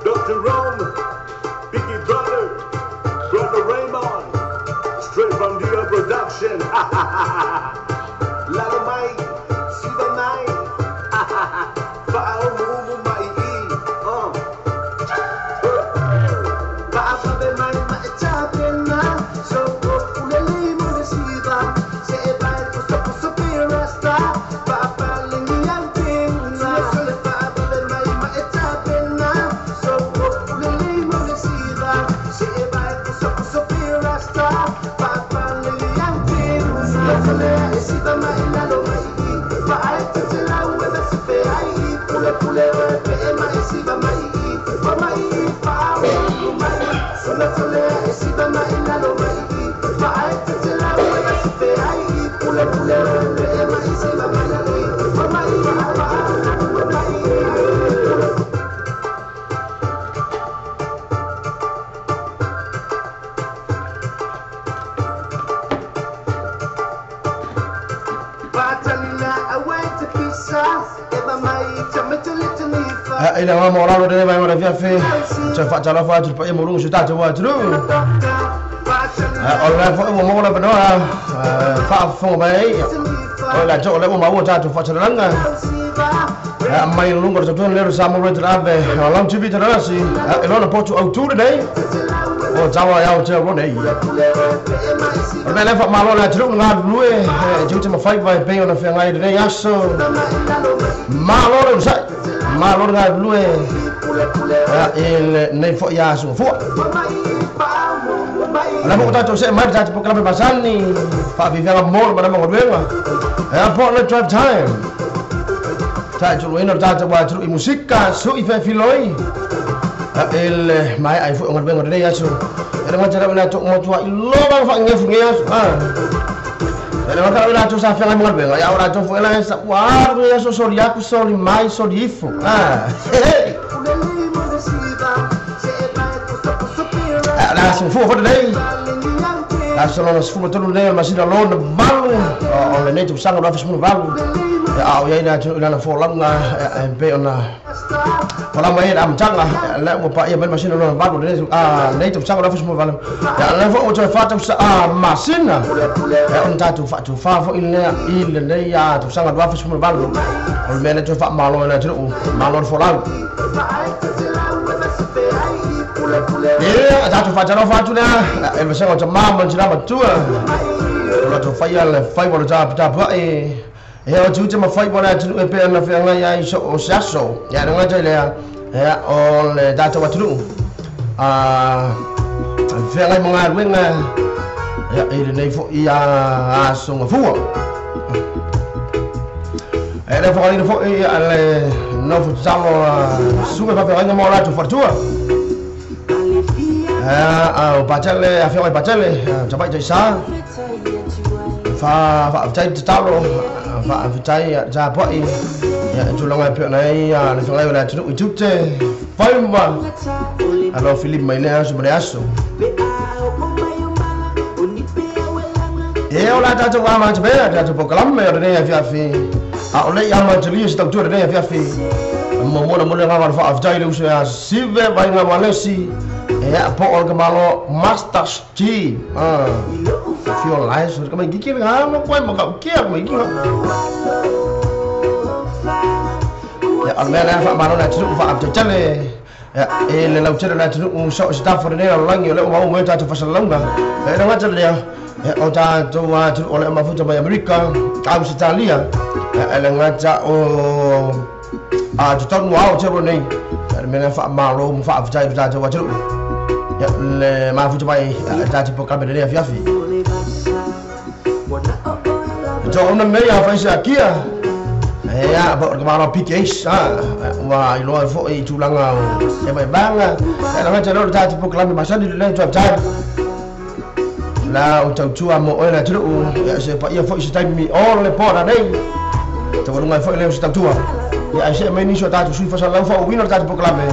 Dr. Rome, Biggie Brother, Brother Raymond, straight from the production. Lalamay, Sibamay, Pao Mumu Mai, Papa May Maitapena, so Ulali Munisiba, say by Pusa Pirasta, Papa Lingian Pina, Papa May Maitapena, so Ulali Munisiba, say by Pusa Pirasta, Papa Lingian Pina, Siba Mailalo Mai, Paita Tila with a Sifai, Pula Pema Siba Mai, Mai, Pao, Mai, Sola Siba Mailalo Mai, Paita Tila with a Sifai, Pula Pema Siba Mai, Mai, إلى ما مولانا ده ما يعرف يفي شفاعة الله فاجر بأي مرور شتات واجرو الله فوق مولانا بنوها فاف فوق بأي ولا جو لا ما هو جات فاجر لنا mai lungo sa tuan lero sa mo re trabe long tv tarasi e lona potu au tu nei o tawa ya o te ro nei me le fa malo la tru nga lue juti ma fai vai pe ona fe ngai nei aso malo sa malo nga lue il nei fo ya so fo la mo tato se mai tato po klabe basani fa viveva mol ba mo venga e po le drive time tato lo ino tato wa tru I musica su I fe filoi il mai ai fu on vengo nei aso era ma tera na to mo tua lo ba fa ngefu ngeas era ma tera na to sa fa mo vengo ya ora to fu ela esa guardo ya so soli aku soli mai soli ifo la so fu dei la so no fu to dei ma sina lo na balu o le neto sanga no afis mo balu ya o ya na to na fo langa be ona wala mai am changa la mo pa ya ben masina no balu neto sanga no afis mo balu ya la fo o to fa to sa masina ya on ta to fa fo il ne ya to sanga no afis mo balu o me ne to fa malo na to malo fo la tato facciano faccione e mi sembra che mamma ci dava tua lo to fai al fai vola già e oggi ma fai vola e per la fianga ya o sasso ya non è già le o le dato watru fianga mo ngar wenga ya e nei fo ya songa fu e le fo fo alle no facciamo su per fare mo la to fortuna o pachale a fianga pachale chapai chai sa fa chai talo fa chai ja poi ya tulanga pe nai le fianga la tu tute fai ma alo Philip mai le aso bre aso e ola ta wa ma be ta to pokalam me re ya fi a ole ya ma tuli sta tu re ya fi mo mo le nga fa chai le usa sive vai nga malesi ya po or malo masters G fio lai so ka mai dikir nga mo ko mo ka kia mo iki ya almena fa malo na tru fa abto chale ya e le lau chale na tru so sta for ne langi le mo ta to fa salonga e na chale ya o ta to wa tru ole ma futa ba America ka Australia e le ngata o a to no au chero nei almena fa malo fa abto ta to wa tru ya le ma fu mai tati po kabe le afiafi to ona me ya fa sa kia ya ba ma no PKs wa ilo fo I tulanga e mai banga la ma jalo tati po kabe masani le to tati la o tu amo ona tru ya se pa ya fo si time mi all le po da dei to ko ngai fo le si tu ya se me ni so tati su fa sa la fo winner tati po kabe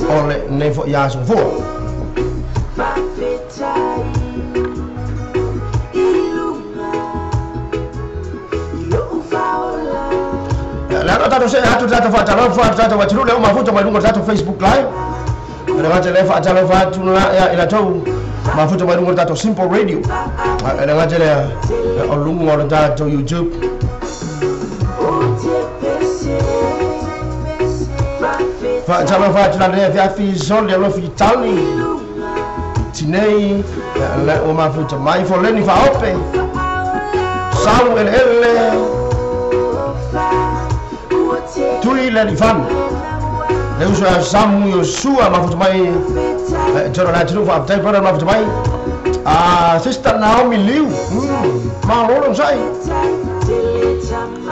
ole ne fo ya so fo la nota do se hatu tata fa tala fa tata wa tulu le ma futo ma lungo tata Facebook live le ma tele fa tala fa tulu ya ila to ma futo ma lungo tata simple radio le ma tele o lungo tata YouTube fa tala fa tula le via fi zone le lo fi tali tinei la o ma futo mai fo leni fa ope sau el tui le di fan le uso samu yo sua ma futo mai toro na tru fa tai para ma futo mai sister Naomi Liu ma lo sai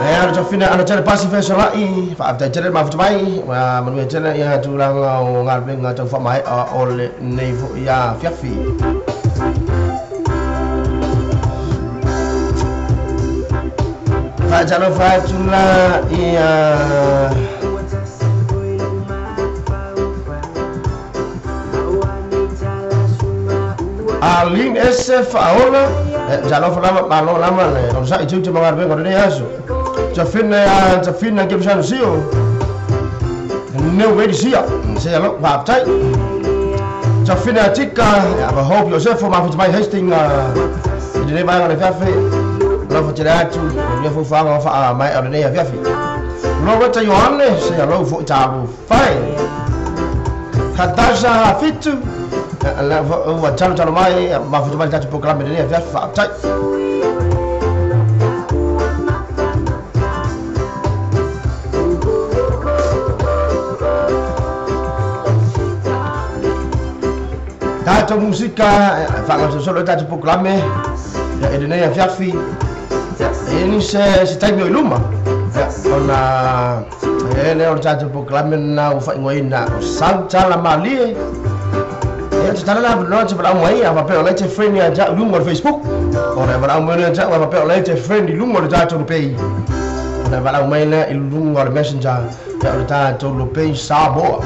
ya jo fina ana cere pasi fe so lai fa ta cere ma futo mai ma manu cere ya tu la ngal be ngato fa mai ole nei fo ya fiafi fa jalo fa tu la ya Alin SF aola jalo fa ma lo lama le non sai tu ma garbe ko ne aso ja fina ke bisano sio ne we di sia se lo va tai ja fina tika I hope yourself for my hosting ne ba ngale fa fe lo fa tira atu le fu fa mai o nei avia fi lo wata yohane se lo fu tabu fai kataja fitu la wa talo mai ma fu mai tatu program nei avia fa tai tatu musika fa ma solo tatu program e nei avia fi ini se tai mi luma ona ele o tatu program na u fa ngoina santa mali e tala la no te para mai ava pe olete friend ya ja lungo Facebook ona para mai ja ava pe olete friend lungo tatu pe ona para mai na lungo messenger ya tatu lo pe sabo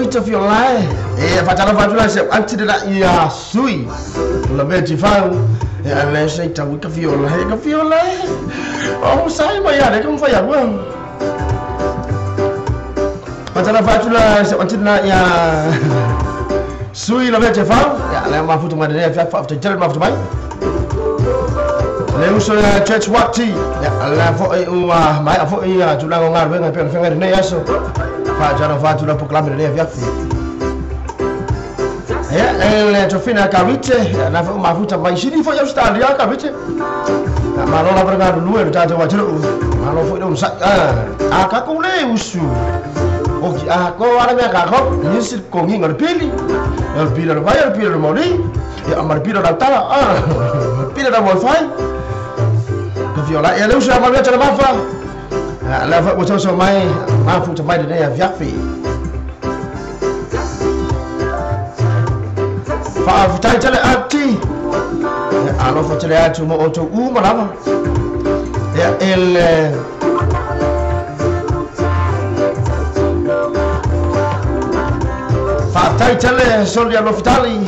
to feel like patala patula se anti da ya sui la veti fa e alle sei ta ka feel like oh sai ma ya de kom fa ya bun patala patula se anti da ya sui la veti fa ya la ma futu ma de fa after tell ma futu mai le uso ya church wati ya la fo mai fo ya tu la ngar ben pe fe ne ya so fa già non fatto una proclama delle avviati e to fina capite na ma futa mai sini fo ya sta ya capite ma non la prega lui lo tanto faccio ma lo foi un sa ka ko le usu o ki ko ara me ka ko ni sil ko ngi ngar pili el pili lo vai el pili lo mori e amar pili da tala pili da wifi ko viola e le usa ma me la mafa la fa ko so mai ma futa mai de ya viafi fa futa tele atti ano fa tele atti mo oto ma lava ya el fa tele soldi allo fitali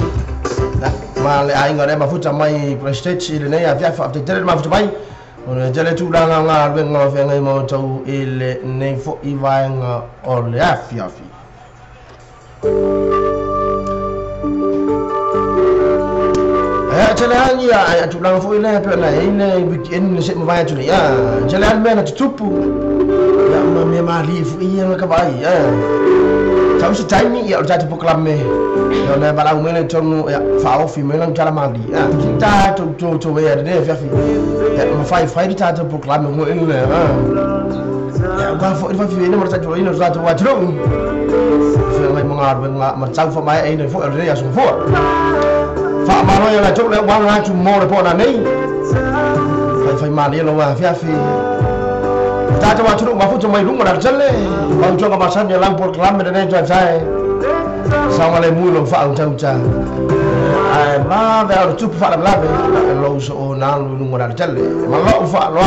ma le ai ngare ma futa mai prestige de ya viafi fa tele ma futa mai ona jale tu la nga ben nga fe ngai mo tau ile nei fo I vai nga o le afia fi jale ani ya tu la fo ile pe la ine weekend se mo vai tu ya jale an mena tu tupu ya ma me ma li fu ia ka vai tau si timing ya ta tu proclame yo na bala o mena tonu ya fa o fi mena kala ma di ta to ya de fa fi ma fai ta tu proclame mo inu le ya ba fo fa fi ne mo ta jo inu za tu wa tro fe mai mo ngar ben ma chau fa mai ai ne fo re ya so fo fa ma ro ya la chok le wa na tu mo le po na nei fai ma le lo wa fi tata wa tru ma fu mai lungo na jale ba jo ka masan ya lang proclame de ne jo sai sa le mu lo fa u cha ai ma da o tu fa la blave lo so na lungo na jale ma lo fa lo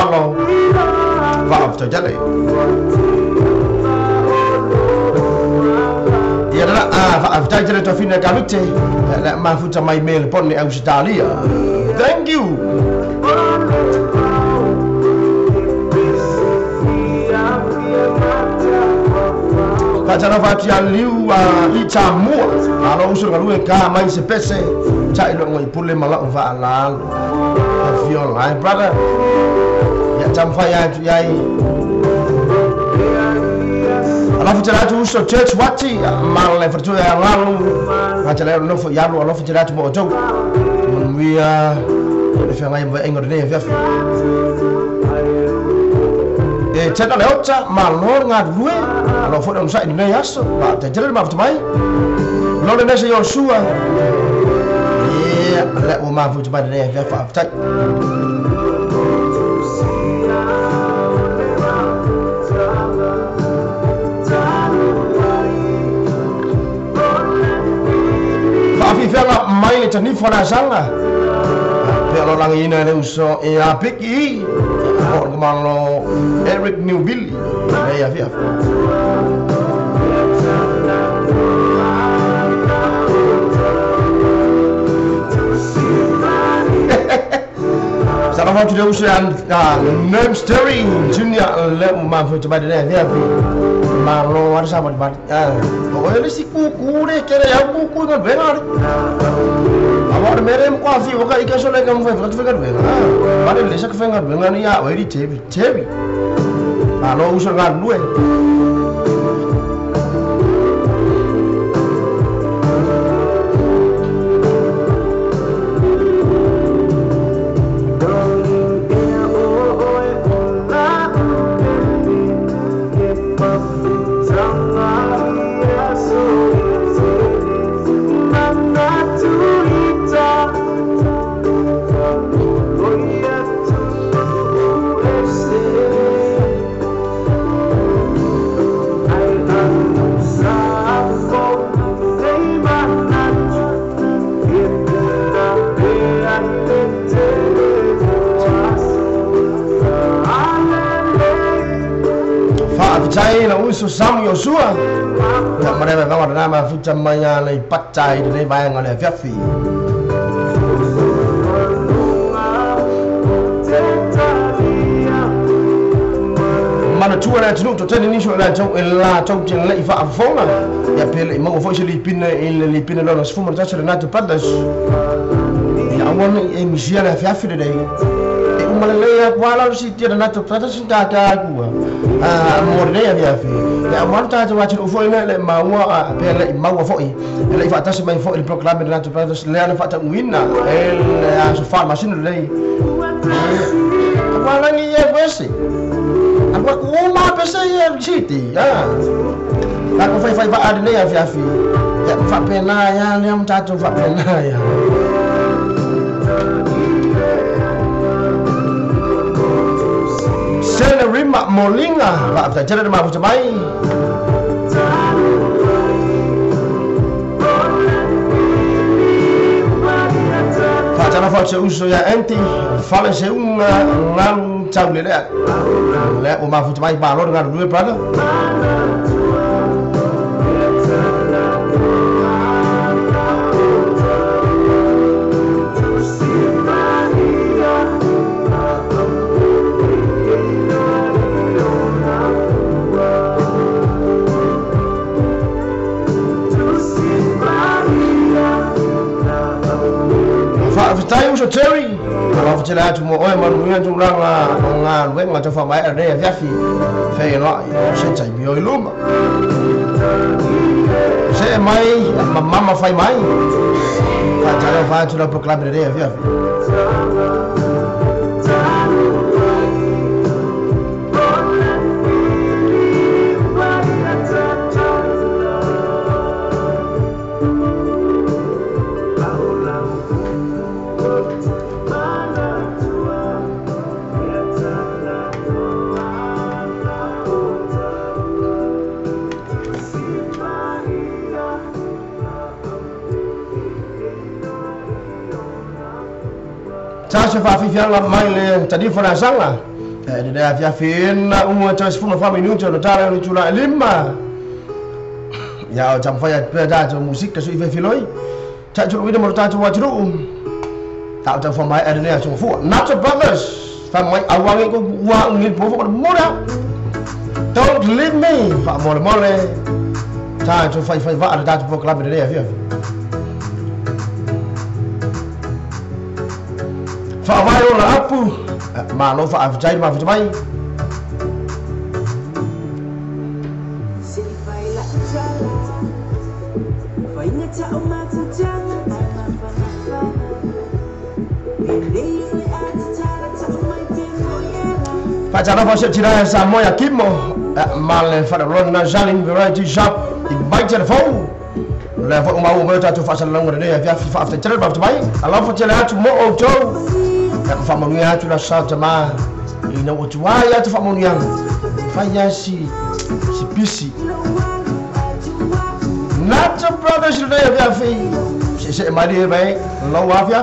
fa after jale ya la fa after jale to fina kamite la ma fu mai mail pon ni Australia thank you Kacana fatu ya liu ita mua alo usul ngalu ka mai se pese cha ilo ngoi pule mala va ala feel like brother ya tamfa ya yai ala futara tu uso church wati mal le fatu ya ngalu kacana no fo ya lo ala futara tu mo jo we le fa ngai ba engor ne fa e tena le ocha malor nga due alo fo un sai nei asso ba te jere ma mai lo le nese Joshua e le o ma fu ba ne fa fa fa fi fela mai te ni fona sanga pero lang ina le uso e a piki Malo Eric Newville ya via Sana about to do name Sterry Junior let my foot by the day. Marlo, what is about well, si cuckoo, they carry out cuckoo the banner. I want to make him coffee, okay, I can like him for the figure. But at least a finger, Bengania, very tabby. I know who shall not do it. Chai na uso sam Yosua ya marema kama drama fucha manya na ipachai de ba ngale fiafi mana tua na tunu to tani nisho na chau ela chau chen la ifa afonga ya pele mo fo shili pina il li pina lo sfumo ta chere na to padas ya won e misia na fiafi de e umalele kwala si tira na to padas ka ku Mon13Aug fiafi ya monta to watch ufo ina le mawa pele mawa fo le ifa tas mai fo il proclame na to padas le ana fata winna el so fa machine le wala ni ye wesi agora uma pessoa ia city tá com vai vai ad nem havia fi ya fa pena ya nem mtato fa pena ya sena rima molinga va ta jere ma buta mai fa jana fa se uso ya enti fala se ngal chau le o ma futa mai ba lo ngar due prada Tai uso Terry kalau berjalan cuma manusia curang ngal gue nggak coba bayar deh fiafi fei no saya bio ilum saya mai mama fai mai cara fai sudah proklame deh fiafi Saya fafi fianga mai le tadi fana sanga de da fia fina cha sfuma fa minuto no tala no chula lima ya jam fa ya peda to musik so ife filoi cha chulu video morta to wajru ta ta fa mai adene so fu not brothers fa mai awang ko wa ngil po fa mora don't leave me fa mole ta to fa va ada to club de ya fia fa vai ora apu ma lo fa avjai ma vai fa jana fa se tira sa moya kimo mal fa ron na jaling variety shop i bite the phone le fa uma uma ta to fa sa longo de ya fa after tira ba vai ala fa tira tu mo auto fa manuia tu la sa ma ina o tu ya tu fa manuia fa ya si pisi not your brothers de ya fi se ma di vai lo wa fi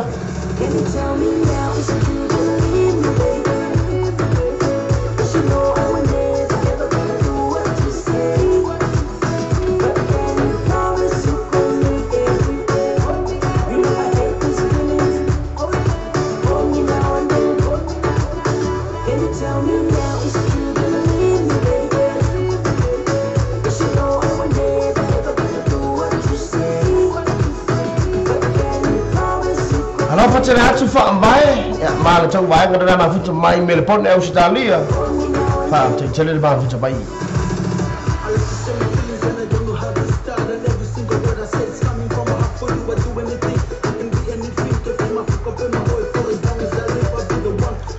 Alo facile atu fa mai ya mala tau vai ko dana futu mai Melbourne Australia fa tele ba futu bai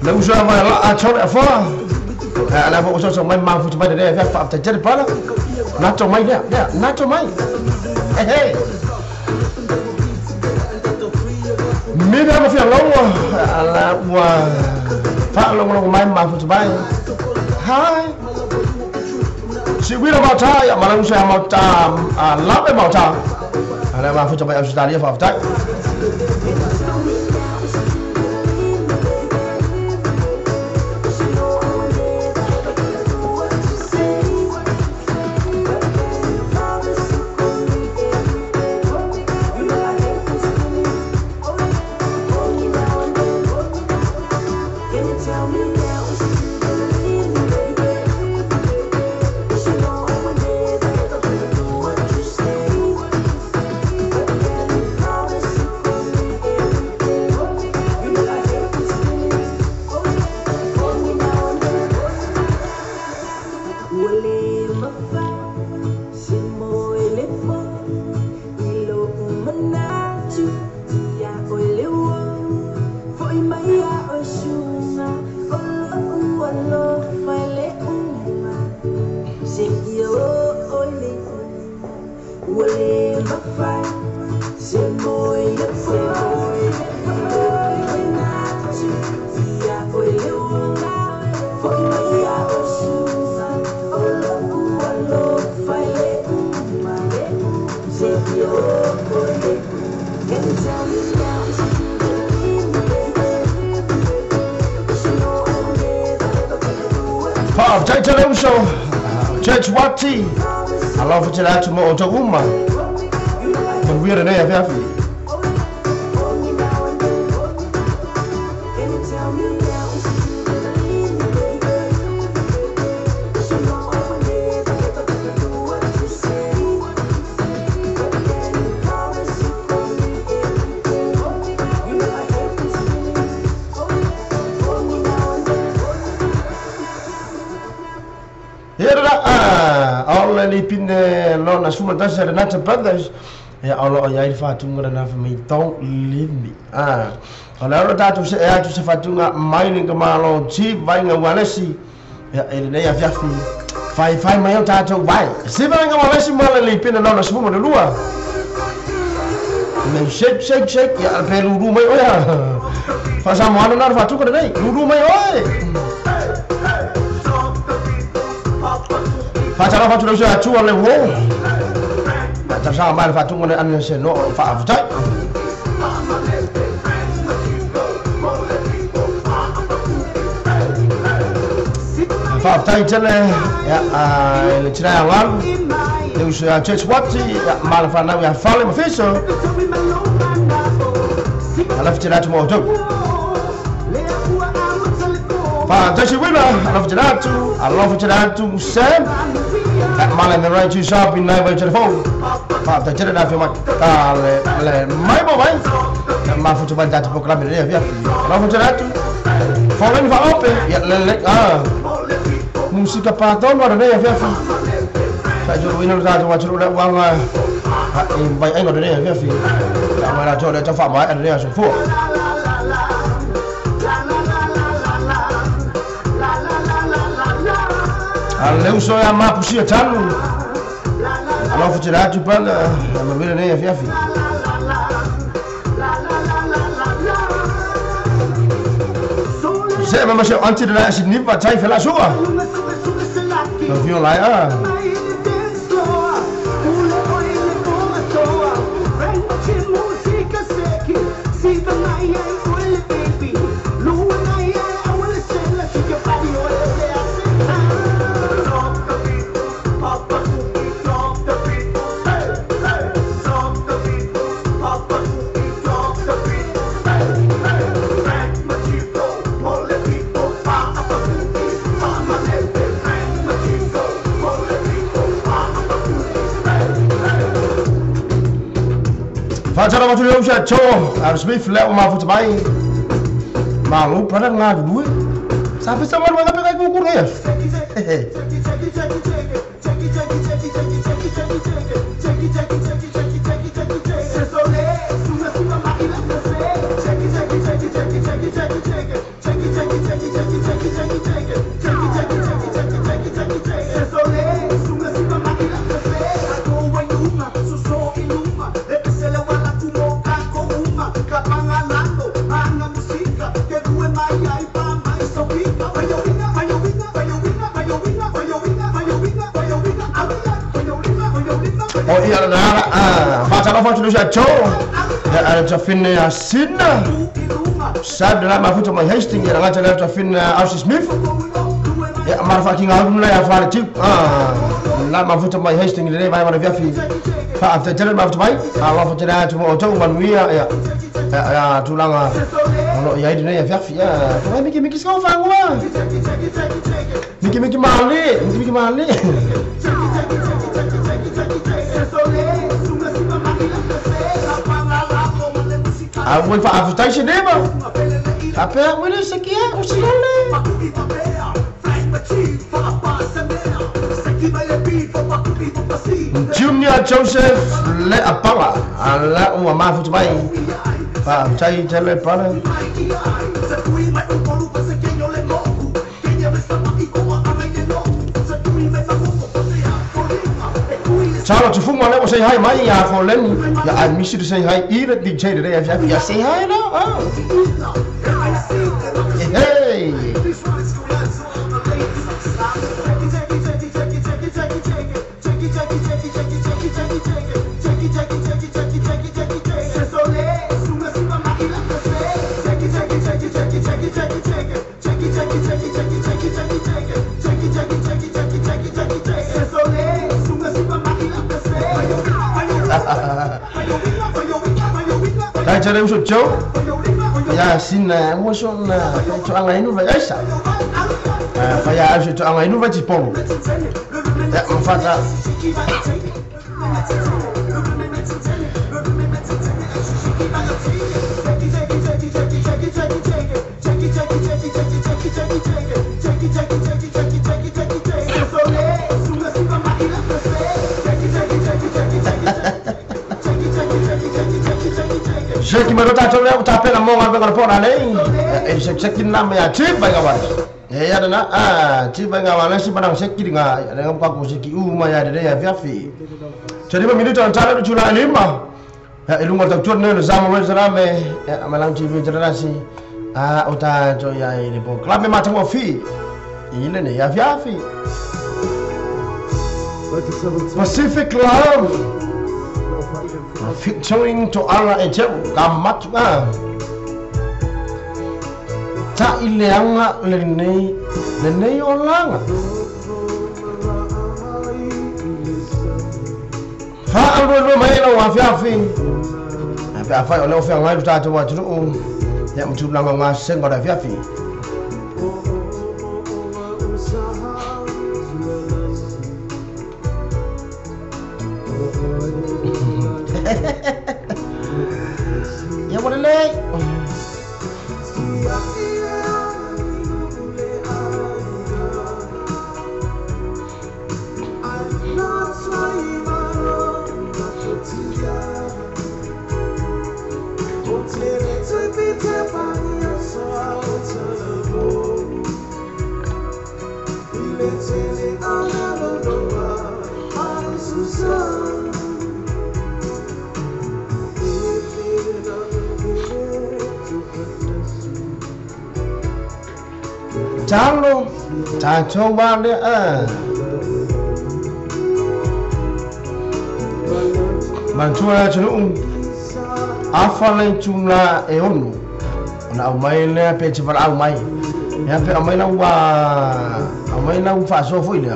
Lalu saya malah acor apa? Ada apa usaha mai mau futu bai deh fa tele pala nato mai dia nato mai Mina ma fia longo ala wa fa longo mai ma futu bai hai si wila ma ta ya malang sa ma ta la be ma ta ala ma futu bai Australia fa fa Church wati alafu tena tumo otoguma mwira naye afi Lipine lona suma dasa na brothers ya Allah ya ifa tunga na for me don't leave me ala tatu se ya tu se fatunga mining kamalo chi vai nga walesi ya ele ya fiafi fai mai tatu vai se vai nga walesi mala lipine lona suma de lua men shake ya pelu ru mai oya fa sa mo na fatunga dai ru mai oi Facciamo faccio lo so tu alle uomo. Facciamo male fatto un anno se no fa fa. Fa tai tele ya le tira wan. Le uso a church what male fa na ya fale ma fiso. Alla fitira tu mo to. Fa tashi wina alla fitira tu Sam. Malah the right to shop in live telephone. Pak tak cerita film le mai bo mai. Ma fu coba data program ini ya. Kalau fu cerita tu. Phone fa open ya le musik apa tahun baru ya ya. Saya jual winner data wa jual uang baik ai ngode ya ya. Kamera jual dah cepat mai ada ya semua. Leo só é a mapa puxia talo. Alô futira tu pala, a ver nem a fiafi. Você mas eu antes de lá se nem para sair pela sua. Não viu lá Fatara watu leo usha cho Smith leo mafuta bai malu pada ngadu duit sampai sama lu ngapain kayak kukur ya Oh iya nara Fatara watu leo usha cho Tafin Sina Sad dalam mafuta mai Hastings ya ngaca leo Tafin Smith ya marfa kinga hudumla ya fara chip la mafuta mai Hastings ile mai mana viafi fa after mafuta mai Allah fatara tu auto manuia ya tulanga ono ya idine ya viafi ya tu miki sika ufangwa miki mali Awal fa advertise deh bang. Apa yang boleh sekian usianya? Junior Joseph le apala ala umama futubai. Fa cai tele para. Chalo tufunga leo say hi mai ya folen ya I miss you to say hi ira DJ today ya say hi no hey Cara usut jauh, ya sini musuh tu angai nu vayasa, faya usut tu angai nu vajipong, ya mfata. Seki merota tu leo utapela monga bengar pora lei. Seki nama ya chip bagawan. Ya dana chip bagawan si padang seki dengan kaku seki ya dede ya viafi. Jadi pemilu cara cula lima. Ya ilmu tak cuci ni zaman berserame. Ya malang TV generasi. Uta jo ya ini pun. Kelab memang macam wafi. Ini ni ya viafi. Pacific Love. Featuring to ala ejau kamat tak ileang lenei orang fa aldo mai lo afi apa oleh ofang ngai ta tu ya mtu lang ngaseng pada afi ya boleh leh. Calo, coba deh. Bantuan cenderung. Afalai jumlah eonu. Na umai le festival umai. Ya pe umai na fa so foi le.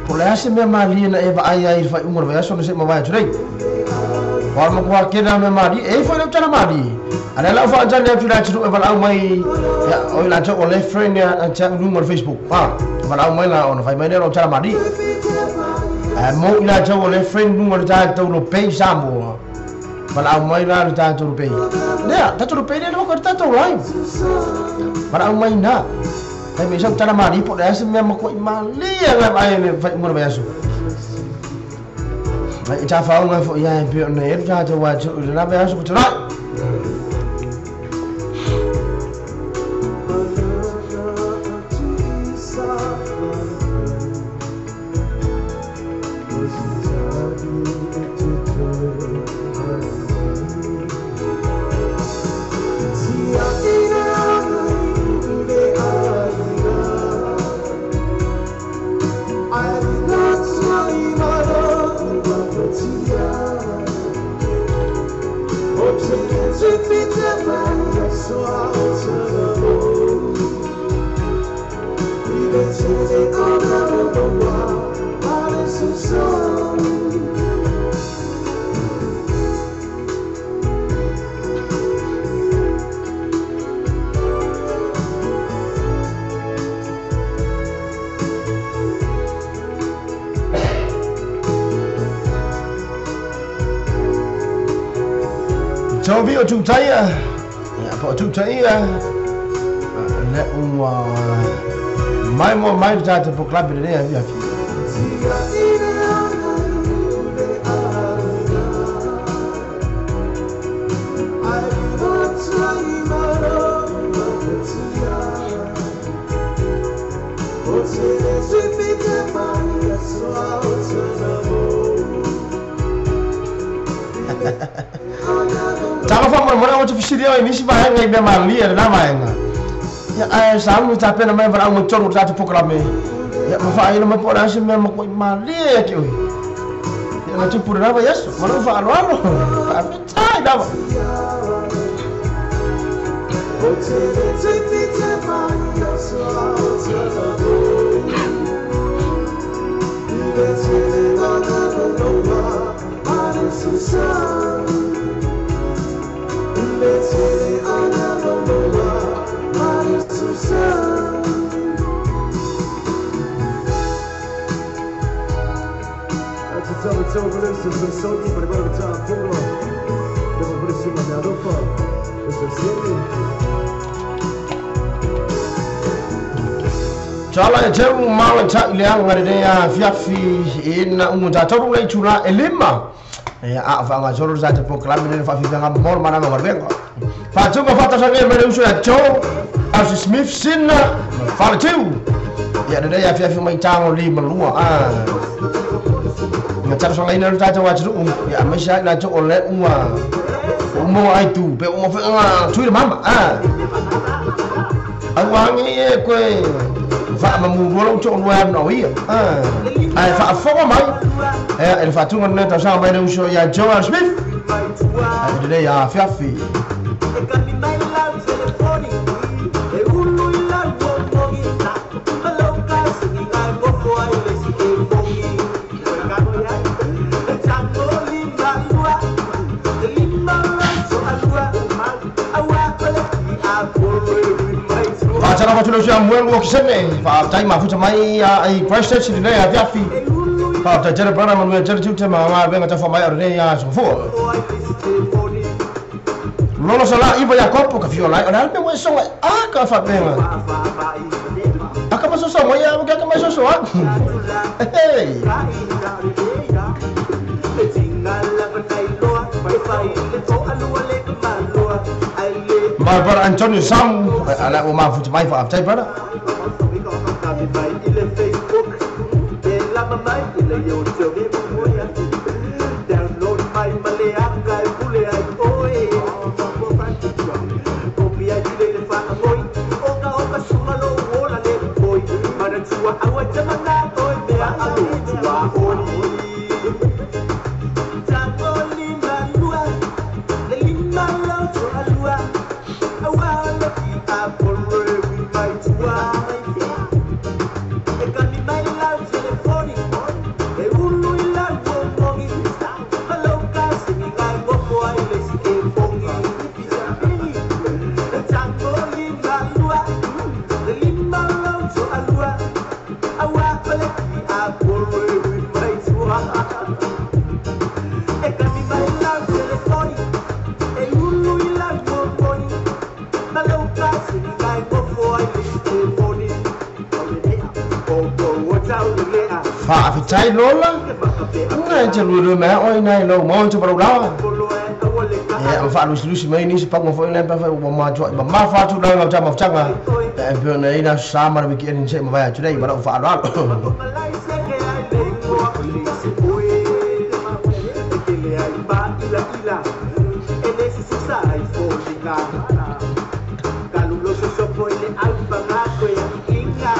Pola se me mali na eva ai fa umur ya so se ma vai trei. War mo war kena me mali fa le tara mali. Ada la fa jan ya tira cenderung eva umai. Ya oi la jo oleh friend ya chat nomor Facebook. Eva umai la on fa mai le tara mali. Mo ila jo oleh friend nomor ja to lo pay sambo. Para mai na ta tu rupai. Dia, ta tu rupai dia mau ta tu lain. Para mai na. Tapi misal cara mari po dah semua makoi mali yang ai ni fai mun biasa. Mai cha fa ngai fo ya bi ne cha cha wa chu na biasa chu na. Cho biết chú thấy à, họ chú thấy à, lẽ mai ra từ một club này à, Jangan faham mana macam video ini sih bahaya ngai memang liar nama yang. Ya sama capek namanya barang muncul udah satu program ni. Ya mafai nama orang sih memang kau malia kau. Ya macam pura apa ya? Mana faham apa? Tapi cai dah. Jala jauh malam cak liang ngadanya fiafi ina umunta tahu lagi cuna elima. Ya apa nggak jauh saja program ini fiafi dengan mor mana nomor bengkok. Fatu ngafata sange mere usulah jauh As Smith sina fatu. Ya ada ya fiafi main canggul lima lua. Macam sange ini saja wajib ya masih nak jauh oleh umur itu be umur cuy mama awang ini kue fa memulung cok luar noi fa fogo mai el fatungan net sa mai no show ya Joel Smith ada ya fiafi Acara apa tu yang muel work sini, Pak Cai mafu camai ai question sini ya fiafi. Pak Cai cara pernah manuel cara cuci mama benga cara famai orang ya sofu. Lolos lah ibu ya kopu ke viola, orang tu wes song ka fa benga. Aka masuk song ya, bukan aka masuk song. Hey. Barbar Antonio Sam ala uma futi mai fa aptai pada Wow. tai lola ngai te lu me oi nai lo mo te pro la e am fa lusi mai ni se pa mo foi le pa o ma jo ma fa tu la ta ma changa e pe nei na sa ma bi ki ni se ma va tu dai ma o fa la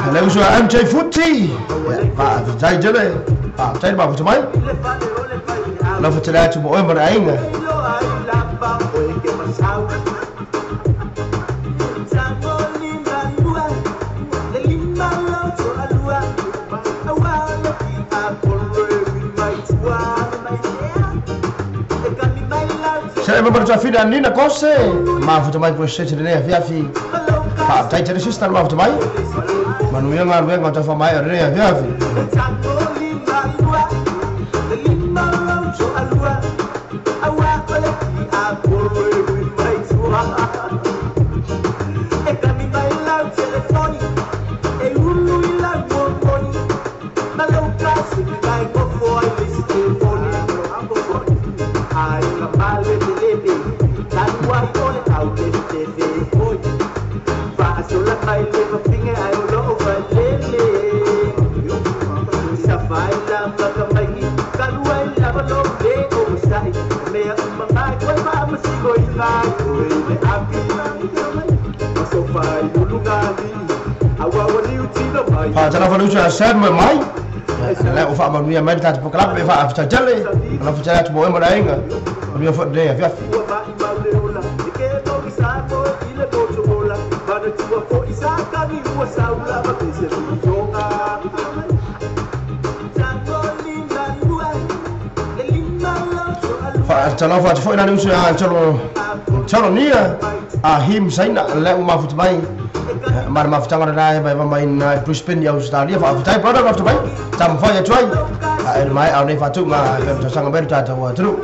Hello, so I'm Jay Footy. Jay Jelly. Jay Bob to my. Love to that to boy, but I ain't. Saya memang berjafir dan ni nak kose. Maaf tu mai proses ni via fi. Pak cai cari sistem maaf tu mai. Manusia ngan ngau tak famai ni via fi. Jangan lupa untuk share mai. Lek ufak manusia mai tak pelak be fa after jale. Kalau percaya tu boleh modai enggak. Dia fot dia ya. Jangan lupa untuk nak usaha calo ni him saya nak lek maaf tu mai. Mar maaf jangan ada main Brisbane di Australia fa after product maaf tu mai. Jam fa ya cuai. Mai au ni fa tu ma ke sang ber ta tahu tu.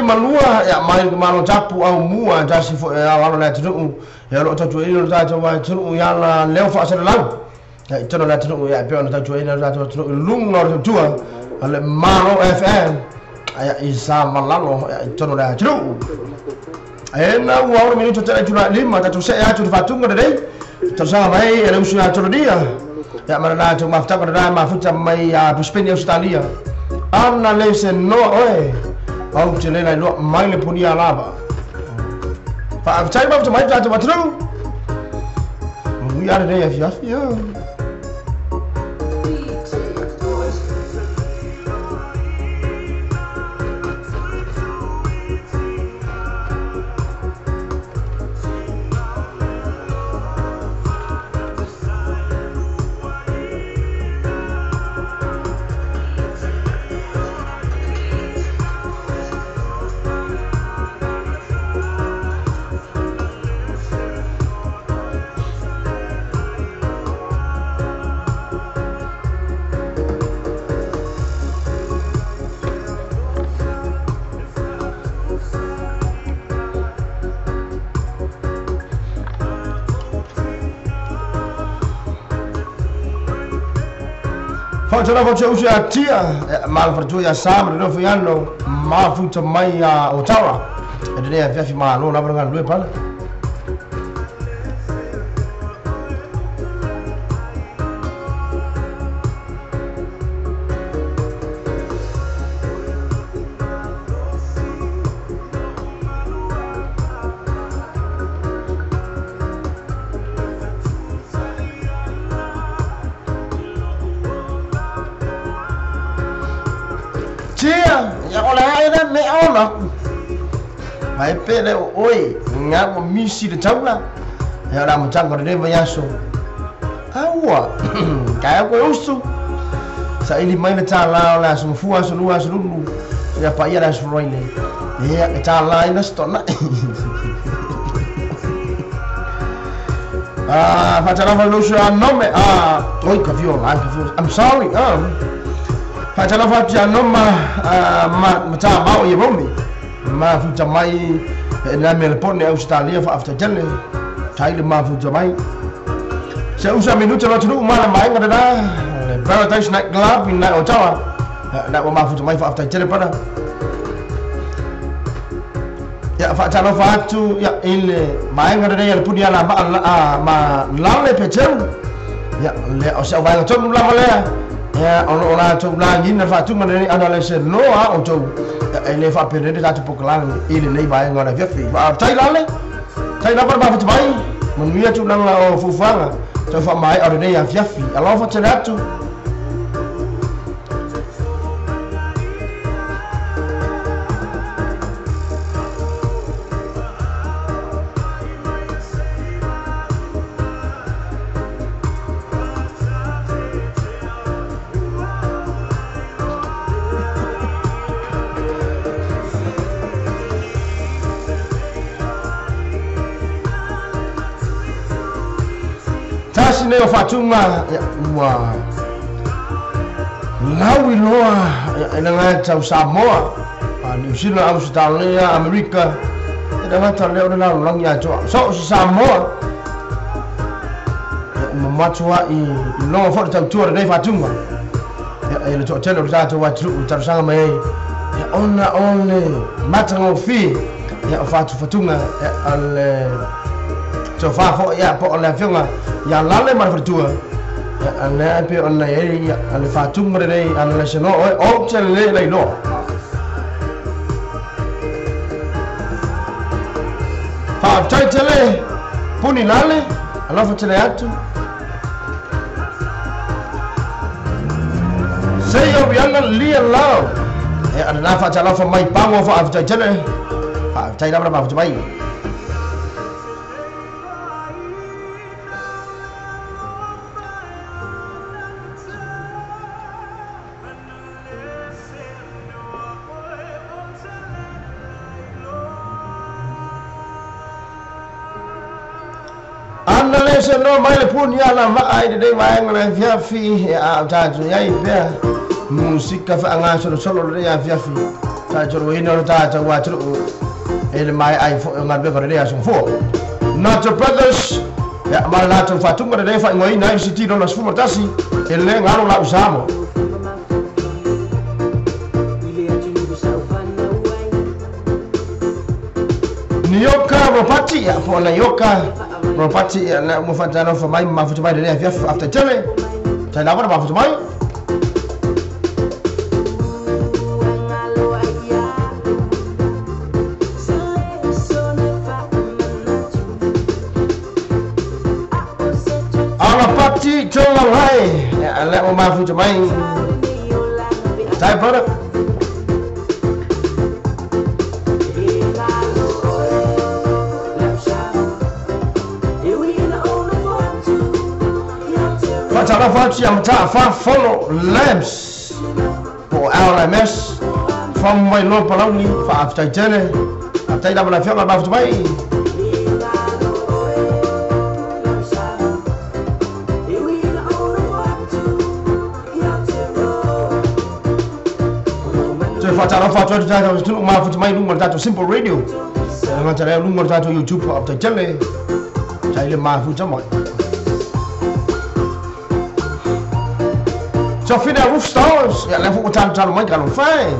Malua ya main ke malu capu au mua jasi fo ya lalu le tu ya lo tu ini ta tu wa tu ya la leo fa sa lang ya tu la tu ya pe on ta tu ini ta tu lung lo tu ale Maro FM ya isa malalo ya tu la tu na wa ro minuto ta tu la lima ta tu se ya tu fa tu ngada dei tu sa mai ya usu ya tu dia ya mana tu ma fa ta ma fa mai ya Brisbane Australia ana le se no oi Au cile lai lo mai le punia lava. Fa cai ba mai ta tu tru. Mu ya de ya ya. Facciamo faccio a tia mal perciò ya sam no fiano ma futa mai ya Ottawa e ne aveva firmato la prima due palle tia ya ola ina me ona mai pele oi nga mo misi de taula ya la mchanga de vayaso awa kaya ko usu sa ili mai na tala la sumfua sulua sululu ya pa ya la sroine ya tala ina stona Fatala Valusha nome oi kaviola I'm sorry Fatala Valusha noma mata bao yeromi ma futa mai na Melbourne Australia fa after jelle taile ma futa mai se usa minuto la tulu mala mai ngada Paradise Night Club in Ottawa na ma futa mai fa after jelle pada ya fatala fatu ya ile mai ngada ya pudia la ma lale peteu ya le osa vai to la male ya ona to la ngina fatu ngada ana le se no o to ele fa perde ta poklan ile nei vai ngada vefi ba tai lale tai la ba fatu mai mun mia tu nang la o fufanga to fa mai ore nei ya vefi alo fa tenatu Neo fatunga wa lawi loa ina ngata Samoa New Zealand Australia Amerika ina ngata leo na lang ya so Samoa matua I no for ta tour de fatunga ina to tell us wa tru tarsanga mai ona only matango fi ya fatunga al so fa fo ya po la fianga ya lale mar vertua ana pe ona ya ale fatung re ana la seno o chele le no fa chele puni lale alafu chele atu seyo bianga lia lao ana la fa chala fa mai pango fa chele fa chai la ba fa mai Andalese no mai le puni ala ma ai de vai ngala fiafi a tatu yai pe musika fa anga solo de ya fiafi ta joro ino ta wa tru ele mai ai fo ngal be gore ya fo not your brothers ya mala to fatunga de fa ngoi na city do las fumo tasi ele ngalo la usamo Nyoka ropati ya pona yoka ropati na mfatano fa mai mafuta mai de after tele tena bora mafuta mai ala pati tola hai ala mafuta mai tai bora Fatala fatu ya mta fa follow lamps for LMS from my Lord Paloni for after jene after ida bala fianga ba fubai so fatala fatu ya tu ma fubai number tatu simple radio ngata number tatu YouTube after jene ile ma fubai So fina roof stars ya lefu utantalo mai kalau fai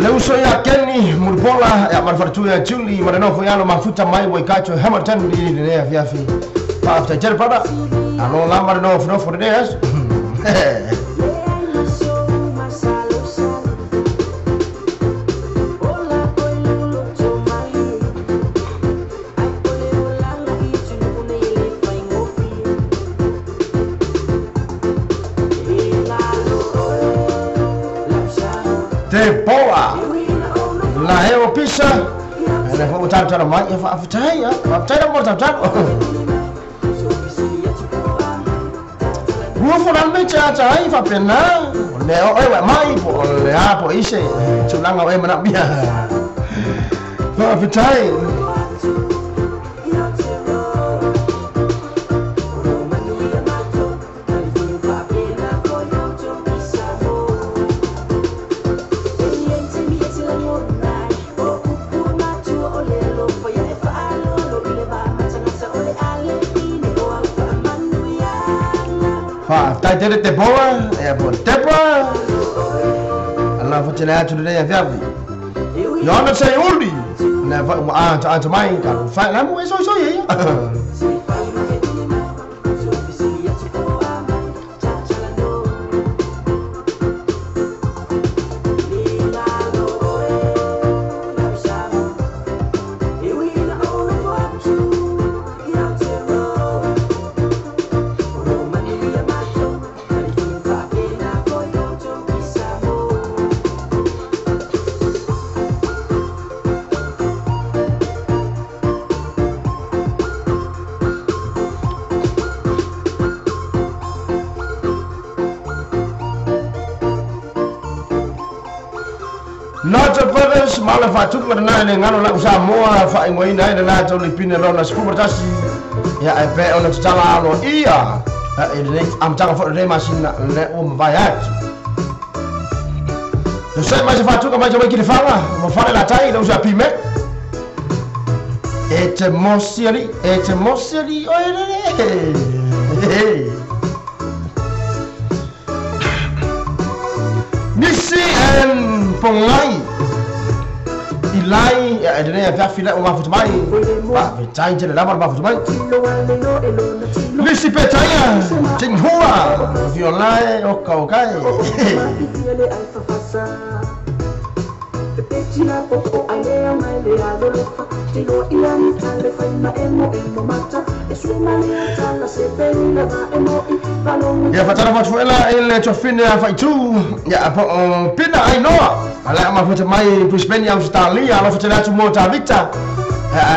Leo so ya Kenny Murbola ya marfartu ya Chuli marenofo yalo mafuta mai waikacho Hamilton ni ne afiafi pa after jer pada ano la marenofo no for days o pisa na fo ta ta mai fa tai ya fa tai da mo ta ta Rua fo na me cha cha ai fa pena ne o e wa mai po le a po ise chulanga e mana bia fa tai Tai tere te boa, e po te boa. Ala fa tele atu de ya fiabi. Yo na sei uli. Na fa a mai ka fa na mo so ye. Nota Brothers mala fatuk marna le ngalo la usa moa fa ingoi nai na to le pine lo na skubertasi ya ai pe ona tala lo ia e le am tanga fo le machine le o vai at no sai mais fatuk mais o que le fala mo fala la tai lo usa pime et mosieri Nisi en pongai ilai ya edene ya fa fila o ma futumai ba vitai tele la ba futumai Nisi petaya tinghua violai o kaukai Ya fatara matuela ele chofine fa itu ya pina ai noa ala ma futa mai Brisbane ya Australia ala futa tu mota Victor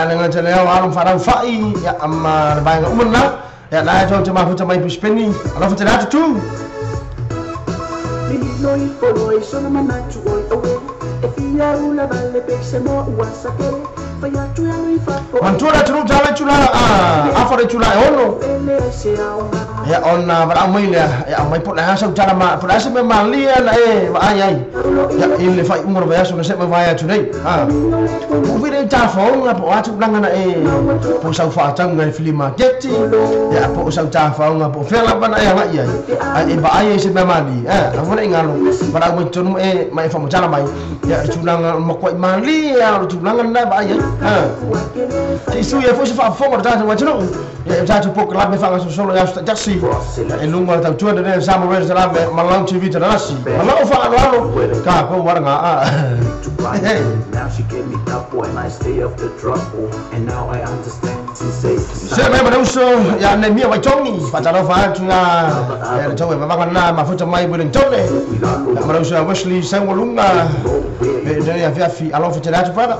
dengan tele alam farang fai ya amma banga umna ya la to ma futa mai Brisbane ala futa tu Noi poi sono managgio oi e fia una valle pese mo wasakere faya tu ya lui fa Mantura tru jala chula afare chula ono ya onna bara mai le ya mai pot na sa jala ma pot asa me malia na e ai ya ile fai umur ba so se me vai tu nei u vire ta fo nga po atu blanga na e po sa fa tang ngai filima getti ya po sa ta fa nga po fela bana ya mai ai ba ai se me mali afare ngalo bara mo tunu e mai fa mo jala mai ya chulanga mo ko malia chulanga na ba ai Isu ya fosse fa fongo da wa tino ya tatu pouco lá me fala solo ya sta jassi e lungo ta tua de samo re la me malang tv ta nasi malang fa no ka ko waranga now she gave me that boy and I stay off the trouble and now I understand to say se me ma so ya ne mi wa tongi fa ta fa tu na ya to me ba na ma futa mai bu tone ma so Wesley se lunga e de ya fi alo fa ta para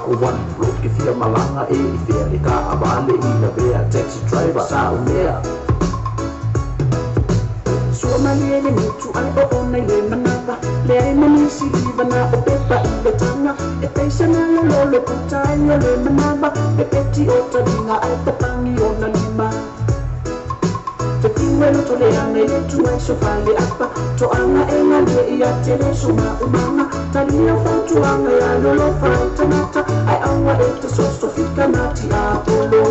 if you're malanga if you're ka abale ina be a taxi driver saumea so mani ni tu ai o na le manaba le mani si bana o pepa i tanga e pesana lo putai le manaba e peti o tabinga ai tapangi o na lima te kiwelo to le anga le tu ai so fale apa to anga e na le ia tele so ma umama talia fa tu anga ya lo fa tanata ai anga e to so fika nati apolo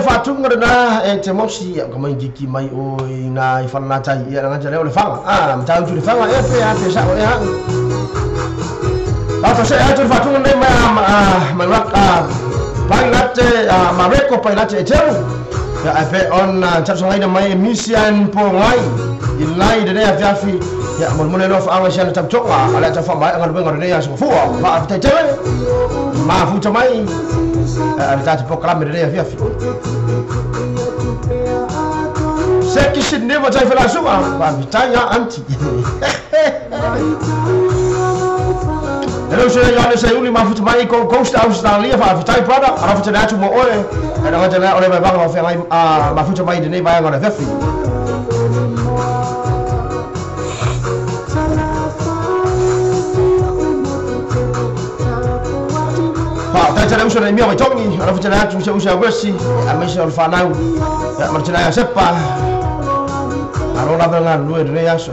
Fatung na e te mosi ka mai giki mai o na I fana tai ia nga jale o le fanga mtau tu le fanga e pe sa o e ha ta se atu fatung nei ma waka Pailate Mareko Pailate Etelu ya ape on chapso ngai na mai mission po ngai inai de ya fiafi ya mon no fa anga sian tap choka ala ta fa mai anga ngor de ya so fu ma afta tele ma fu mai ala ta po kram de ya fiafi seki sin never tai fela suka ba bitanya anti Hello sir, Johannes say uli ma fu mai ko coast Australia fa fitai pada ara fu tana tu mo ole ana ngata na ole ba ba fa mai ma fu mai de ne ba ngona fiafi Tara usa na mia mai tongi ara fu tana tu usa wesi a mai se fa nau ya martina ya sepa aro la venga lu de yaso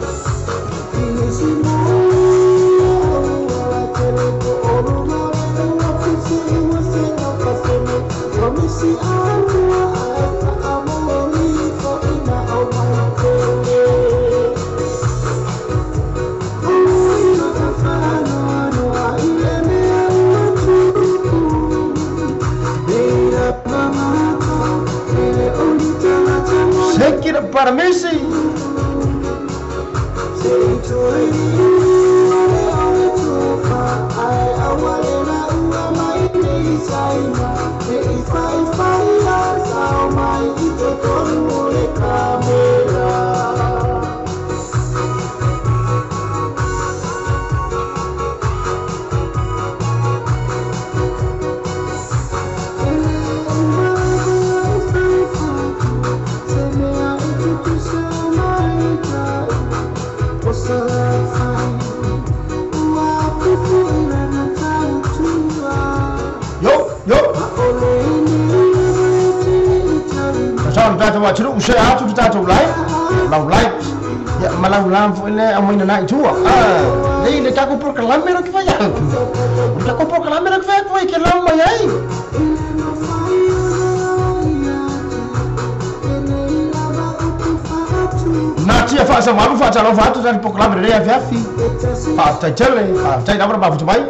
para Messi. Wa churu ushe atu tutatu live ya malam ile amina na itua ni ka ko proclamera que vai ka ko proclamera que vai que lá uma aí na tia fasa malu fasa lo fatu dan proclamera ya fiafi fa ta chele fa ta da ba futu mai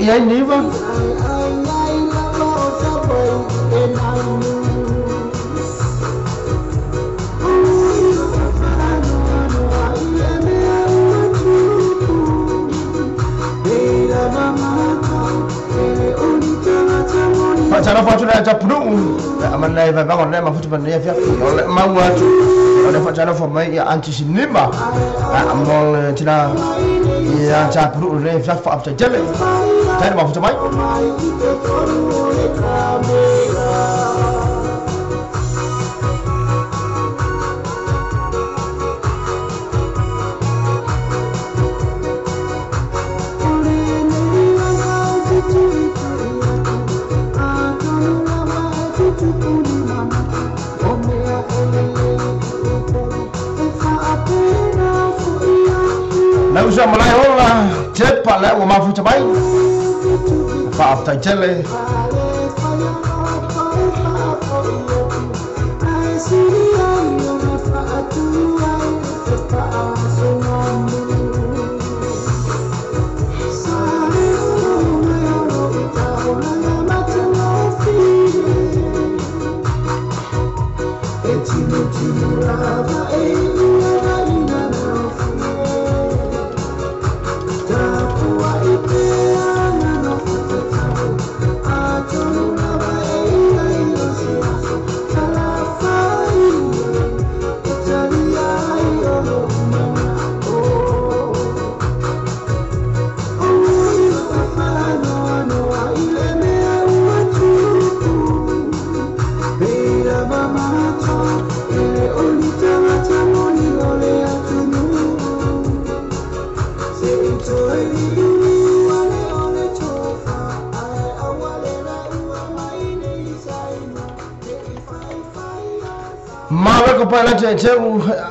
e aí Niva Pacara foto na tapnu amanai vai bangun na mafutu bania vya oleh mau atu oleh pacara fo mai ya anti sinima amol tina ya tapnu le vya fa apta jele tani mafutu mai Usa malai hola cepat lah wa mafu cabai fa afta jele Mawe ko pala cece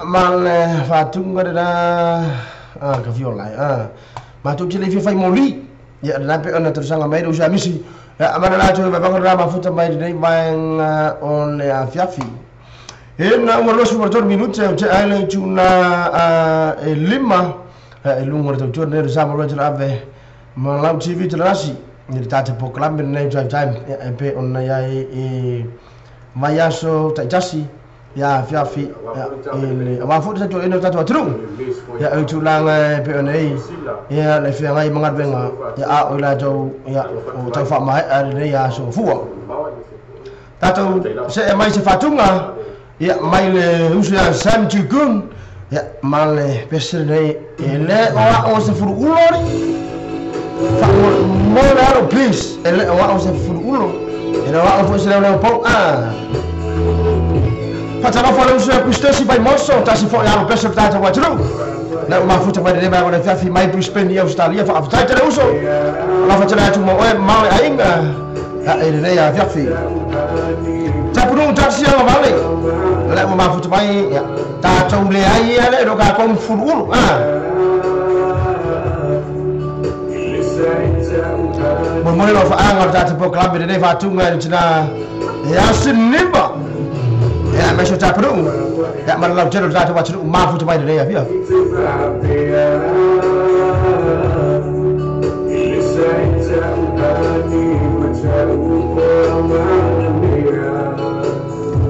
mal fatung ada ke viola matu cile fi fai moli ya nape ona tersanga mai do jamisi amana la to ba bangara mafuta mai dei bang on ya fiafi Hena uma losu por 4 minutos o te ai tuna lima lungo to tu ne sa mo le ave ma lau TV te rasi ni tata program ne drive time pe on ya mai aso ta jasi ya fiafi wa fu te to eno tata tru ya o tu lang pe on ya le fia ngai mangat benga ya a o la jo ya o ta fa mai a ne ya so fu tata se mai se fatunga ya mai le usu ya sam tukun ya male pesel nei ele o se furu ulori fa mo raro please ele o se furu ulo ele o fo se le po Pata no fala usu ya kustesi bai moso ta se fo ya pesel tata wa tru na ma futa bai de bai ona fiafi mai Brisbane ya Australia fa afta tele uso la fa tele tu mo mai ainga ele nei ya fiafi Tapuru taksi yang balik. Lek mau mafu cepai ya. Ta chong le ai le do ka kon furu Mo lo fa anga ta po club de fa tunga china. Ya sinimba. Ya me shota tapuru. Ya mar lo jero ta wa churu mafu cepai de ya via.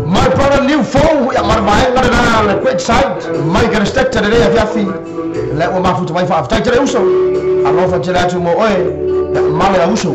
My brother new phone ya mar vai ngara na quick site mai gara step te re ya fi le o ma futu mai fa afta te uso alo fa te tu mo oi ya ma le uso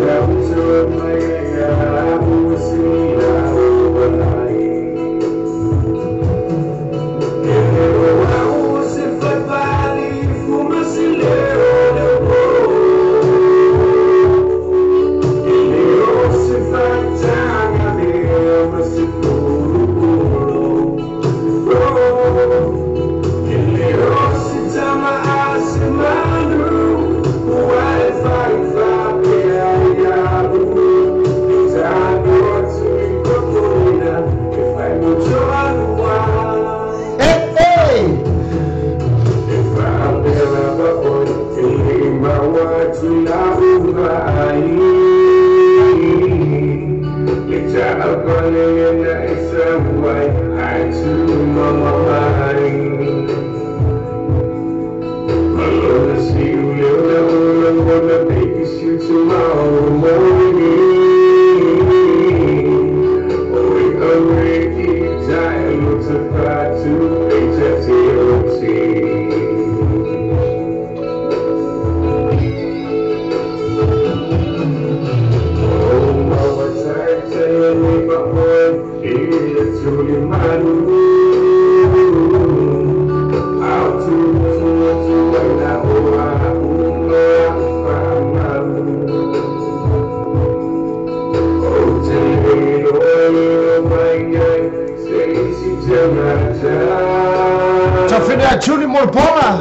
Juli Molpona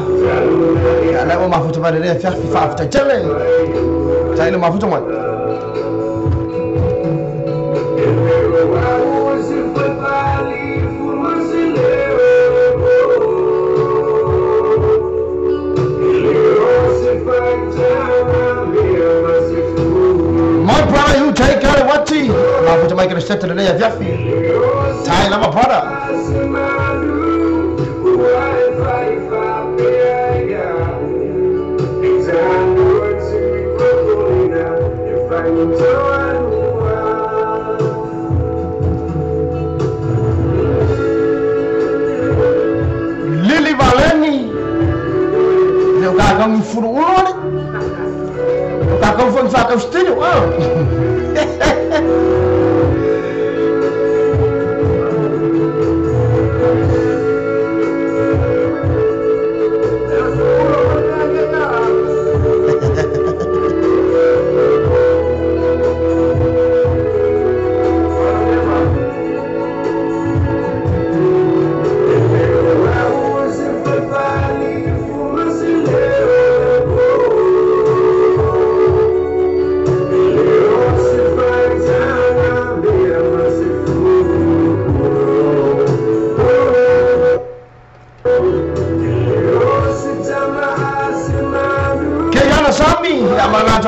ya la ma futu bale le faire FIFA after tele ta ile ma futu mo my brother you take care of what tea ma futu mai que step tele ya fiafi ta ile ma brother Lili Valeni eu cago em furo olho eu cago em faca estilo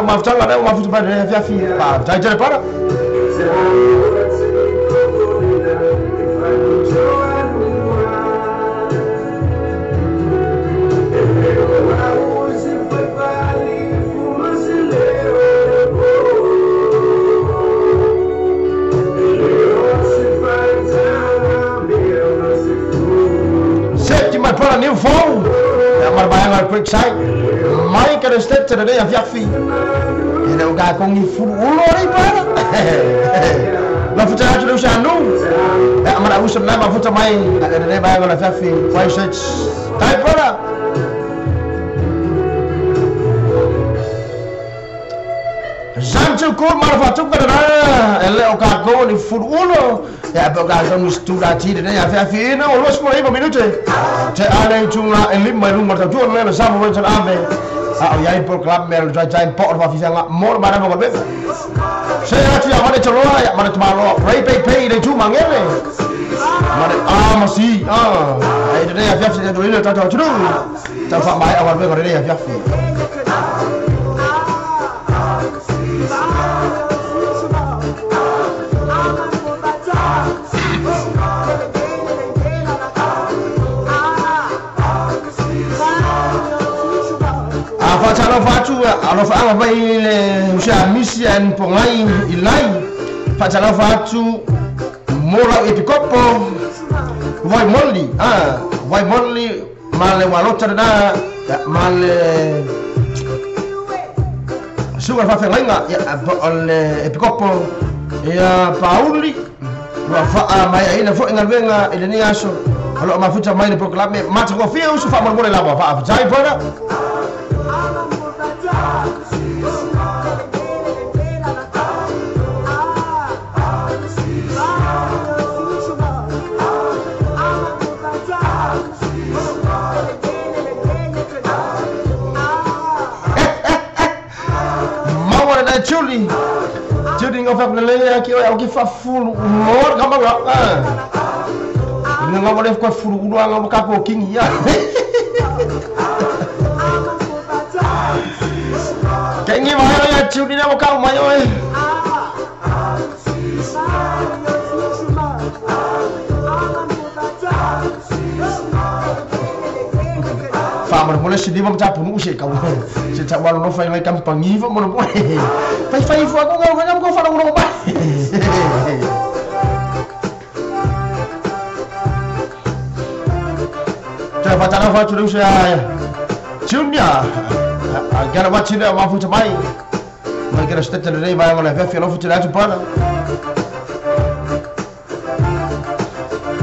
Mafuta ada mafuta pada via fi ta jere para mar bayang quick side mai ka step te dei afiafi ina o ga kong ni fu ulo ri para la futa atu lu sanu amara usa na ma futa mai dei bayang la afiafi why such tai para Zanto kul marfatuk kadana ele o ka ko ni fu ulo ya ba ga so studa ti dei afiafi ina o los mo 5 minutos te ale tunga elimma rumor ta tuon le sa mo ven ave ya por club mer ja por va fisanga mor mana mo be se atu ya mane cholo ya mane tmalo pay de tu mangele mane masi ai de ya fiafi de do ta ta tru ta fa mai awal be ko de ya fiafi Facciamo faccio vai le mission pongai ilai facciamo faccio mola e picoppo vai molli male walota da male sugar fa felenga e picoppo e pauli wa fa mai ina fo ingal venga ile ni aso allo ma futa mai le proclame ma ko fio su fa mole la wa fa jai fora Julie ngofak nele ki o ki fa full mor kama ga nga mo def ko furu udo nga mo ka ko king ya kengi ma ya Julie na mo ka ma yo Famar mulai sini mau capun usai kau, sejak baru no file kampangi, mau no boleh, file aku nggak kau file urang apa? Coba baca nama sudah usai, Junior, agar baca ni mahu capai, mereka sudah terderai bayang oleh file of tidak cuba.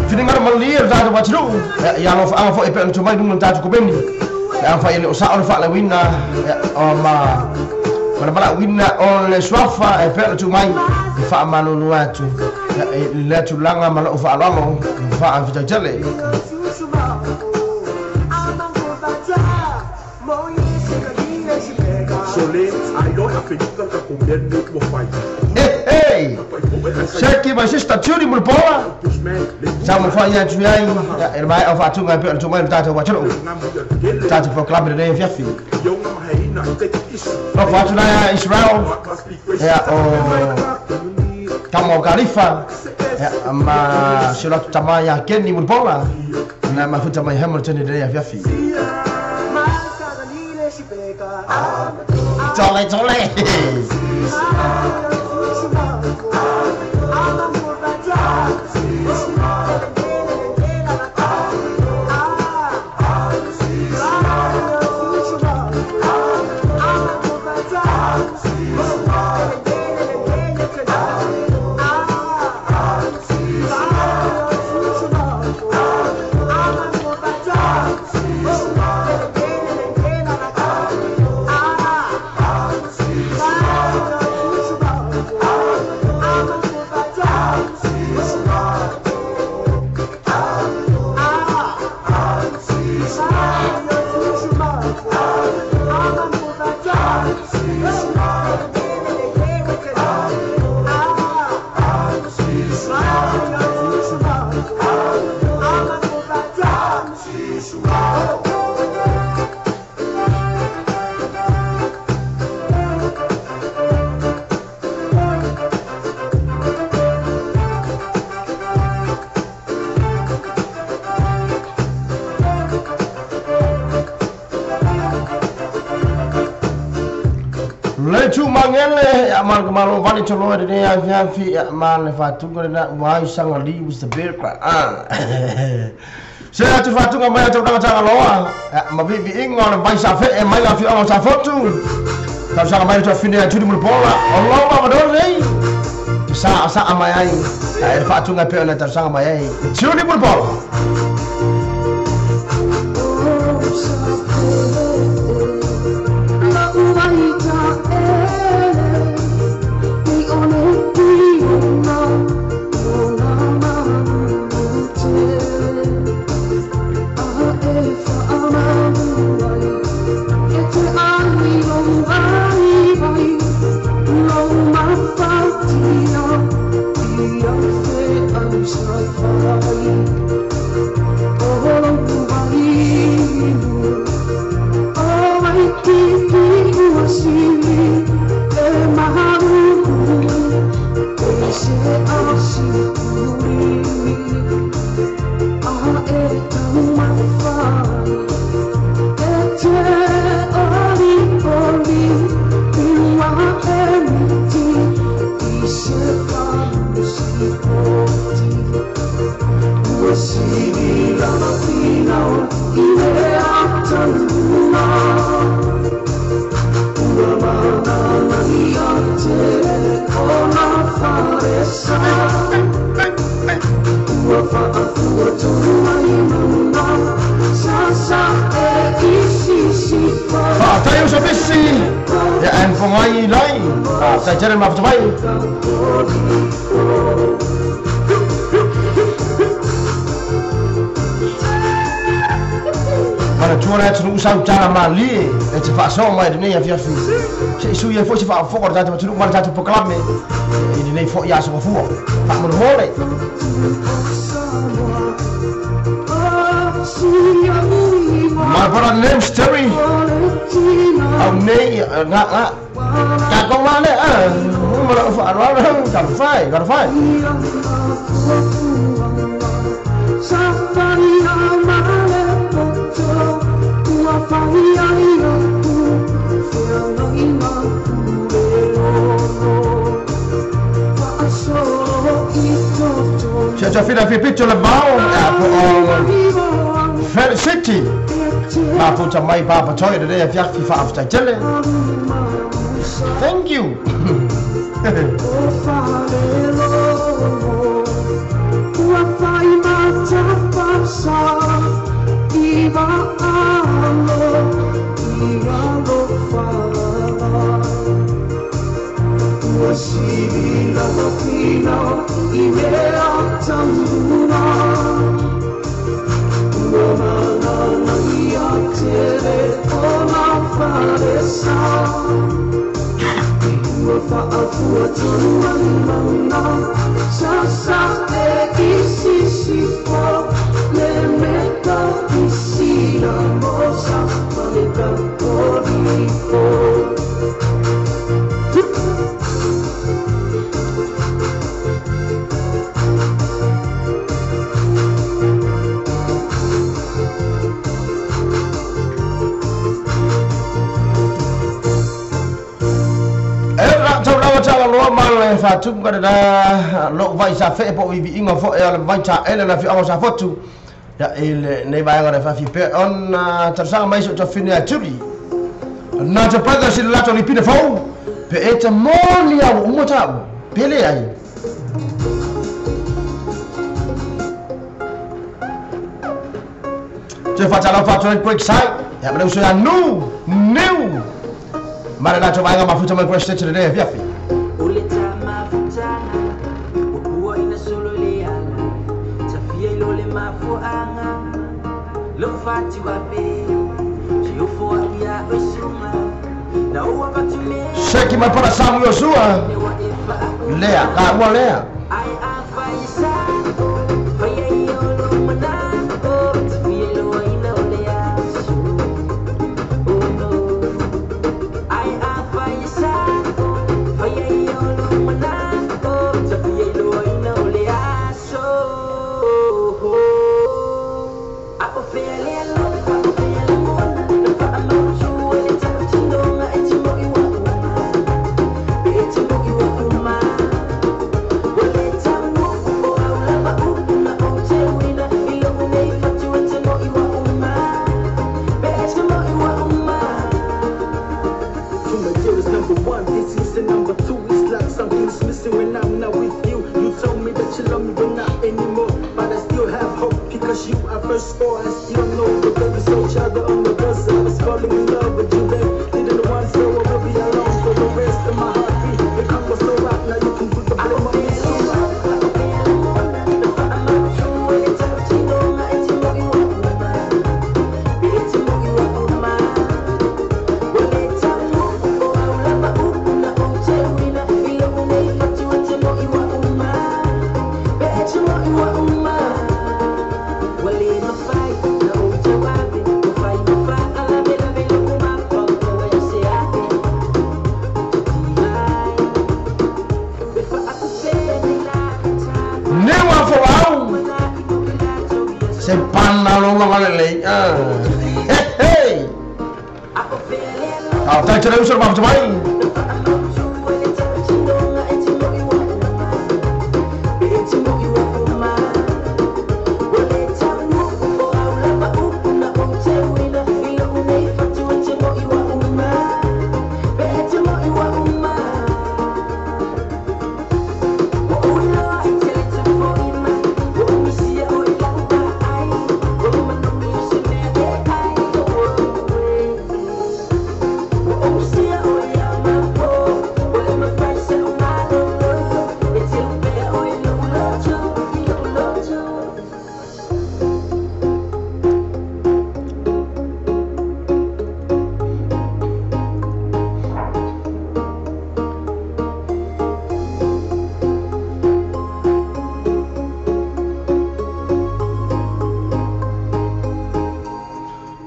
Fini ngar malir da ba tru ya no fa fa ipel chumai dum ta ko beni ya fa ile usa on fa la winna o ma bala winna on le swafa ipel chumai fa manu nuatu la tu langa mala fa alalo fa an fita jale Hey, Seki masih stasiun mulpola. Sama fanya tuai, ermai au fatu ngai pe cuma ta ta wachro. Ta ta for club de fiafi. No fatu na Israel. Ya o kamo Khalifa. Ya ama silat tamaya Kenny mulpola. Na mafuta mai Hamilton de fiafi. Chole. Lechu mangele amal kemalu vani cholo de ya fi amal fatu ngena wai sang ali was the bear cry Se atu fatunga mai atu tanga loa. Ma vi ingo na vai sa fe e mai la fi ona sa fotu. Ta sa mai to fine atu mu pola. Allah ma do nei. Sa mai ai. E fatunga pe ona ta sa mai ai. Atu mu pola. Tayo sa bisi ya en pengai lai ta jalan ma fai mana tuana tu usau cara mali e te fa so mai nei afia fi se su ye fo se fa fo da tu mana tu proclame e nei fo ya so fo fa mo mole my brother name's Terry. Oh nee, nga. Kijk kom maar nee. Got a fight. C'è fino a piccolo bau. Fair City. Ma puta mai papa toy de ya fiak fi fa after tele. Thank you. Fa tum kada da lo vai sa fe po vi ingo fo e vai cha ele na fi amo sa fotu ya ele nei vai ngora fa fi pe on tarsanga mai so to fini aturi na to pada si la to lipine fo pe eta molia umo ta pele ai je fa cha la fa to quick side ya me so ya no new mara na to vai ngama futa mai question today via fi Sheki mai para Samu Yosua Lea, ka Lea each other on the bus. I was falling in love with you then. Didn't want so I will be alone for the rest of my heartbeat. The gun was so hot, now you can put the blame on me. Hey! I'll take to the of mine.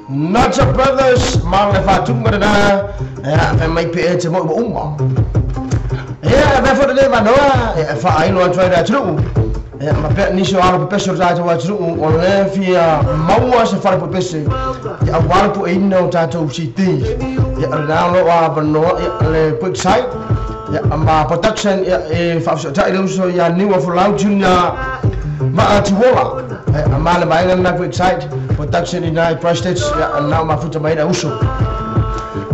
Not your brothers, Marley Fatumana, and my pay to Moma. Yeah, before the day, I know if I know I try that through. My pet Nisho out of a special title was through on Lefia, Mawas and Fire Pessi. I want to put in no tattoo she did. Now, no quick site. My production, if I've titled so you knew of Loud Junior Maatiwola. I'm not buying a quick site. Production in the prestige, and now my foot made also.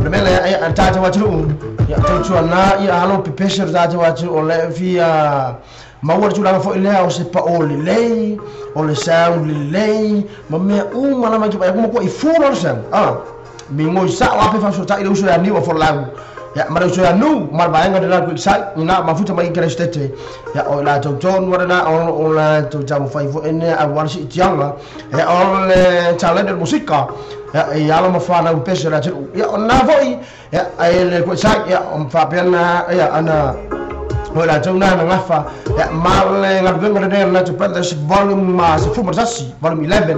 The man and title what you to a hello picture that what you or via my word to for Ileo, only lay, only sound lay, Mamma, I fool or some. Being more sour if I should title so I knew for loud. Yeah, but I knew my buying on the quick site, not my foot of my interested. Yeah, all that to John, what and all to Jam 5 in there. I want it younger. All talented musica. Yeah, Yalama fan of Pesher. Yeah, on Navoy. Yeah, I quick site. Yeah, on Fabiana. Yeah, and well, I don't know enough. Yeah, Marley, I'm going to learn to put this volume as a former volume 11.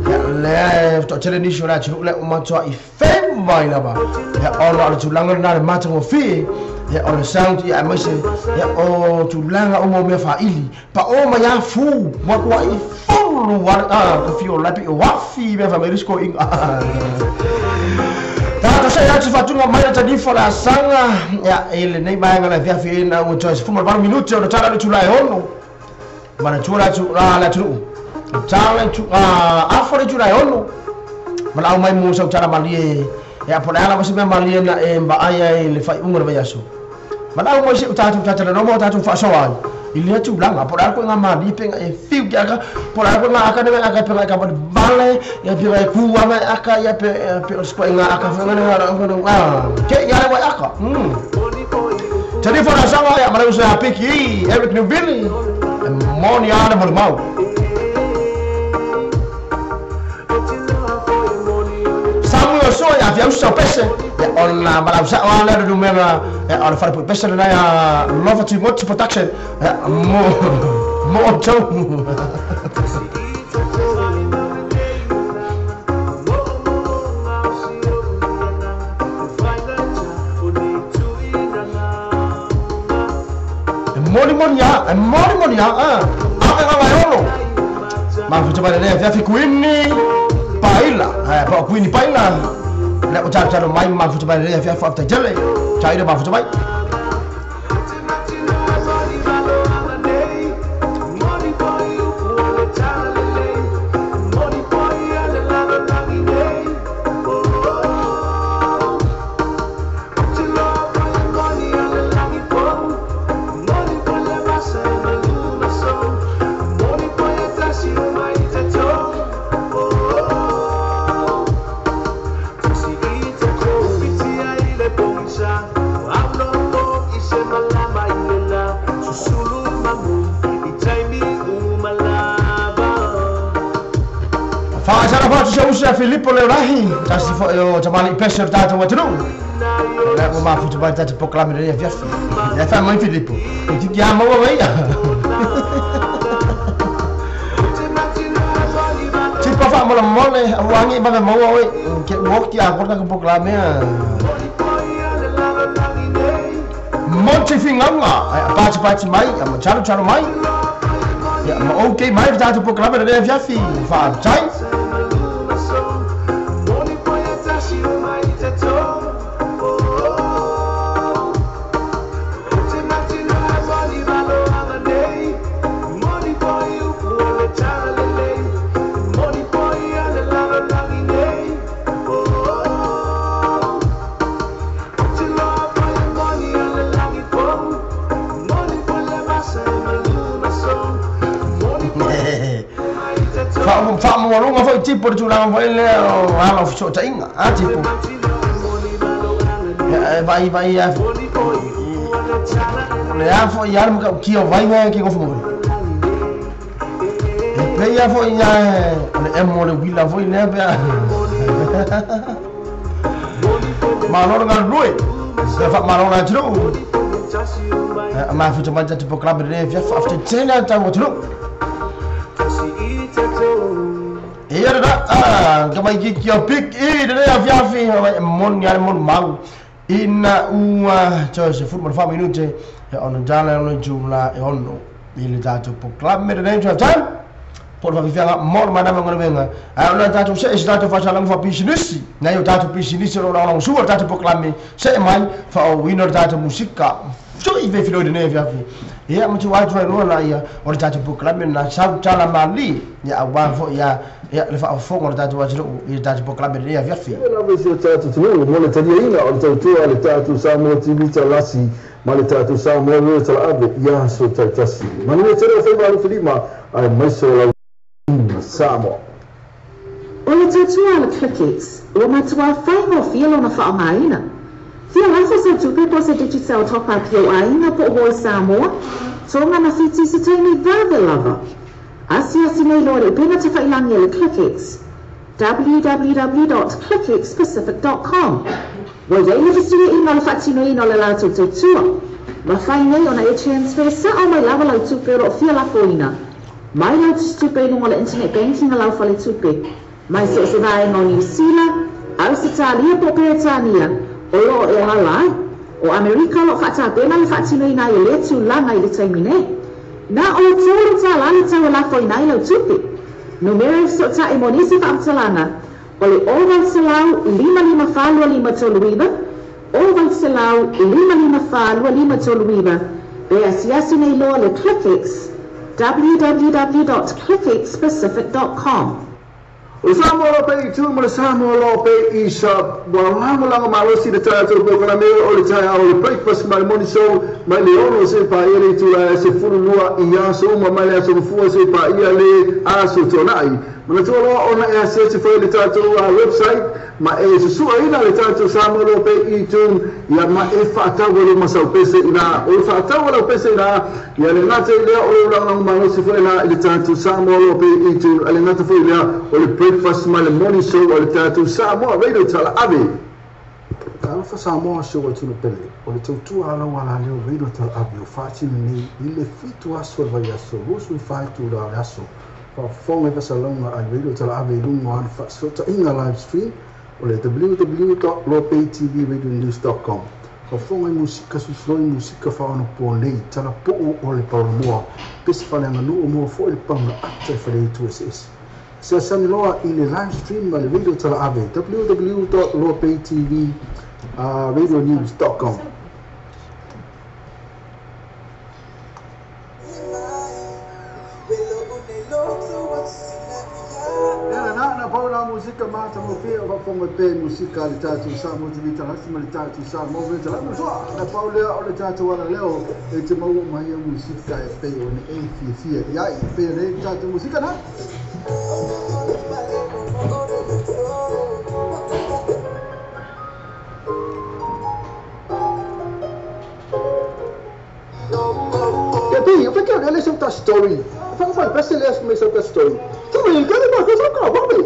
Yeah, left to tell an issue that you let me to a fame by number. Yeah, all to longer than a matter of fee. Yeah, on the sound, yeah, I must say, yeah, oh, to longer almost for illy. But oh, my fool, what if fool, what if you're like a waffy, if I'm going. Tato saya aja fatuma mai tadi fora sanga ya ele nei mai ngala via fina o choice fuma ba minuto o tala tu lai ono mana chura tu la tu tala tu afore tu lai ono mana au mai mo sa tala malie ya por ala basi me malie na e ba aya le fai umur ba yaso mana au mo se tatu tata no mo tatu fa sawal ili tu blanga por algo ngama di penga e fiu ya ka por algo ngama aka de aka penga ka bale ya pira ku ama aka ya pe sko nga aka fenga nga ke ya wa aka jadi for asawa ya mara usa piki Eric Newbilly moni ana mo mau Samuel so ya via usa pese on la mara usa ala do mera on fare pese na ya love to much protection more too. Moni ya ma futa bale ne via Queenie Paila pa Queenie Paila la utata mai ma futa bale ne via after jele chaida ma futa bai usa Filippo Leorahi, tasi fo yo tamali pesa tata wa tunu. La mo ma futu ba tata proclame de via. Ya fa mai Filippo. Ti chiamo wa ya. Ti pa fa mo la mole, wangi ba mo wa ke wokti a porta ko proclame. Mon13Aug pati mai, ma charo mai. Ja, maar oké, maar even daar te proclamen dat je fi van tijd. Fa mo longa foi tipo de tula foi le ala fo tainga a tipo vai ya le a fo ya mo ki o vai vai ki ko fo mo le ya fo ya le mo le wila fo le ba ma lo nga lui se fa ma lo na tru ma fo tama tipo club de via after 10 ta mo tru iya dah kamai kiki pik dah ya fiafi mon ya mon mau ina se football fa minute on jala on jumla on ili tatu proclame de name time por fa fianga mor madama ngona venga ona tatu se tatu fa salam fa business na yo tatu business ro na suwa tatu proclame se mai fa winner tatu musika so i ve filo de neve fiafi ia mtu watu wa na ia on tatu proclame na sautala mali ya awa fo ya le fa fongo le tatu wajilo i tatu proclame de neve fiafi na vesi tatu tu mo le tadiina on tatu ale tatu sa mo tv talasi ma le tatu sa mo le tala abe ya so tasi ma le tele fa ma filima ai mai so la Samo. Ola tatua ala clickets, o matua whaingo whialo na whaamaina. Whia lafo sa tupe po sa digital top-up yo aina po hoi Samoa, tonga na whiti sa taimi brother lover. Asi nei lore pena te whailangi ala clickets. www.clicketspacific.com. Wa yeina visiri ina la whatino ina la lato tautua. Ma whainei ona e transfer sa o mai lava lau tupe ro whia lafo ina. Mai lau tupe nunga la internet banking a lau whale tupe. Mai so se vai no New Zealand, au se talia po Peretania, o lo e halai. O Amerika lo whata pena le whatino ina e le tu langa i le taimine. Na o tōru tā lani tau la fo ina i lau tupe. Numero so ta e monisi whaamtalana. O le oval selau 55 toluiba, oval selau 55 toluiba. Be asiasi nei loa le ClickX. www.clickxpacific.com. O Samoa lo pe tu mo Samoa lo pe isa wa langa malosi de tatu po kana me o le tai o le breakfast mai moni so mai le ono se pa ile tu la se furu lua i aso ma mai le aso fu se pa ile aso tonai ma tu lo ona e se se foi le tatu website ma e se su ina le tatu Samoa lo pe i tu ya ma e fa ta wo ma sa pese ina o fa ta wo pese ina ya le na te le o langa malosi foi na le tatu Samoa lo pe i tu ale na te foi le o le breakfast ma le morning show o le tatu Samoa radio tala ave tala fa Samoa show o tunu pele o le tautua ala wala leo radio tala ave o fati nei ile fitu aso vai aso rusu fai tu la aso fa fonga ka salonga a radio tala ave lungo an fa sota inga live stream o le www.lopaytvradionews.com fa fonga musika susoi musika fa ono po nei tala po o le paromoa pesi fa le nganu o mo fo le panga ate fa le tu ss se sani loa in the live stream ma le radio tala ave www.lopaytvradionews.com na paula musika mata mo fe o fonga pe musika le tatu sa mo TV tala si le tatu sa mo ve tala so na paula o le tatu wala leo e te mo mai musika e pe o ne e fi ya i pe le tatu musika na Tapi, apa kau ada lesson story? Fang fang, pasal les mesej story. Tu ni kau ni pasal kau apa?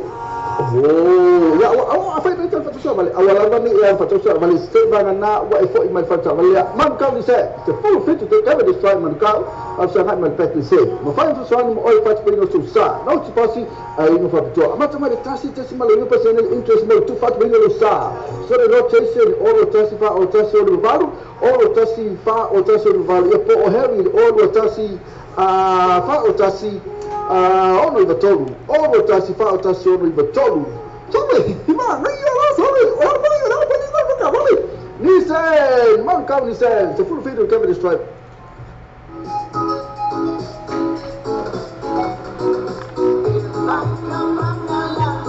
ya awak apa itu fatwa balik awal ni yang fatwa balik state bangana wa ifo iman fatwa balik man kau ni saya the full fit to cover this time man kau sangat man pet say ma fa fatwa ni oi fatwa pino susah no tipasi ino fatwa macam ada tasi malu personal interest no tu fatwa pino susah so the rotation all tasi fa o tasi o baru all tasi fa o tasi o baru ya po o heavy all tasi fa o tasi ono ibatolu ono tasi fa o tasi ono ibatolu sorry ima na yo sorry listen man kau listen the full video cover this tribe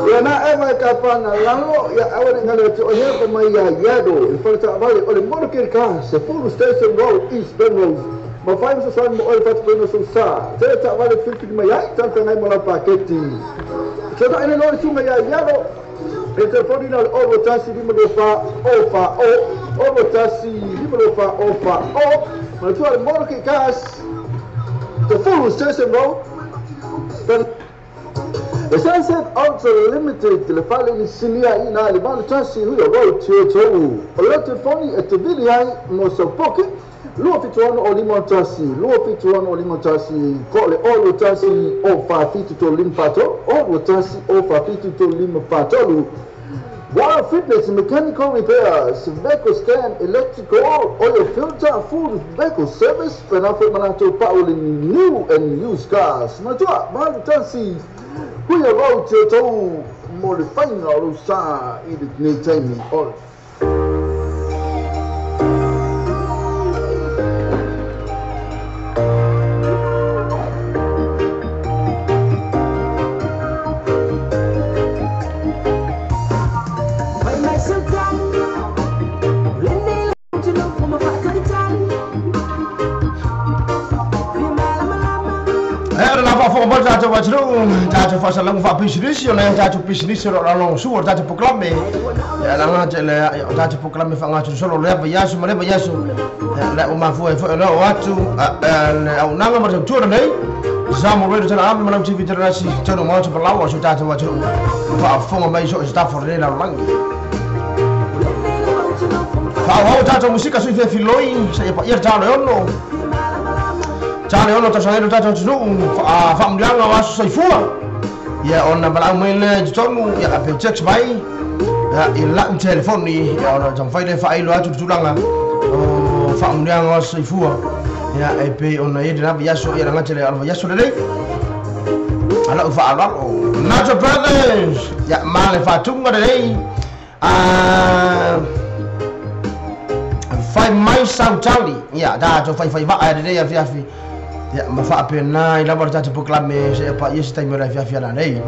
ya na ema kapana lango ya awali ngale to here ko mai ya yado in fact avali ole morker ka se full station road east ben road ma fai so san mo ole fat peno so sa te ta avali filki mai ya tanta ngai mola paketi so da ene no sunga ya yado e te fodi na o tasi di mo fa o tasi di mo fa o ma tu al morker ka the full station road then the sunset also limited to the following sinia ina libano tasi huyo road to a lot of funny at the video no so poke lo fituano o limon tasi call it all tasi o fa fit to limpato all tasi o fa fit to limpato Water fitness, mechanical repairs, vehicle scan, electrical, oil filter, full vehicle service, penafit manato power in new and used cars. Matua, baru tasi, huya road to modify our sa in the time all. Fo ta to watru ta to fa salang fa business yo na ta to business ro long su ta to proclame ya la nga tele ta to proclame fa nga to solo le ba yasu mare ba yasu la o ma fu no watu au nanga ma to nei zamu re to na am ma TV terasi to no ma to lawa su ta to watru fa fo ma so sta for le la lang fa ho ta to musika su fe filoi se pa yer ta no Chane ono tasangero tata tsu fa mdianga wasu saifua ya ona bala mwele jitonu ya ape checks bai ya ila telefoni ya ona jamfaile fa ilo atu tulanga fa mdianga wasu saifua ya ape ona yedi na yaso ya ngachele alfa yaso dele ala ufa ala Nacho Brothers ya male fa tunga dele 5 miles south Charlie ya da to 5 va ya dele ya fiafi ya mafa pena ila barta te proclame se pa yesi time ra fia na nei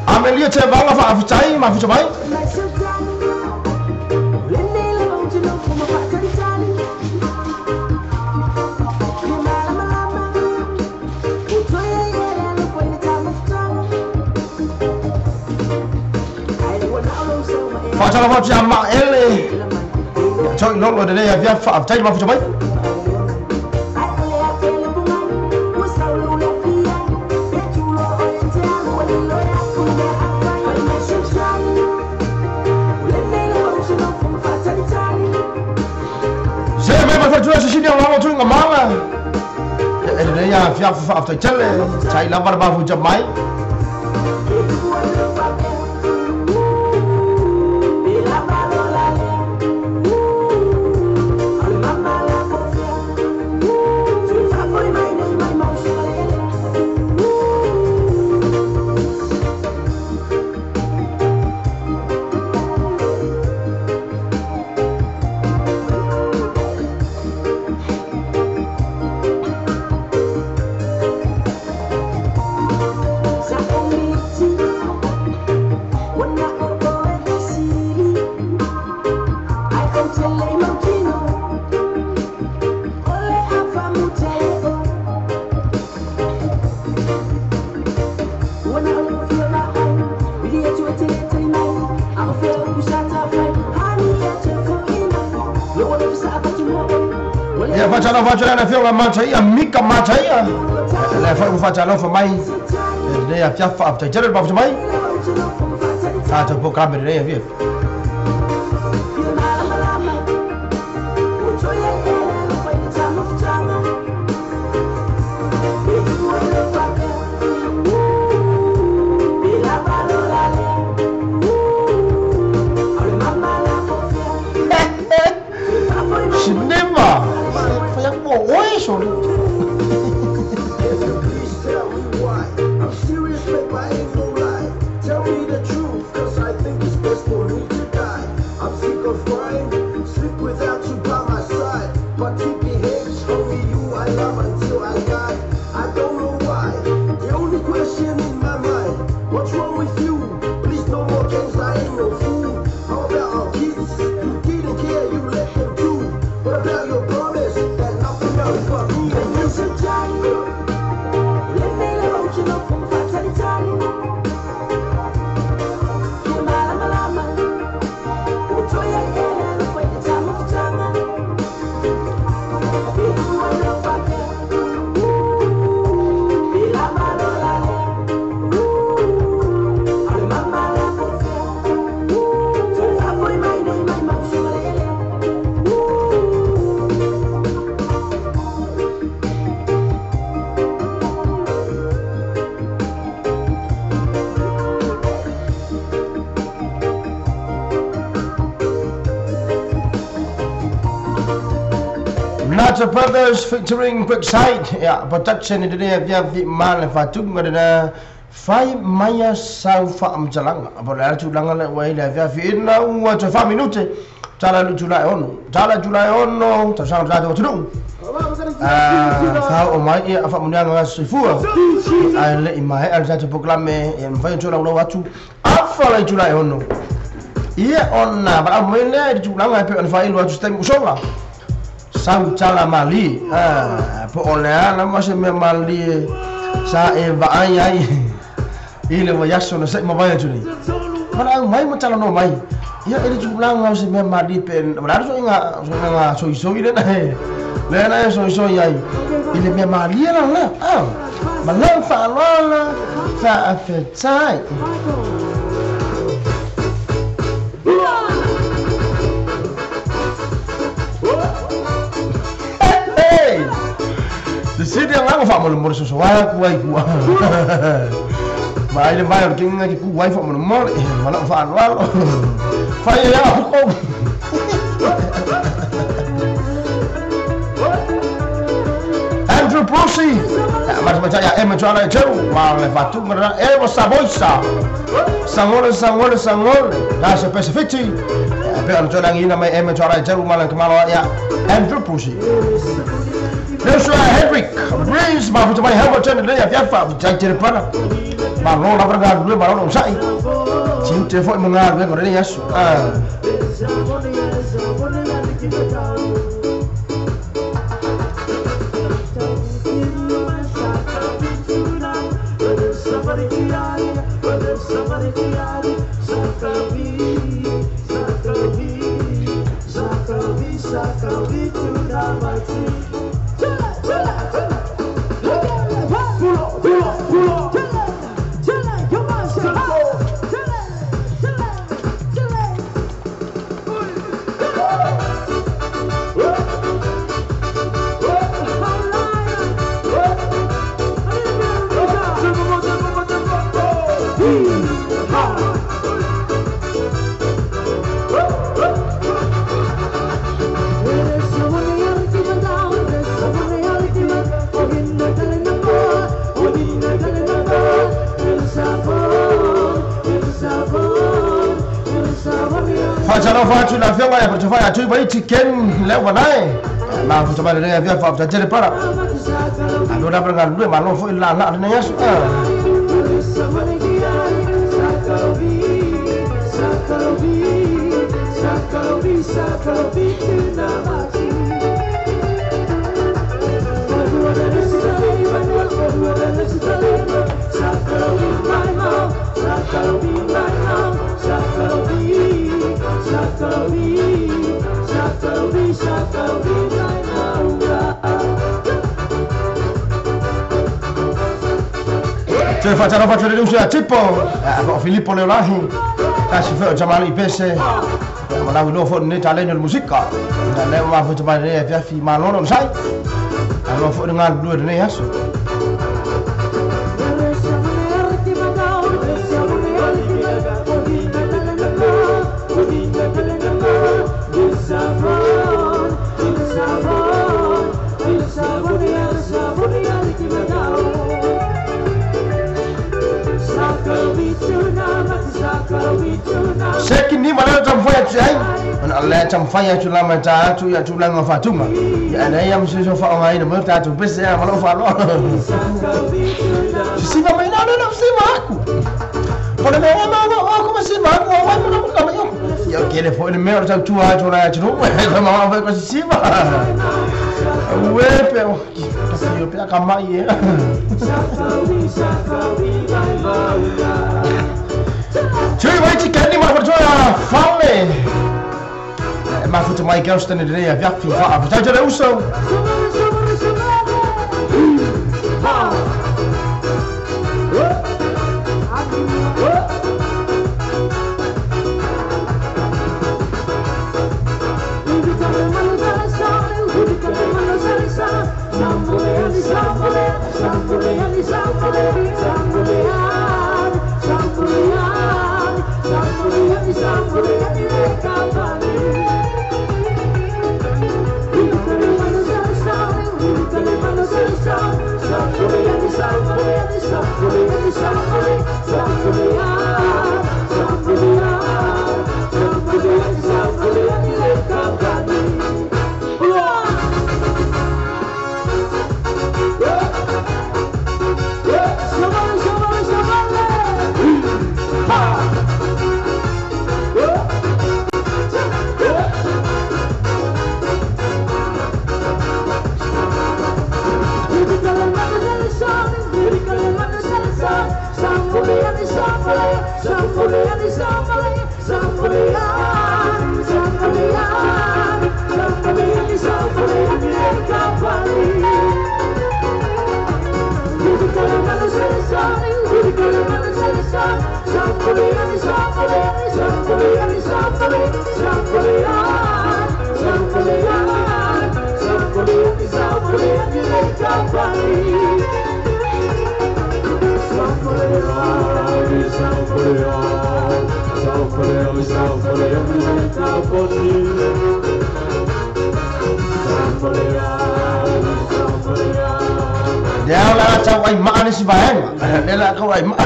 amelia te bala fa afitai ma fitu mai fa chala fa chama ele Choi no lo de ya via fa tai ma fu mai Se me ma fa tu si ni wa tu ngamala de ya via fa tai chale chai la barba fu mai Ya facciano na fiola macia mika macia le fa fa cha lo fa mai de ya pia fa ta jere ba fa mai ta to po kamera de ya cinema fa ya po oi so Nuts Brothers featuring Quickside ya production ini dia dia di mal fatung ada fai maya sau fa amjalanga apabila tulang le wai la via fina wa 5 minute tala Julai ono tasang radio tudung fa o mai fa munanga sifua ale imai al satu proklame yang fai tulang lo watu apa la Julai ono ia onna ba amene di tulang apa on fai lo watu stem usola Sang cala mali, po oleh lah masih memali sa eva ayai, ile wayaso na sa mabaya juni. Mana mai macam no mai, ya ini jumlah masih memali pen, berarti so soy ini na so yai, ile memali lah, malang fa afetai. Di sini yang aku faham mulai sesuatu kuai. Mai bayar kini lagi kuai faham mulai mana faham lalu. Faham ya aku. Andrew Brucey, macam ya menjual jauh, malah batu merah, bosa. Sangol, dah spesifik. Tapi orang ini nama menjual jauh malah kemaluan ya Andrew Brucey. Joshua Henrik Brains mahu coba hebat channel dia ya apa jangan pada baru lah bergaul dulu baru usai cinta foi mengalir dengan dia Yesus Facu na fianga ya kutufanya tu bai chicken leo banae na kutoba ndio vya fa tajere para ndo na banga ndo malo fo ila na na Yesu Te facciano faccio le luci a tipo, Filippo Leolahi, si fa chiamare i pese, ma la uno fuori ne talento di musica, ne ma faccio mai via fi ma non sai, allora fuori ngal due ne asso. Sekini mana camfaya cai, Allah camfaya cula macam tu ya cula ngafatuma. Ya ada yang mesti sofa orang ini mereka tu besi ya malu falo. Siapa main ada nak siapa aku? Kalau memang aku masih aku awak mana bukan macam. Ya kira phone ni macam tua cura curu, sama apa kau siapa? Weh pe, tapi pe kamai ya. Chui vai chicken ni mana percaya fale. Ma foto mai kau stene dia via FIFA. Apa saja dah usau. Dia lah macam ai mak ni si bayang. Dia lah kau ai mak.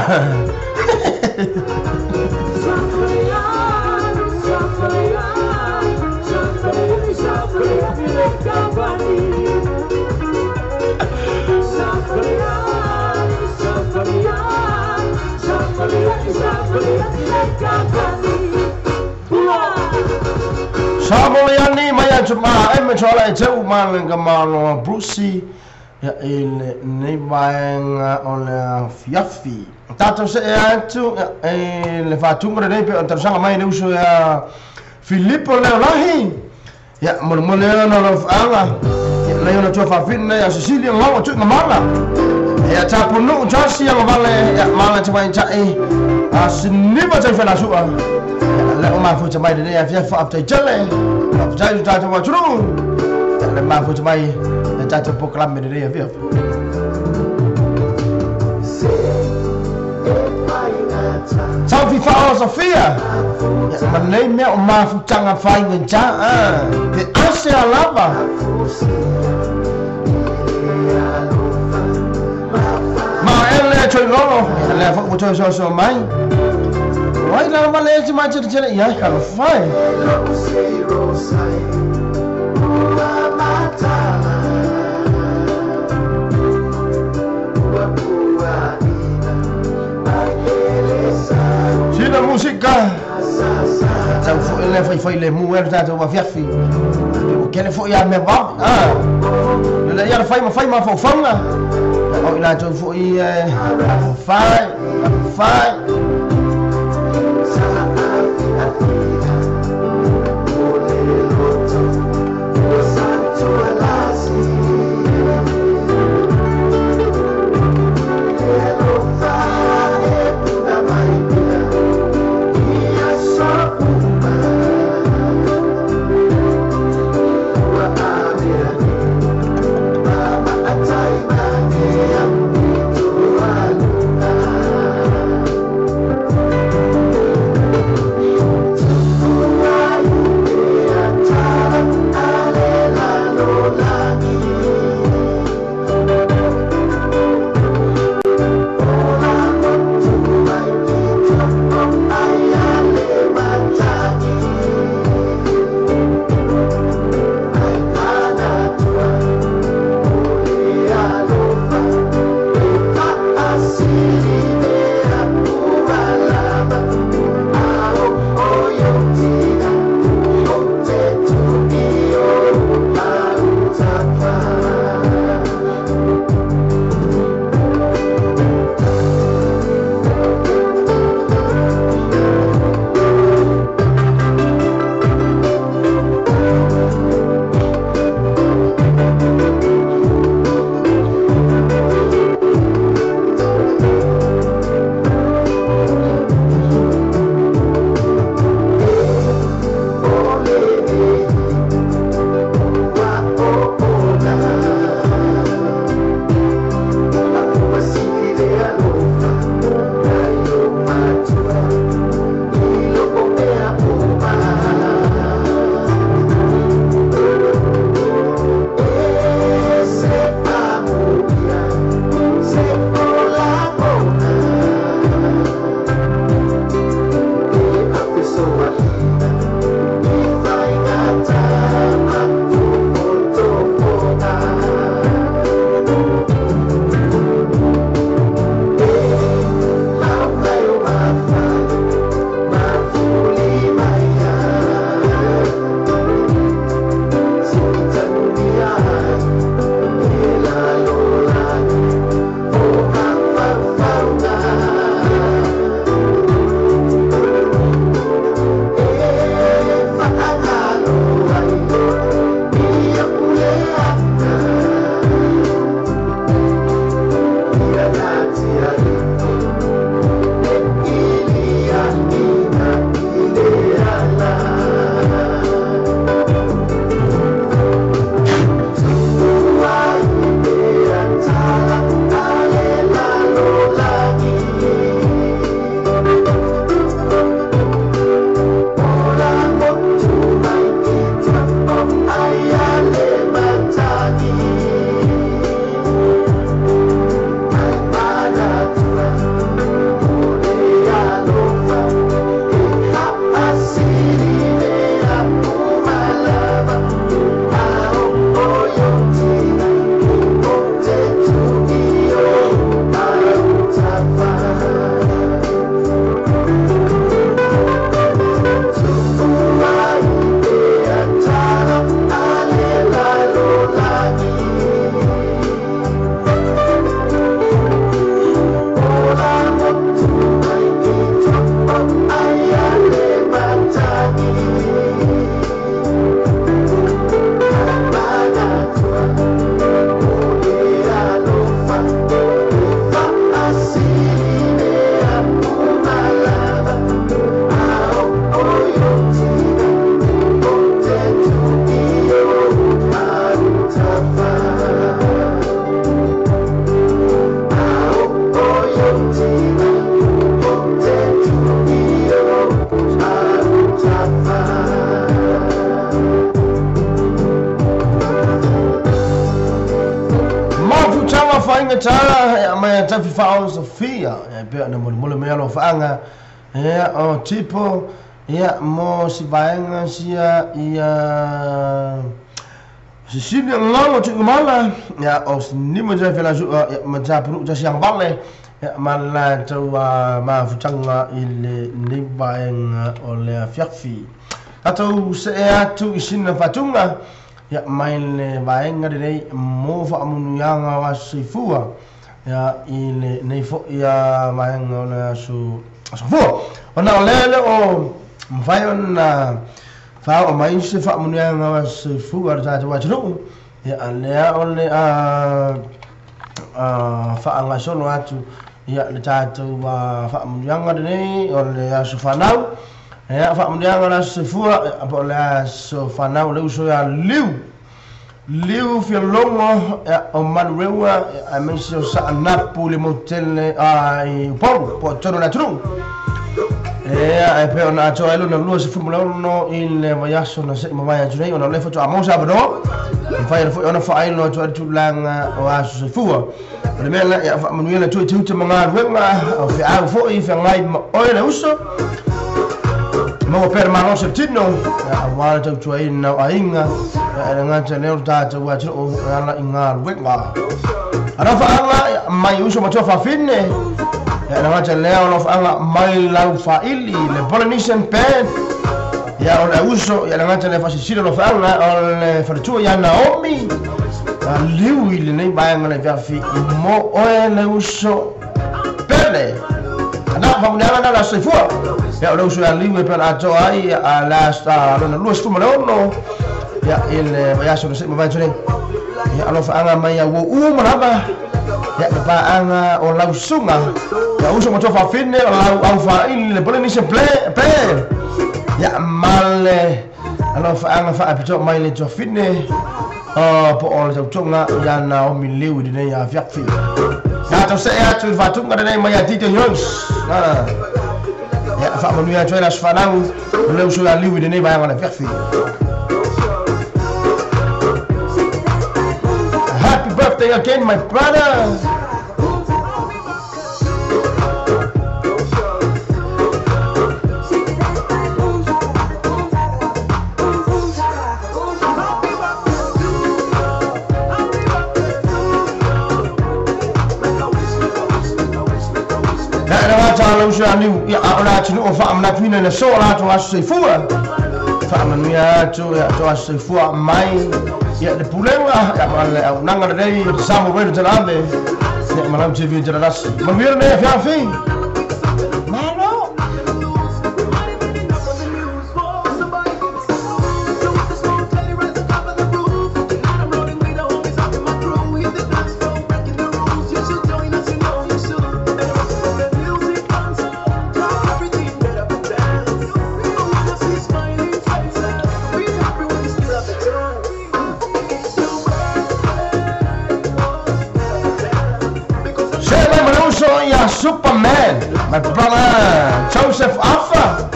Samuel ni maya cuma mencoba jauh malang kemalu Brucey. Ya ele ni bayang oleh Fiafi. Tato saya tu le fatung ada ni per tersangka main ni usul ya Filippo Leolahi. Ya mula-mula nak apa? Ya lain nak cuba fin ya Sicilia ngau cuba ngamala. Ya capun nu jasi yang vale ya malah cuma cai. Sini macam fela suah. Ya umar fu cuma dia ya Fiafi apa jalan. Apa jalan tu tak macam. Ya umar fu cuma Caca proklam dia via. Sau FIFA Sofia. Ya menai me ma fu changa fai ngenca de Asia lava. Ma ele choi lolo, ele fa mo choi so mai. Wai la ma le ma chiri chiri ya ka fai. Sina música. Então foi le muer da uma fiafi. O que ele foi a me va. Ele ia fai ma fofanga. O ila tu foi fai. Fainga tala mai tafi fao Sofia pe na mole me alo faanga o tipo mo si vaenga sia ia si ngalo tu mala o ni mo ja fela ma ja pru ja siang vale mala tu ma futanga ile ni vaenga o le fiafi atau se atu isina fatunga ya maile vaenga de mo fa amunyanga wa sifua ya ile nei fo ya vaenga ona su fu ona lele o mfai ona fa o mai se fa amunyanga wa sifua ta wa tru ya ale ole fa anga sono atu ya le tatu wa fa amunyanga de ole ya su fanau ya fa mundianga la sefua apo la so fanau le uso ya liu fi longo o manurewa a menso sa napoli motel ai po tono la tru e pe ona to elo na luo se formula no il vayaso na se mama jurei ona le foto amosa bro fai ona fai no to tu langa o aso sefua le mela ya fa manuela tu manga wenga o fi a fo i fa ngai o le uso mo per mano septino a wala tau tuai na ainga nga tele ta wa tro ala inga wenga ara fa ala mai uso mo fa finne nga tele ala fa ala mai lau fa ili le Polynesian pen ya ola uso ya nga tele fa silo lo fa ala ole fa tu ya Naomi liu ile nei ba nga le fi mo ole uso pele ana fa mo na la sefua ya udah usul liwe per ato ai ala sta lona luas tu malono ya il ya so se ma jore ya alo fa anga mai ya wo maraba ya pa anga o la usunga ya uso mo fa finne au fa il le Polynesian play ya male alo fa anga fa apito mai le to finne po o le tonga ya na o mi liu de ya fiak fi ya to se ya tu va tunga de mai ya tito yos ya fa manuia tu las fanau le uso la liu de nei vai ngala fiak Happy birthday again my brother. Kalau sudah ni ya orang cinu faham nak ni na so lah tu asyik fua faham ni ya tu asyik fua mai ya de pulewa ya malah nang ada dari sama ber jalan deh ya malam TV jelas mengira ni fiafi malo Superman, my brother Joseph Alpha.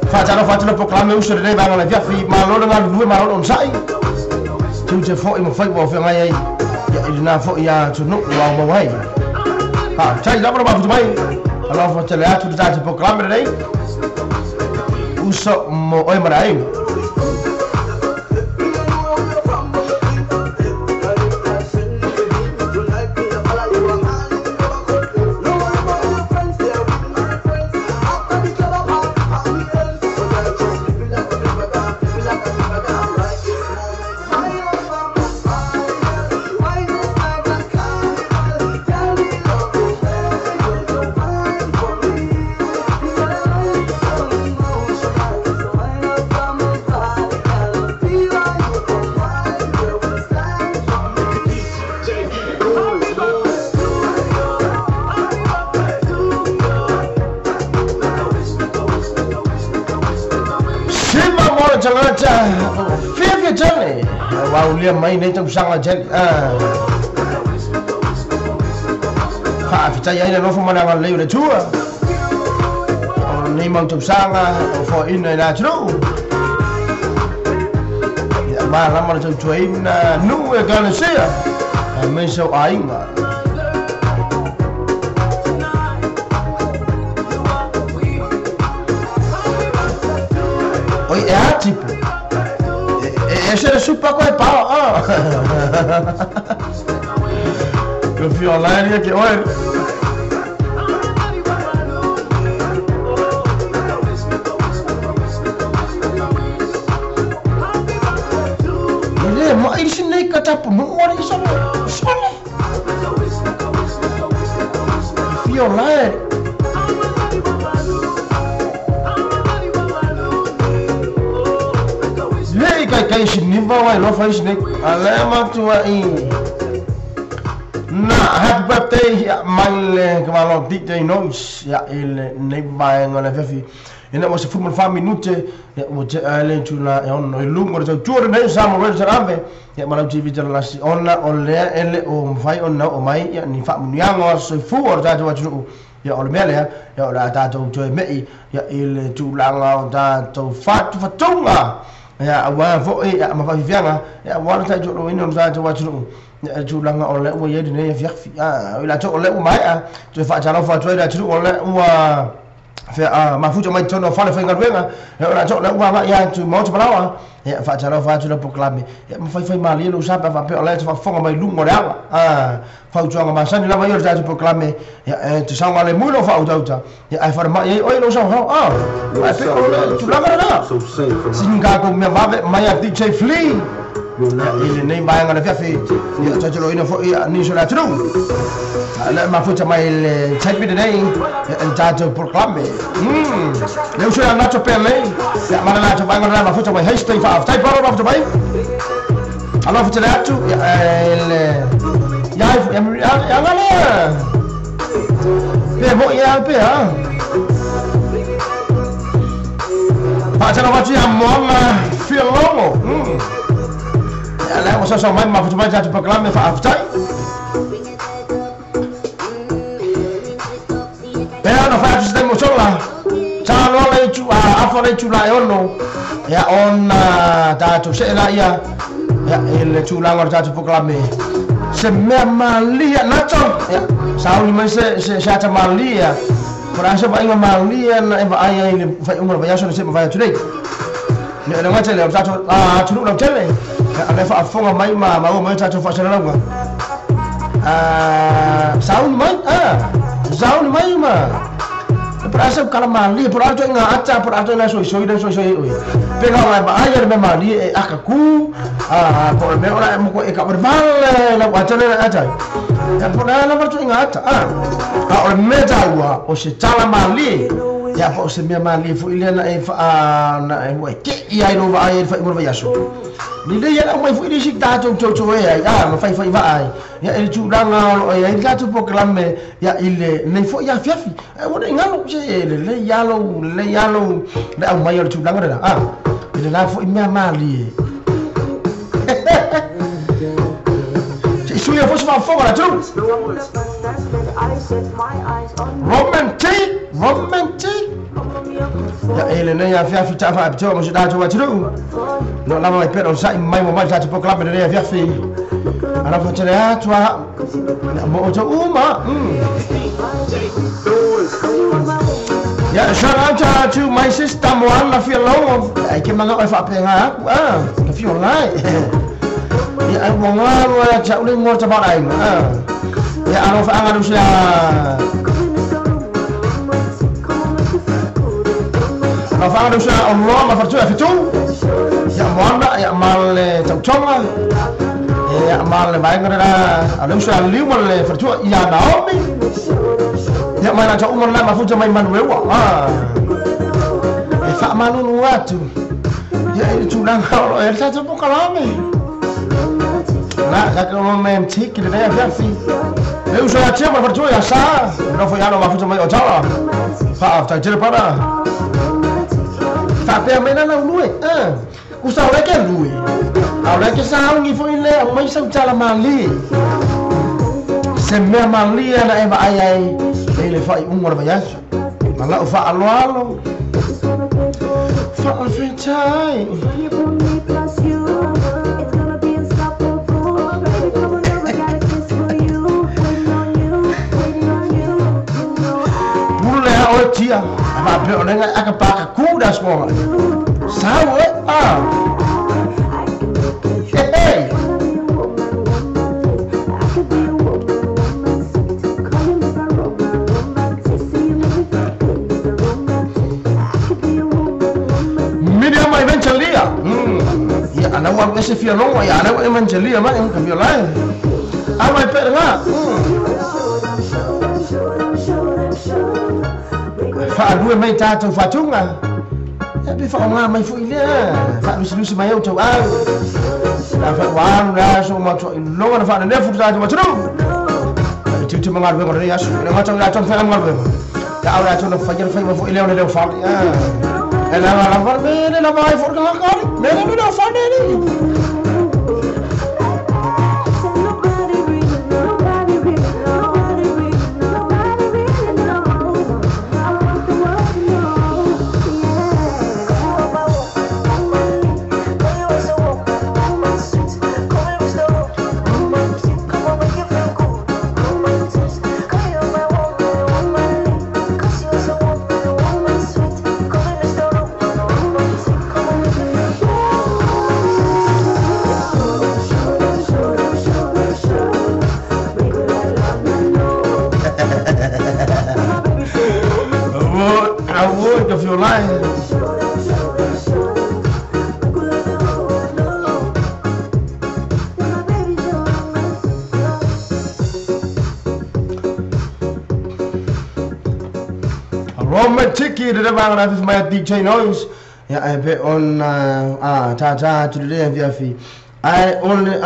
Facciano proclame uso de bang la fiafi malo dengan due malo on sai. Tu fo mo fai bo fa ngai ya ina fo ya tu no wa mo wai. Ha, chai da pro ba fu mai. Allora fa tele atu da proclame dei. Uso mo oi marai. Fiafi jale wow liam mai nei trong sang la jet fa fita ya no fo mana le tua o nei mau tau sanga o fo ina na tru ya ma la ma tau tui na nu e gana sea me so ainga oi e atipo e se supa ko e pa que violência que olha ele mas isso nem catapo não olha isso olha violência ele cai isso nem vai não faz nem alema tua in na happy birthday ya mai ke malo DJ noise ya il nei vai ngona fefi ina mo se fu mo fa minute ya mo te ale tula e on lungo re tuore nei samo re sarambe ya malo TV jalasi ona ole ele o fai ona o mai ya ni fa munyango so fu or ta to tu ya ole mele ya ora ta to mei ya il tulanga ta to fat fatunga ya wa fo ya ma fa fianga ya wa ta jo ino ta to tu tulanga ole o ye de ne fiafi ila to ole o mai to fa jalo fa to da tu ole wa fe ma fu jo mai tono fa le fenga wenga ila to le wa ya tu mo to balawa ya fa jalo fa tu le proclame ya ma fa mali lo sa pa pe ole to fa fonga mai lungo da fa jo nga ma sani la mai ta tu proclame ya tu sa male mulo fa auta ya ai fa ma ye o lo sa ai pe tu la gara singa ko me va mai a DJ Flea il nei mai ngana fiafi ya to lo ina fo ni so la tru ala ma fu mai il check me today and tato proclame le so na to pe me ya ma na to banga ma fu mai hasty fa af type of to mai ala fu la tu ya ya ngala pe bo ya pe pa tana ma ti amona feel logo ala so mai ma fu mai tato proclame fa af type no fa just demo sola cha lo le chu afo le chu la ono ya on ta tu se la ya il chu la ngor ta tu proclame se me malia nacho ya sa uli mai se ta malia por eso va in malia na va ai ile fa umro va ya so se va today ne ngwa tele ta tu tu lo tele ale fa fonga mai ma mai ta tu fa se la ngwa sa uli mai Zaun mai ma. Perasa kalau mali, perasa enggak aca, perasa na soi dan soi. Pega mai ba ayer me mali akaku. Por me ora mo ko eka berbal la aca na aca. Ya pernah la perasa enggak aca. Kalau me jawa o se cala mali. Ya po se me mali fu ile na na mo ke ia no ba ayer fa mo ba yaso. Ni le ya mai fu ile sik ta to ya ma fai vai. Ya il chudanga ya il gato proclame ya il nei fo ya fiafi wona ngalo je le yalo le au mai il chudanga da il la fo mia mali ci su ya fo ma fo la tu romantic ya il ne ya fiafi ta fa abto mo da to wa tu no la mai pero sai mai mo mai ta proclame ne ya fiafi ala facile tua mo to uma ya shout out to my sister Moana feel long ai ke manga fa penga ke feel lai ya ai mo ngalo ya cha uli ngor ta ba ai ya alo fa anga dusia alo fa anga dusia Allah ma fartu fitu ya Moana ya mal tautonga ya mal vai ngara alo so aliu mal fartu ya Naomi ya mana cha umur na mafuta mai Manuel e fa manunu watu ya tulang kalau ya ta buka lame na kakao mem tiki de ya fi eu so ya chema fartu ya sa no foi ano mafuta mai otala fa ta jere para fa pe mena na lui usa ora ke lui ora ke sa ngi foi le mai sa chala mali se me mali na eva ai ele fai umur bayas Malau fa'aloalo. Fa'alfentai. Mule o tia. Ma pe o nenga aka paka kuda semua. Sawe Hey. Ya anak wang ese fiolong ya anak wang evangelia mah yang kamiolan. Amai perga. Fa due mai tato fatunga. Ya bi fa nga mai fu ile. Fa lusi mai auto au. Fa wan na so ma to lo na fa na fu tato ma tro. Itu mengar be ngore yasu. Na ma to la ton fa ngar be. Ya ora to no fajar fa ma fu ile na le fa. Ya. Ela la fa be na mai fu ka ka. Nene mi no fa nene. Of your life. Romantic de bang na my DJ noise. Yeah, I bet on ta today via I only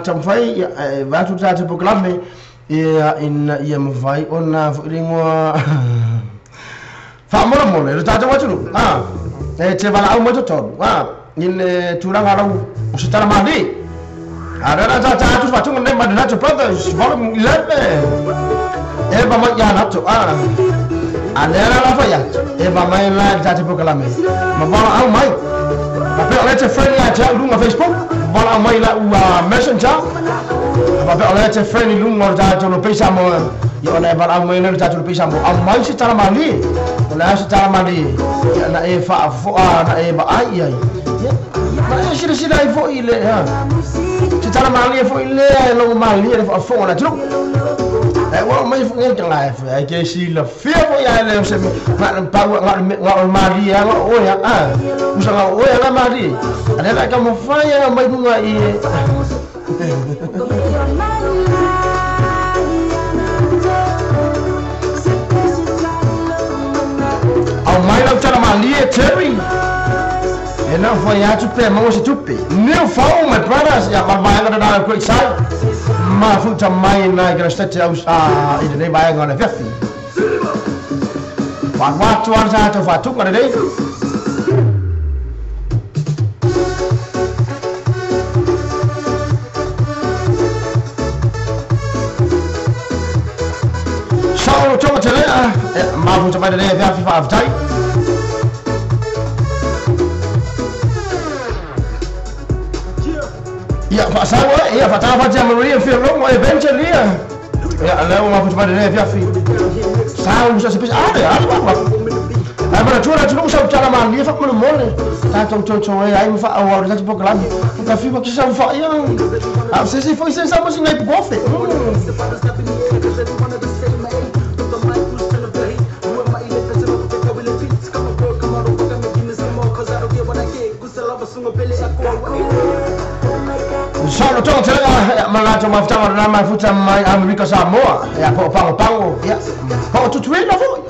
tamfai va tu ta programme in vai on ringwa Famora mole, lo tata wachulu. Te bala au moto to. In turang arau usitara madi. Ada tata tu wachung ne madana to brothers. Volume 11. Eba ma ya na to. Ada la fa ya. Eba mai la tata proklame. Ma bala au mai. Ma pe ole te friend ya cha lunga Facebook. Bala mai la messenger. Ma pe ole te friend lunga tata no pesa mo. Ya ona bala au mai na tata no pesa mo. Au mai sitara madi. Wala sa tamali ya na e fa na e ba ai ai ma e sira ai fo ile ha si tamali fo ile lo mali e fo na tru e wa mai fo ngai tanga e ke si la fia fo ya le se ma pa wa mali ya o ya usanga o ya la mali ana ka mo fa ya mai bunga i mai la tala mali e terry e na foi ya tupe mo se tupe meu fau my brothers ya ma vai na na quick side ma futa mai na gra state aus e de vai ngona vefi wa tu anta to fa tu ngona dei so to tele ma futa mai de vefi fa aftai Ya pasawa ya fatava jam Maria Firmo eventually ya leo mafuta madene vya fi sawa sasa pesa ya Agora chora tu não sabe tala mali fa mo mole ta to ai fa award ta tipo claro ta fi que já fa ya se foi sem saber se ngai gofe Solo to tela malato mafuta na mafuta mai Amerika Samoa ya pango ya po tu twina fo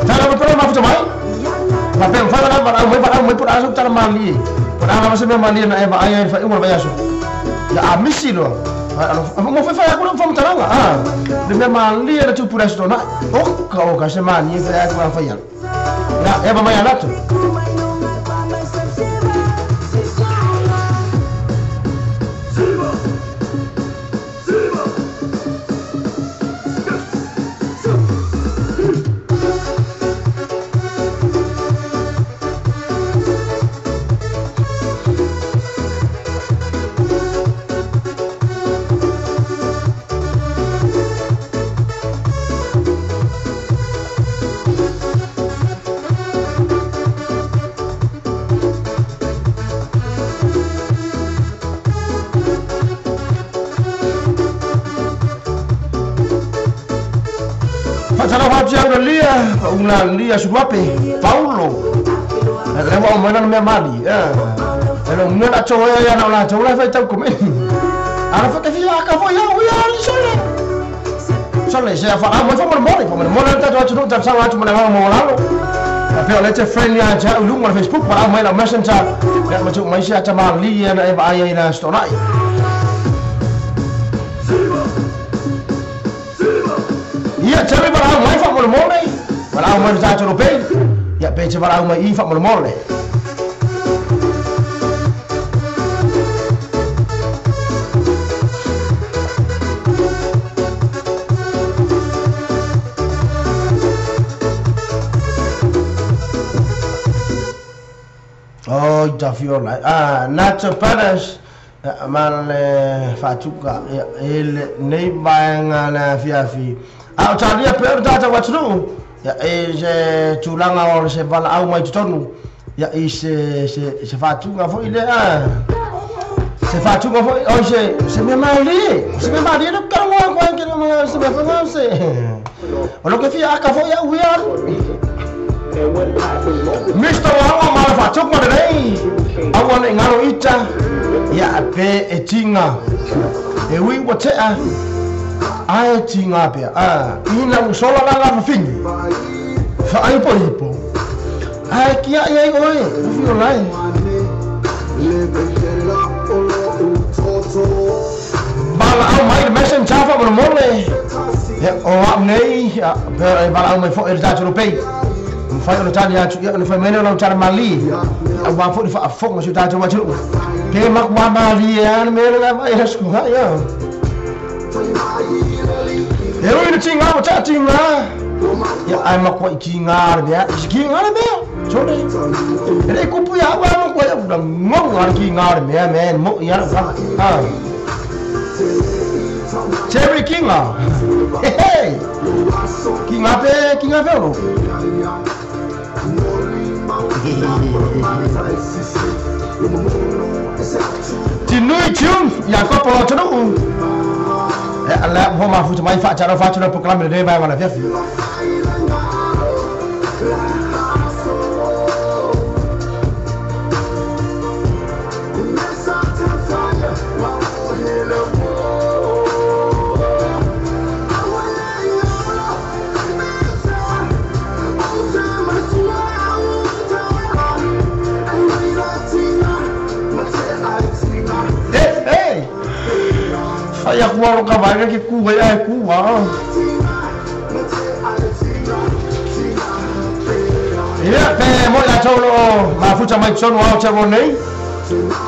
tala mo mafuta mai pa pe fa na para mo por aso tala mali por ana mo se mali na eba ai fa imo bayaso ya amisilo mo fa ya ko fo mtalanga de me mali na tu por aso na o ka se mani fa ya ko fa ya na eba mai alato una lia una lia suape Paulo le mo mo na me mali ele mo na cho ya na la cho la fa tau come ana fa ke fia ka fo ya sole se fa mo fa mo na ta tu ta sa tu mo na mo la pe ole te friend ya ja lu mo Facebook pa mai la messenger ya ma chu mai sia ta ma li ya na e ba ya na sto na ia cari barang mai fa mo mole barang mai sa tu pe ya pe che barang mai fa mo mole oh Jafiola Nacho Paras mal fatuka ele nei banga na fiafi au talia per data watru ya je tulanga o se bala au mai tonu ya se fatuka fo ile se fatuka fo o se me mali no kawa kwa que no se me fa se o lo que fia ka fo ya wear Mr. Lawa malafa chokma dei awana ngalo ita ya pe etinga e wi watea ai tinga pe ina usola la fingi fa ai po ai kia ai oi fio lai bala au mai mesen chafa mo mole o nei per bala au mai fo erda europei fai no tani atu ya no fai mena no tar mali wa fo fa fo mo ta ta watu ke mak wa mali ya me la mai hasku ha ya ero ni tinga mo ta tinga ya ai mak wa tinga ya tinga me chode ere ku pu ya wa mo ko ya da mo ngar tinga me mo ya Cherry Kinga hey Kinga pe no Tinui Chun ya ko po tonu ala ho ma fu mai fa cha fa tu proclame de ba wala fiafi ya kuwa ka ba ke ku ya ku wa ya pe mo la tolo ma futa mai sono wa cha nei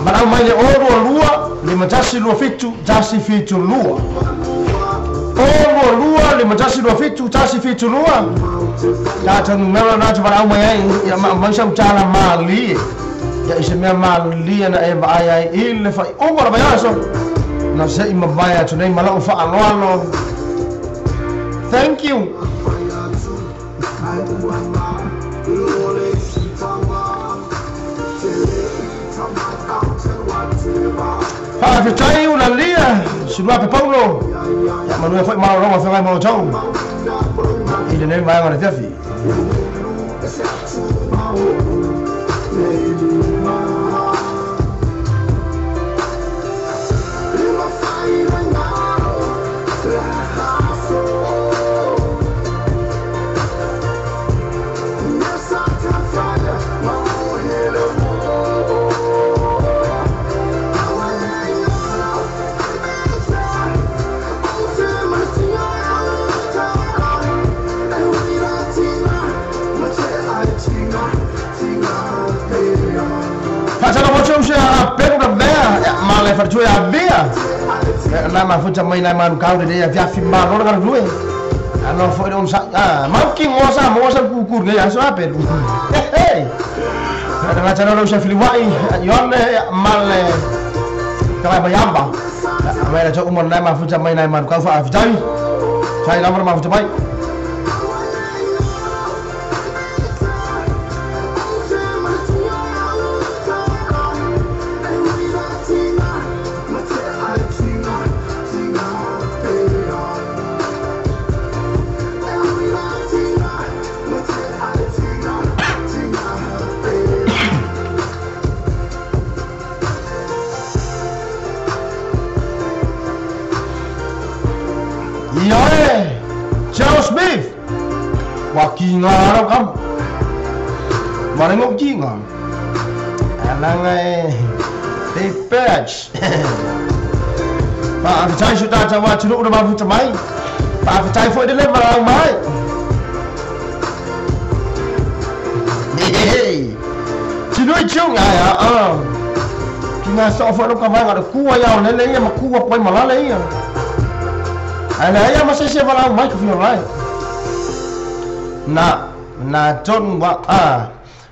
ma mai le oro lua le matasi lo fitu tasi fitu lua oro lua le matasi lo fitu tasi fitu lua ta tanu mera na ta mai ya ma sa utala mali ya iseme mali na e ba ai ile fa o ba ya so na se ima baya tunai malau fa aloalo thank you ha fitai una lia sulua pe Paulo ya manu foi malo no fa mai mo chau ile nei vai ngora tafi le farciu ya bea na ma futa mai na man kau de ya via filmar no gar due ano foi um sa ma que moça cucur ne ya so apel hey na chana no sa filmai yon mal kala bayamba mai la jo umon na ma futa mai na man kau fa vitai sai na ma futa mai Wakinga kam. Mana ngok jinga. Alangai Pepech. Pak Cai sudah cawa curug udah mampu cemai. Pak Cai foi dia lebar mai. Chinoi chung ya. Kinga sofa lo kamai ada kuah yang lele yang kuah poi malale ya. Ana ya masih siapa lah mai ke film lai. Na John wa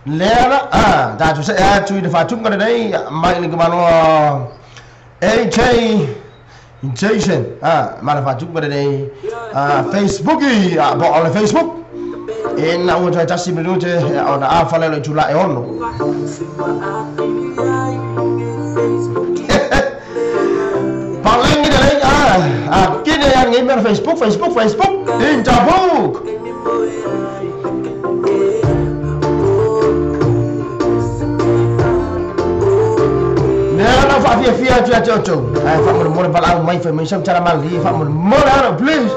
lera dah tu saya cuy defa chung kan dai mai ni kemana Jason mana fa chung kan dai Facebook boleh Facebook na un try tasi minute on afa le jula e ono paling ni dai kini yang ngimer Facebook in jabuk Fa via jojo. Fa mo balang mai fa mai sam cara mali fa mo please.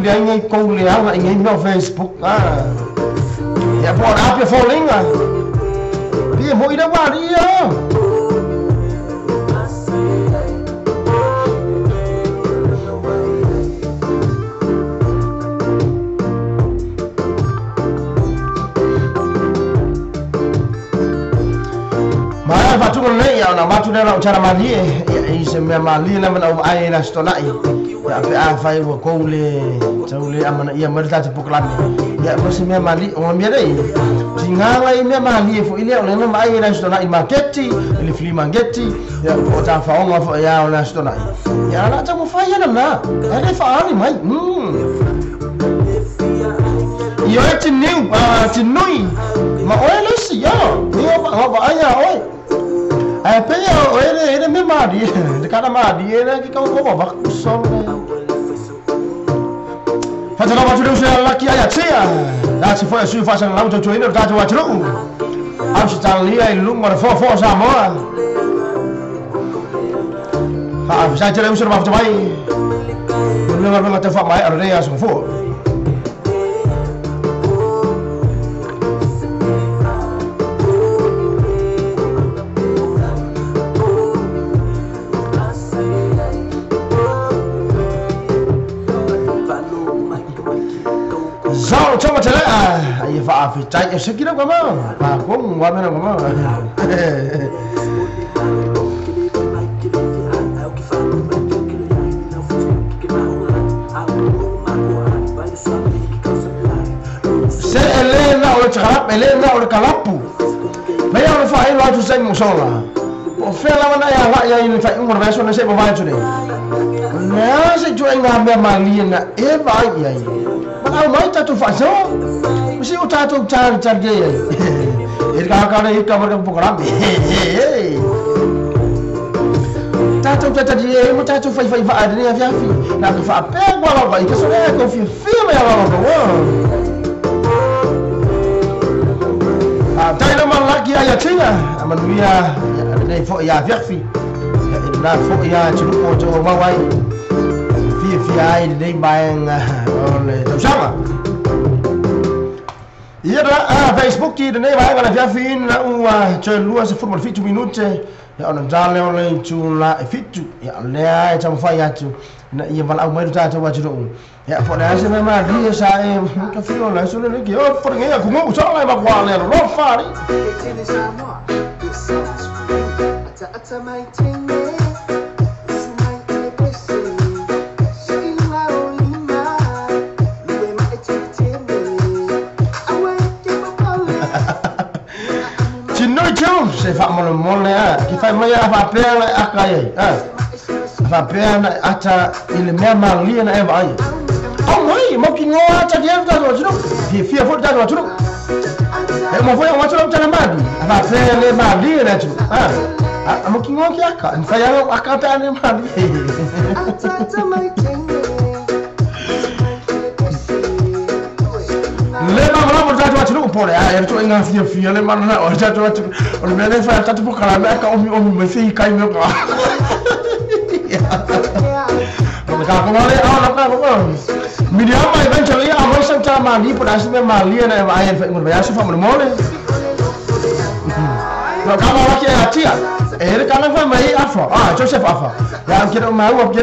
Dia ingin kau lihat, ingin no Facebook ya buat apa falling dia mau ida dia mana batu ni ya nak batu dia nak cara mandi semua mandi lah mana air lah setonai ya apa yang kau Sauli amana ia merta puklan ya masih me mali on biar dai singa lai me mali fo ile ole no mai na stona in marketi ile fli marketi ya ota fa on fa ya ona stona ya na ta mo fa ya na ada fa ani mai yo tinniu tinnui ma ole si ya ni ba aya oi ai pe ya ole me mali de kana mali ene ki kau ko ba so Fazendo uma ajuda laki ayat saya. Dah si foi sui fasa lau jojo ini dah jowa jeruk. Am si tali ai lung mar fo sama. Saya jadi usul maaf cobai. Benar benar tefak mai ada dia sungfu. Coba cakap ayah Faafi cakap sekira kau mau, aku mau mana kau mau. Saya Elena oleh cakap, Elena oleh kalapu. Mereka oleh Faafi lalu saya musola. Fela mana yang ini Faafi umur besok nasi bawa itu deh. Nasi jual ngambil malin nak, baik ya. Mana mai tatu faso, mesti utatu cari dia. Kalau kamar program. Tatu dia, mau tatu fai ada ni afi. Nak fa apa gua lah, itu sudah aku film ya lah kau. Tapi nama lagi ayat cina, aman dia, ni fo ya afi. Dah fo ya cukup macam mawai. Ai di bayang oleh sama. Iya dah Facebook di ni bayang ada fiafin na chơi luas football fit 2 minute ya ona jale oleh chula fit ya le cham fa ya chu na iya bal au mai ta coba jero ya fo da se memang dia sai ka fi ola sulle ni ki o por ngi aku mau sola ba kwa le ro fari mole ki fai mai fa pela akai fa pela ata ile me mali na eva ai ai mo ki ngoa ta dia ta no fi fo ta no tru e mo foi uma tru ta na madi fa pela mali na tru mo ki ngoa ki aka fa ya aka ta na madi le ma mo ta tu pole ya tu inga fia le ma na o ta tu o me le fa ta tu kala me ka o me fi kai me ka ko ka ko le a ka ko mi dia mai eventually a mo san ta ma ni pada se me ma li na ba ai fa mo ya su fa mo le no ka ma ki a tia e re ka na fa mai afa Joseph afa ya ki ma o ki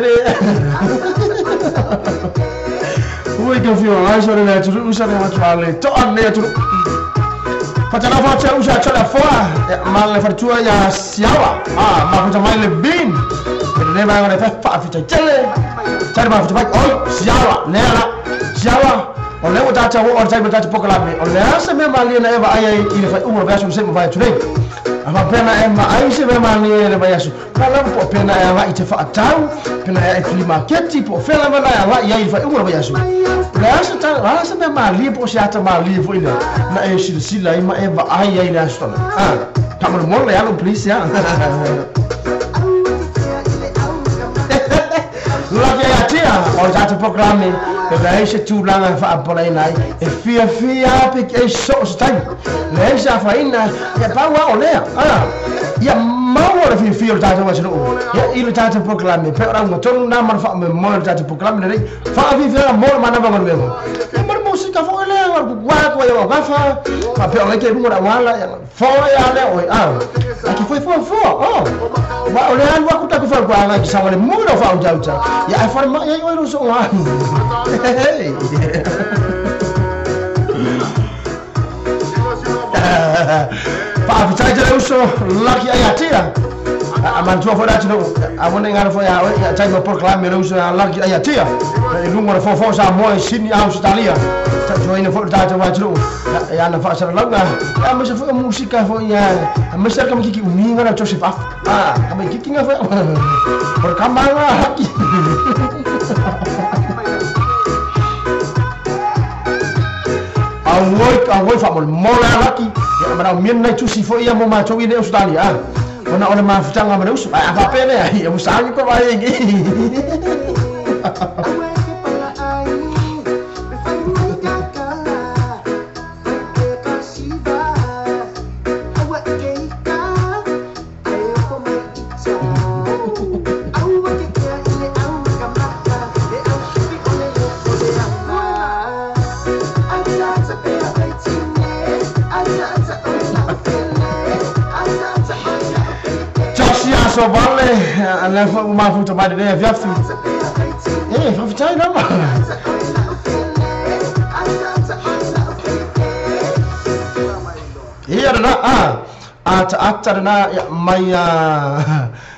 Ui che fio, so le tu usa le materiale, to anne tu. Fatela faccia usa c'è la foa, ma le fattura ya siawa. Ma faccia mai le bin. Ne va a fa faccia tele. Sai ma faccia oh siawa, nera. Siawa. O le o tata o sai tata pokola me. O le asa me mali na eva ai ile fa umo verso se mo vai today. Ama pena ma ai se me mali le vai asu. Kala po pena ya va ite fa tau, pena ya flea market po fela ma ya va ia fa umo vai asu. Asa ta asa me mali po se ata mali fo ina. Na e sila ima eva ai na stona. Tamo mo le alo please ya. Lagi ya tia, o tata programme. Daar is het toe lang van Apolline. En via heb ik een soort tijd. Nee, ze van in. Ja, bouwen olé. Ja, maar worden via tijd was er ook. Ja, iedere tijd een proclame. Per aan het tonen naam van mijn moeder tijd een proclame. Nee, van wie veel moeder maar naar wat willen. Ja, maar muziek van olé. Wat je wat van. Maar per lekker doen dat wala. Voor ja, nee. Ik foi voor. Maar olé aan wat ik voor kwam. Ik zou wel moeder van jou. Ja, van maar jij wil zo aan. Hey. Pak tijd er ook zo lucky ayatia. Man tu voor dat nou. Abonneer gaan voor jou. Ja, tijd maar proclamen ook zo lucky ayatia. Ik noem maar voor zo mooi Sydney Australia. Dat zo in voor dat wat doen. Ja, dan vast er lang. Ja, maar ze voor muziek voor ja. Maar ze kan kiki uminga na Joseph af. Kan kiki nga voor. Voor kamera haki. Awoi fa mo mola laki ya mana mien na tu si fo ia mo ma tu ide Australia ona ona ma fitanga ma us apa pene ya mo sa ko ba ngi so vale alla fa uma foto ma deve via fi fa fitai no ma na ata na mai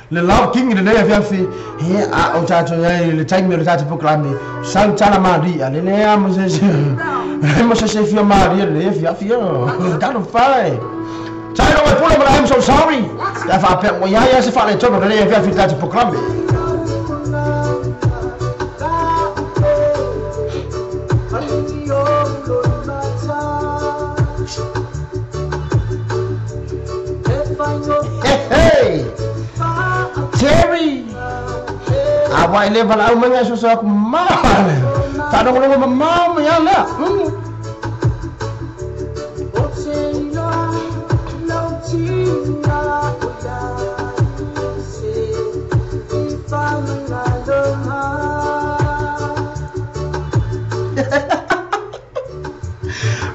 le love king de deve via fi o tato le time me le tato proclame san tana maria le ne amo se fi maria le via fi da no fai. Sai no me pula, but I'm so sorry. If I pet ya se fa le tono de via fi tato proclame. Hey, Terry. Awak level au menga susu aku mal. Tak ada orang mau ya lah.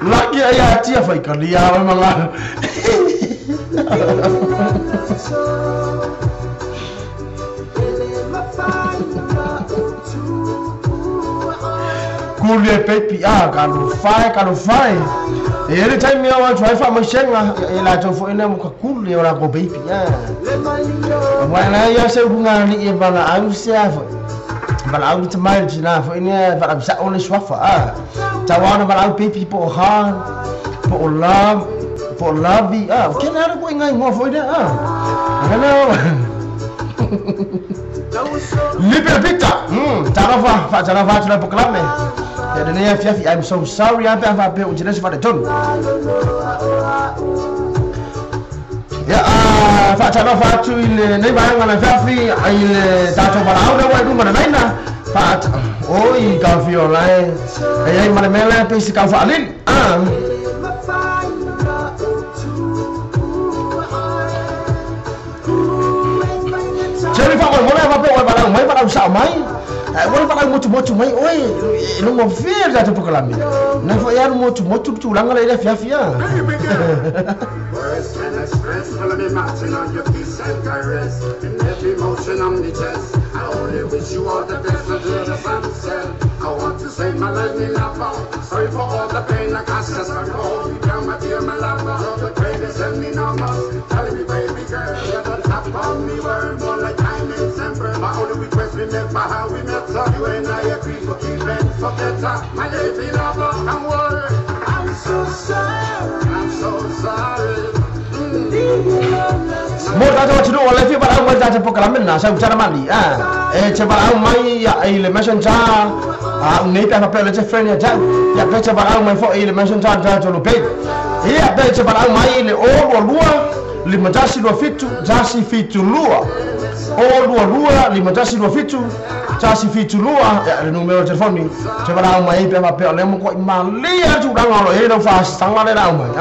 Laki ayah tia fai kalia memang. Kulie pepi kalau fai. Ele time me want try fa mashenga ela to fo ina muka kulie ora ko pepi ya. Wana ya se bunga ni e bala au se afa. Bala au tamai jina fo ina bala bisa ole swafa. Tawana bala au pepi po han po olam for labi ke na ko ngai ngo foi de hello lipe pita tarafa tuna proclame ya de ne fiafi I'm so sorry apa pe ujines fa de ton ya fa tarafa tu ile ne ba ngana fiafi ile tato para au wa du mana naina fa oi ka fiola ai mana mele pe si ka fa alin Jadi Pak boleh apa mai barang sa mai. Boleh barang motu mai. Oi, lu mau fair dah tu kelami. Na fa ya motu tu ulang ala dia fia. Words can express, follow me marching on your peace and caress. In every motion on the chest, I only wish you all the best until the sunset. I want to save my life in love. Sorry for all the pain I caused us for gold. You come and feel my love. The greatest and the normal. Tell me baby girl, you're the top of me world. More like time in December. My only request we met for how we met. So you and I agree for keeping for better. My life in love, I'm worried. I'm so sorry. Moda tu curu oleh fi barang mai dah proclame na saya bicara mali barang mai ya ile messenger ni pe apa le friend ya pe barang mai fo ile messenger dah tu lupe ya pe barang mai ile lua lima jasi dua fitu jasi fitu lua lua lima jasi dua fitu jasi fitu lua ya le numero telefon ni barang mai pe apa le mo ko mali ya tu dah ngalo no fast tang le dah mai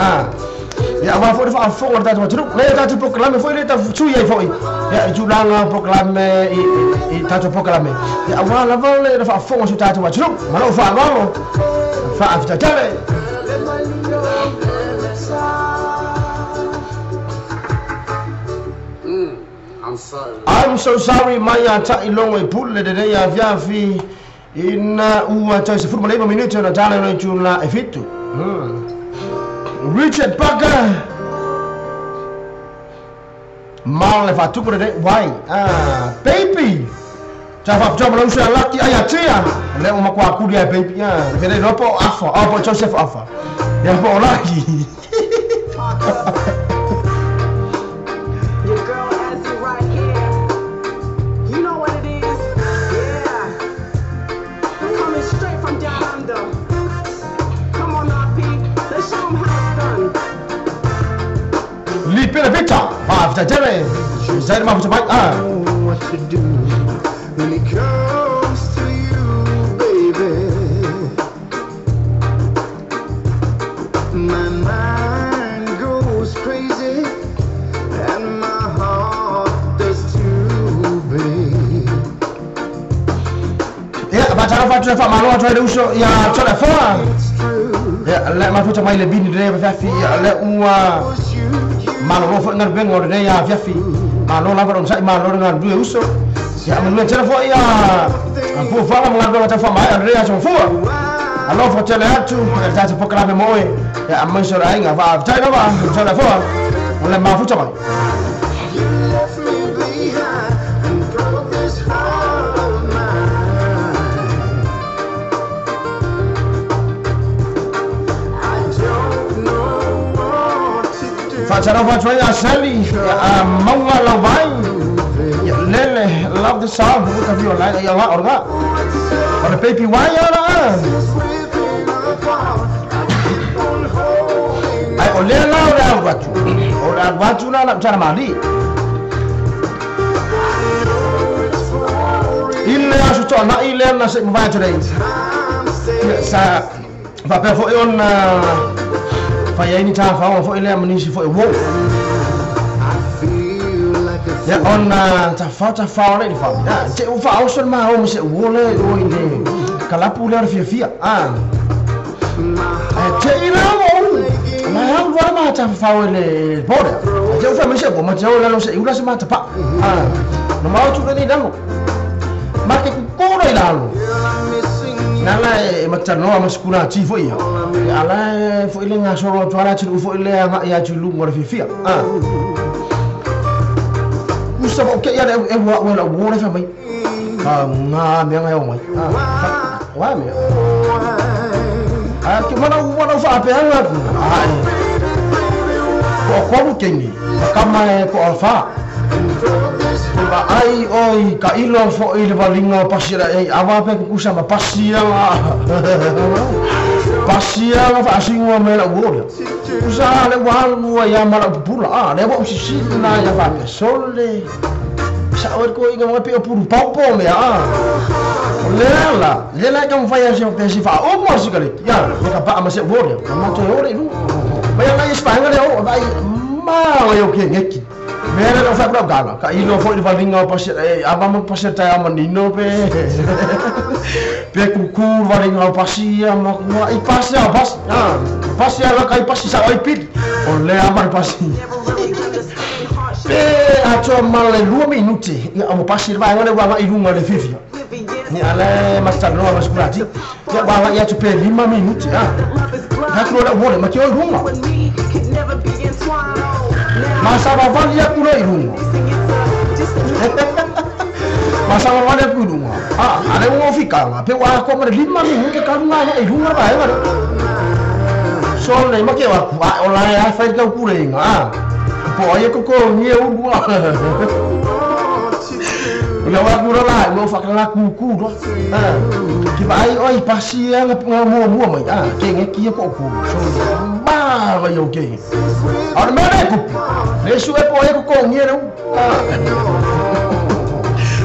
ya wa foi fa fo ta tu le ta tu proclame foi le ta chu ye foi ya ju langa proclame I ta tu proclame ya wa la va le fa fo su ta tu wa chu ma lo fa lo fa afta tale I'm so sorry Maya ta ilongo pulle de ya via fi ina ua ta se furma le minuto na tale no chu la efitu Richard Parker Mal le fatu ko de why baby Java job lo sha lucky ayatia le mo kwa ku dia baby vele no po afa po Joseph afa ya po lucky Your girl has it right here. You know what it is? Yeah. Coming straight from down under. Come on now, P. Let's show 'em how it's done. Lipe la pita after tele zaidi mafuta bai What to do when it comes to you, baby? My mind goes crazy and my heart does too, babe. ya bacara fatu fa malo tu ada uso ya chola fa It's true. ya le mafuta mai le bini de ba fi ya le ua malo ro fo ngar bengo de ya fi malo la baron sai malo ngar du uso ya mun tele fo ya fu fa la ngar ta fa mai de ya so fu alo fo tele atu ta ta proclame moe ya amman so ra inga fa ta no ba chola fo le mafuta mai You left me behind and broke this heart of mine. I don't know what to do. Facara fa ya sali ya mawa la vai ya lele love the song buta viola ya wa orga ora baby why ya It's ripping apart. I keep on holding ai ole la ora watu na bicara mali ile asu to na ile na se mva today sa va per fo on fa ya ini ta fa fo ile amnisi fo wo feel like a ya on ta fa le fa ya te u fa auson ma o se wo le o inde kala pula fia te ina mo ma ya wa ma ta fa le bora te u fa me se bo ma te o la lo se ula se ma ta pa no ma o tu ni damo ma ke ku ko ro ila lo I'm missing you. nala e matano ama skula ti fo ia ala fo ile nga soro twala ti fo ile ya ti lu ngora fia usa bo ke ya e wa wo le fa mai nga me nga yo mai wa me ke mana fa pe anga ko kengi kama ko alfa ba ai oi ka ilo fo ile valinga pasira ai ava pe ku sama pasia fa asingo me la woria usa le walu ya mala pula le bo sisi na ya va sole sa or ko inga mo pe puru popo me lela ka mfaya se pe si fa o mo sikale ya ka pa ma se woria ma to ore lu ba ya na espanga le o vai ma yo ke ngeki Mera no fa gala ka ilo fo il valinga pasir abamo pasir ta amanino pe kuku valinga pasia ma I pasia pasia la kai pasi sa oi pit ole amar pasi pe acho male 2 minuti ya amo pasir va ngale wa ilunga le fifi ni ale master no mas kurati ya bala ya chupe 5 minuti hakro la vole ma ke ilunga masa bapak dia kulo irungo masa bapak dia irungo ada yang fika pe wa ko mer 5 minuti kalunga irungo ba ya so le ma ke wa ola ya fa ka kurenga po ye ko nye urwa ulah wa kuro la mo fa ka kuku do ki bai oi pasia ngamo mai ke ngeki ko so ba ba yo ke or mere ku le suwe po ye ko ngere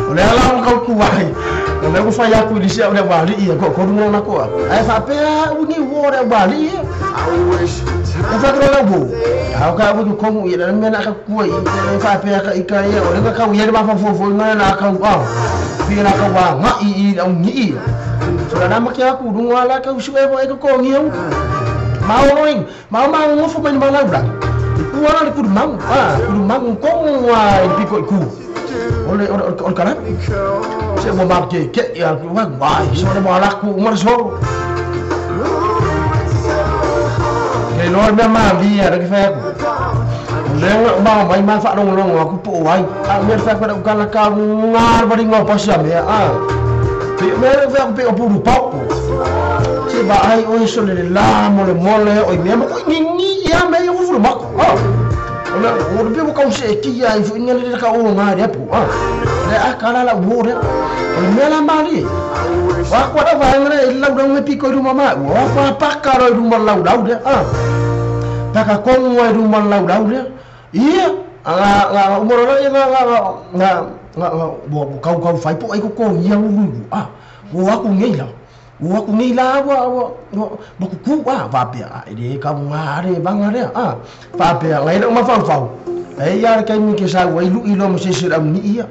ole ala ko ku wai ole ko fa ya ku di sia ole bali ye ko dungo na ko ai fa pe uni wo re bali fa ko la bu ha ka bu ko mu ye na me na ka ku ye fa pe ka ika ye ole ka ye ba fa fo na na ka ba pi na ka wa ma I au ni so na ma ke ku dungo ala ka suwe po ye ko ngeu mau ngofo mai malau bra kuala ku mang ko wa piko ku ole karat se mo ma ke ya ku wa so na mo ala ku umar so ke lor me ma dia ke fa le ma mai ma fa dong aku po wai mer fa ko kala ka ngar bari ngo pasam ya pe mer fa pe po po ba ai oi so le la mole oi me mo ngi ya me yo fu ma ona o be ko se ki ya fu ngale ka o nga de pu le akala la wo de o me la mali wa ko da va ngre la do me piko ru mama wa pa pakaro ru mal la de ta ka ko mo ru mal la de iya nga umur la nga bo kau fai po ai ko ya ru wa ku ngi la wa ku ngi la wa ku va pe ide ka ngare bangare va pe ngai no ma fa ya ka ni ke sa wa ilu ilo mo se siram ni iya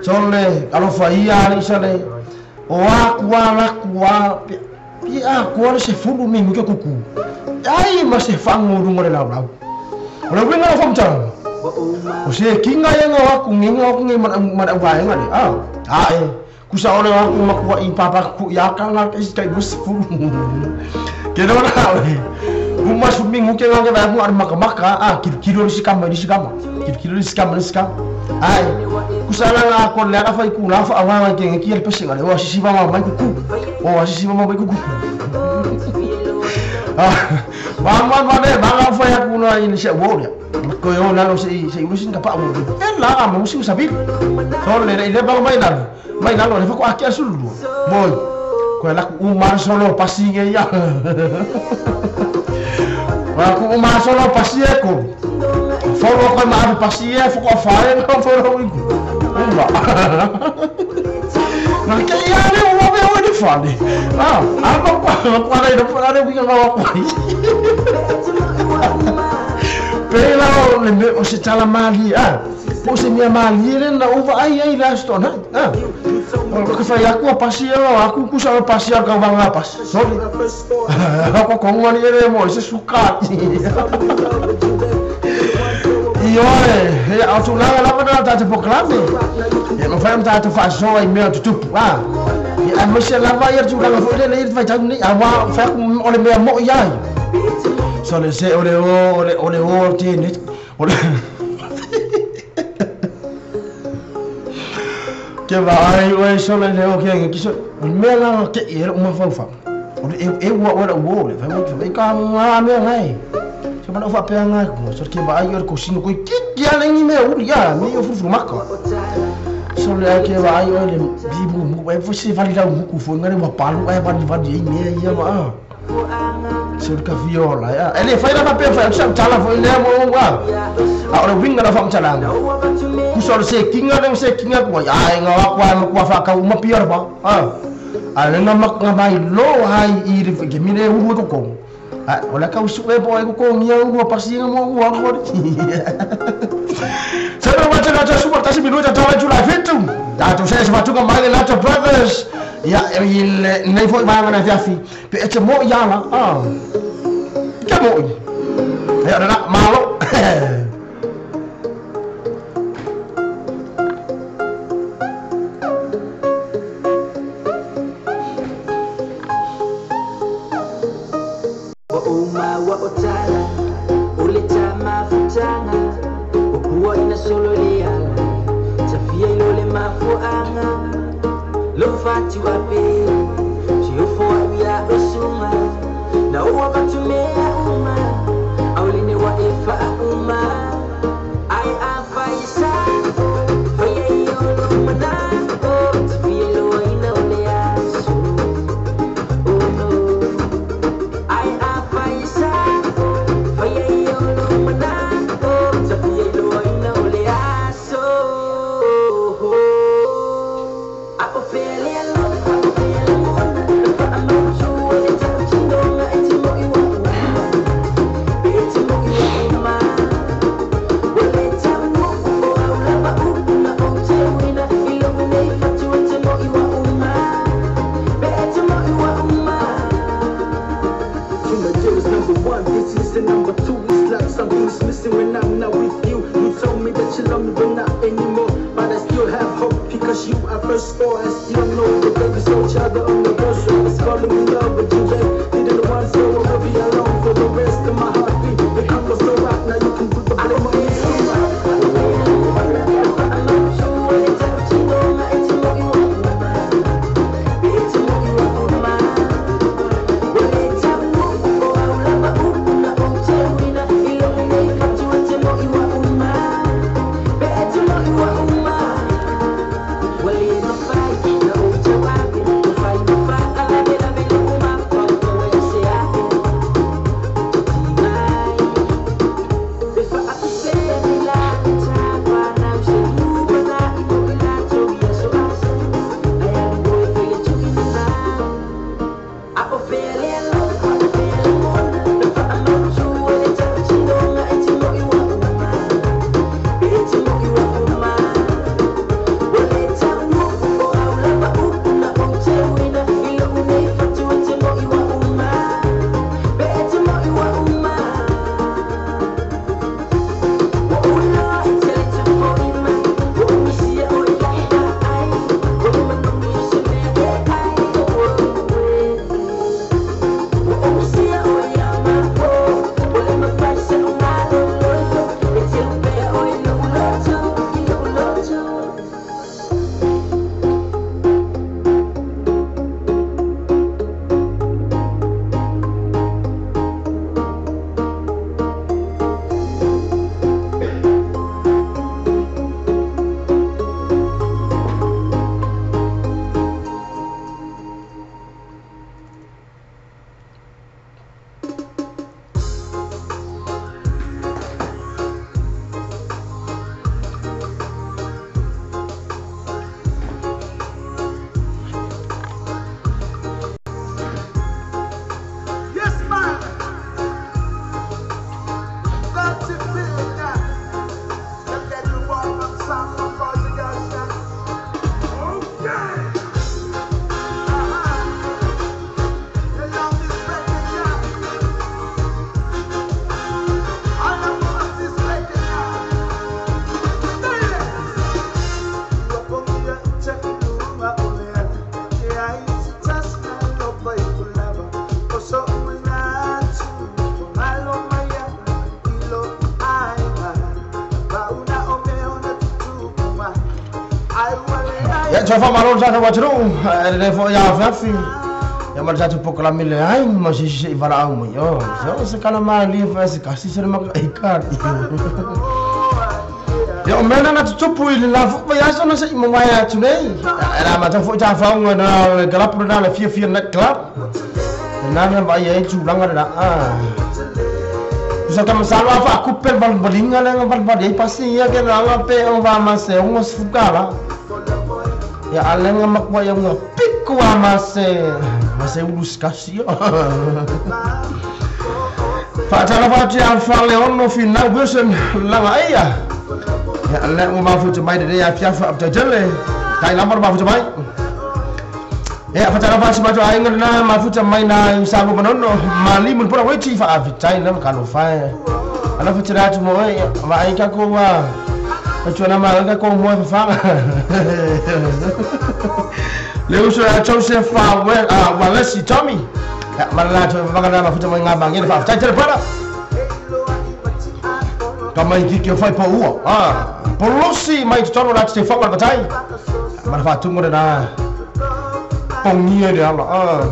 sole kalau fa iya ni sale wa pe ku se fulu mi ke kuku ai ma se fangu ru mo la bra ora we nga fam chang o se kinga ya nga ku ngi ma va ngale kusa ole aku makwa papa ku ya kala is kai bus fu keno na we uma sumingu ke nga ba ku ar maka kilo si kama ai kusa na ko le ka fa ku na fa awa ke ngi el pese ngale wa si ba ma mai ku o si ba ma mai ku ba nga fa ya ku na ini se wo ya ko yo na no se usin ka pa wo la mo si usabi so le ba mai nalo le fa ko akia sulu boy ko la ku umar solo pasi nge ya wa ku umar solo pasi ko folo ko ma pasi fo ko fae ko folo iku na ke ya le wo be wo di fani apa ko ala do ala bi ko ko pela le me o se tala mali po se mia mali na uva ai la stona ko fa ya ko pasia aku ku sa pasia ka bang lapas sorry aku ko ngani ere mo se suka iyo auto la pada ta proklame ma fa ta ta fa so ai me tu ya ma se la va yer tu la fo le fa ta ni awa fa ole me mo ya so le se ole ti ni ole ke vai o so le ke so me la ke era uma fa o wa wo le fa mo ka ma me ngai Kama na fa peanga ko so ke ba ayo ko sino ko kiki ala ni me uri ya me yo fu mako. So le ke ba ayo le bibu mu ba fu si valida mu ku fu ngare ma palu ai ba di ni ya ma. So ka viola ya. Ele fa ina pa pe fa sa tala fo ile mo wa. Ora winga na fa mchala. Ku so se kinga ko ya nga kwa fa ka uma pior ba. Ala na mak nga mai lo hai I ke mine u ko. Olha cá o sué boy ko ngia u pasi mo u ko. Saya baca kaca super tasi minuto tawa jula fitu. Dato saya sebatuka mai lato brothers. Ya il nei foi manga na fiafi. Pe ete mo yala. Kamo. Ya na malo. Ya coba malon sana wajru, ada info ya Fafi. Ya mal satu proklame le ai masih si varau mo yo. So sekala mali fa se kasi se mak ikat. Ya mena na tupu ile la fu ya so na se maya tunei. Era ma ta fu ta fa ngona galap na le fia net club. Na ba ye tu lang ada Bisa kami salah apa aku pel bal balinga le bal bal dei pasti ya ke na pe on va mase on sfukala. Ya aleng mak wa yang pik wa mase ulus kasio. Fatala fati al fale on no final busen langa iya. Ya aleng ma fu jamai de ya pia fa abjale. Tai lamar ma fu jamai. Ya fatala fati ma jo ainga na ma fu jamai na sabu manono mali mun pura wechi fa avitai na kanu fa. Ana fu tira tu mo ma ai ka ko wa. Macam mana mereka kau mau faham? Lepas tu Joseph Wallace Tommy, malah tu bagaimana macam mana ngabang ini faham? Cakap pada. Kau main kiki fai pau, polusi main cakap orang Stefan berbatai. Mana faham tu mula dah. Pengia dia Allah.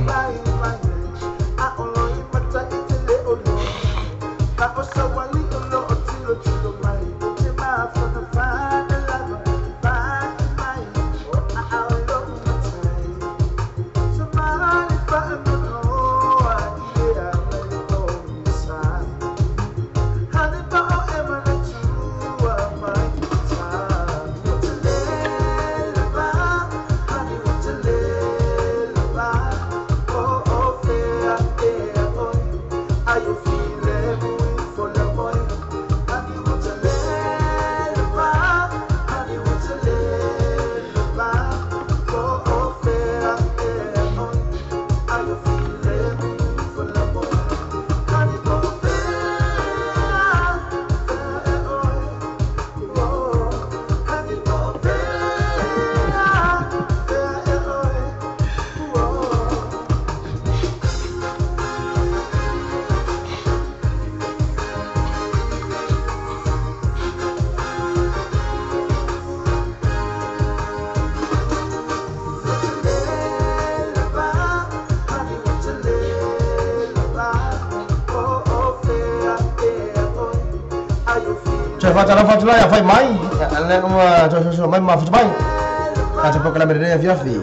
Fatala ya fai mai, le so mai ma fu mai. Acha poco la merenda via fi.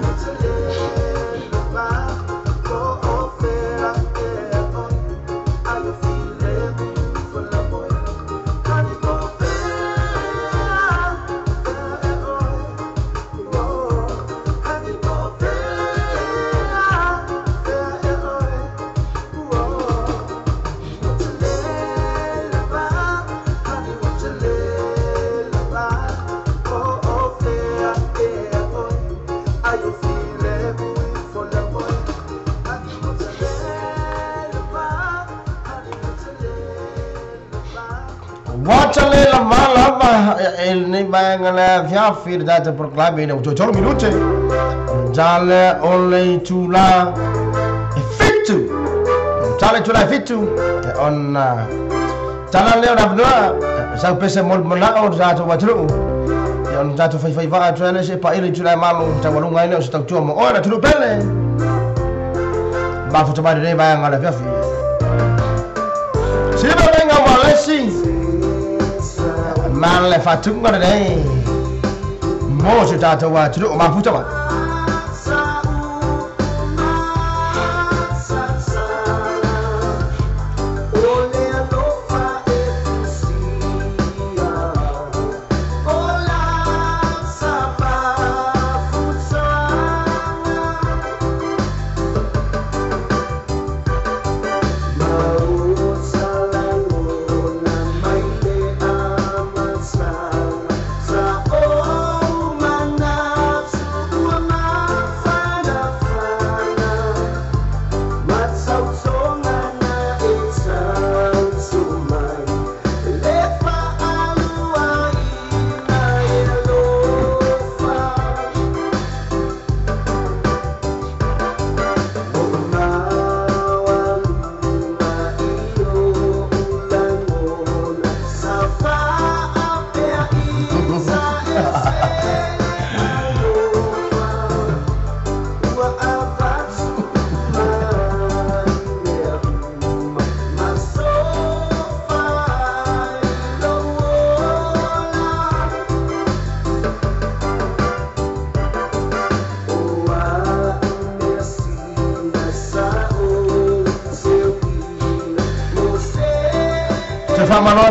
Watale la malama ini bangala via fir data proclame ne 8 minuti. Jale only tula fitu. Jale tula fitu on jala le na bna sa pese mol mona o data watru. On data fai va trene se pa ile tula malu ta walunga ile sta tu mo ora tu pele. Ba fu tama de bangala via fir. Si ba venga walesi. Man le fatung pada deh. Mau sudah tahu cerita mampu coba. Oh,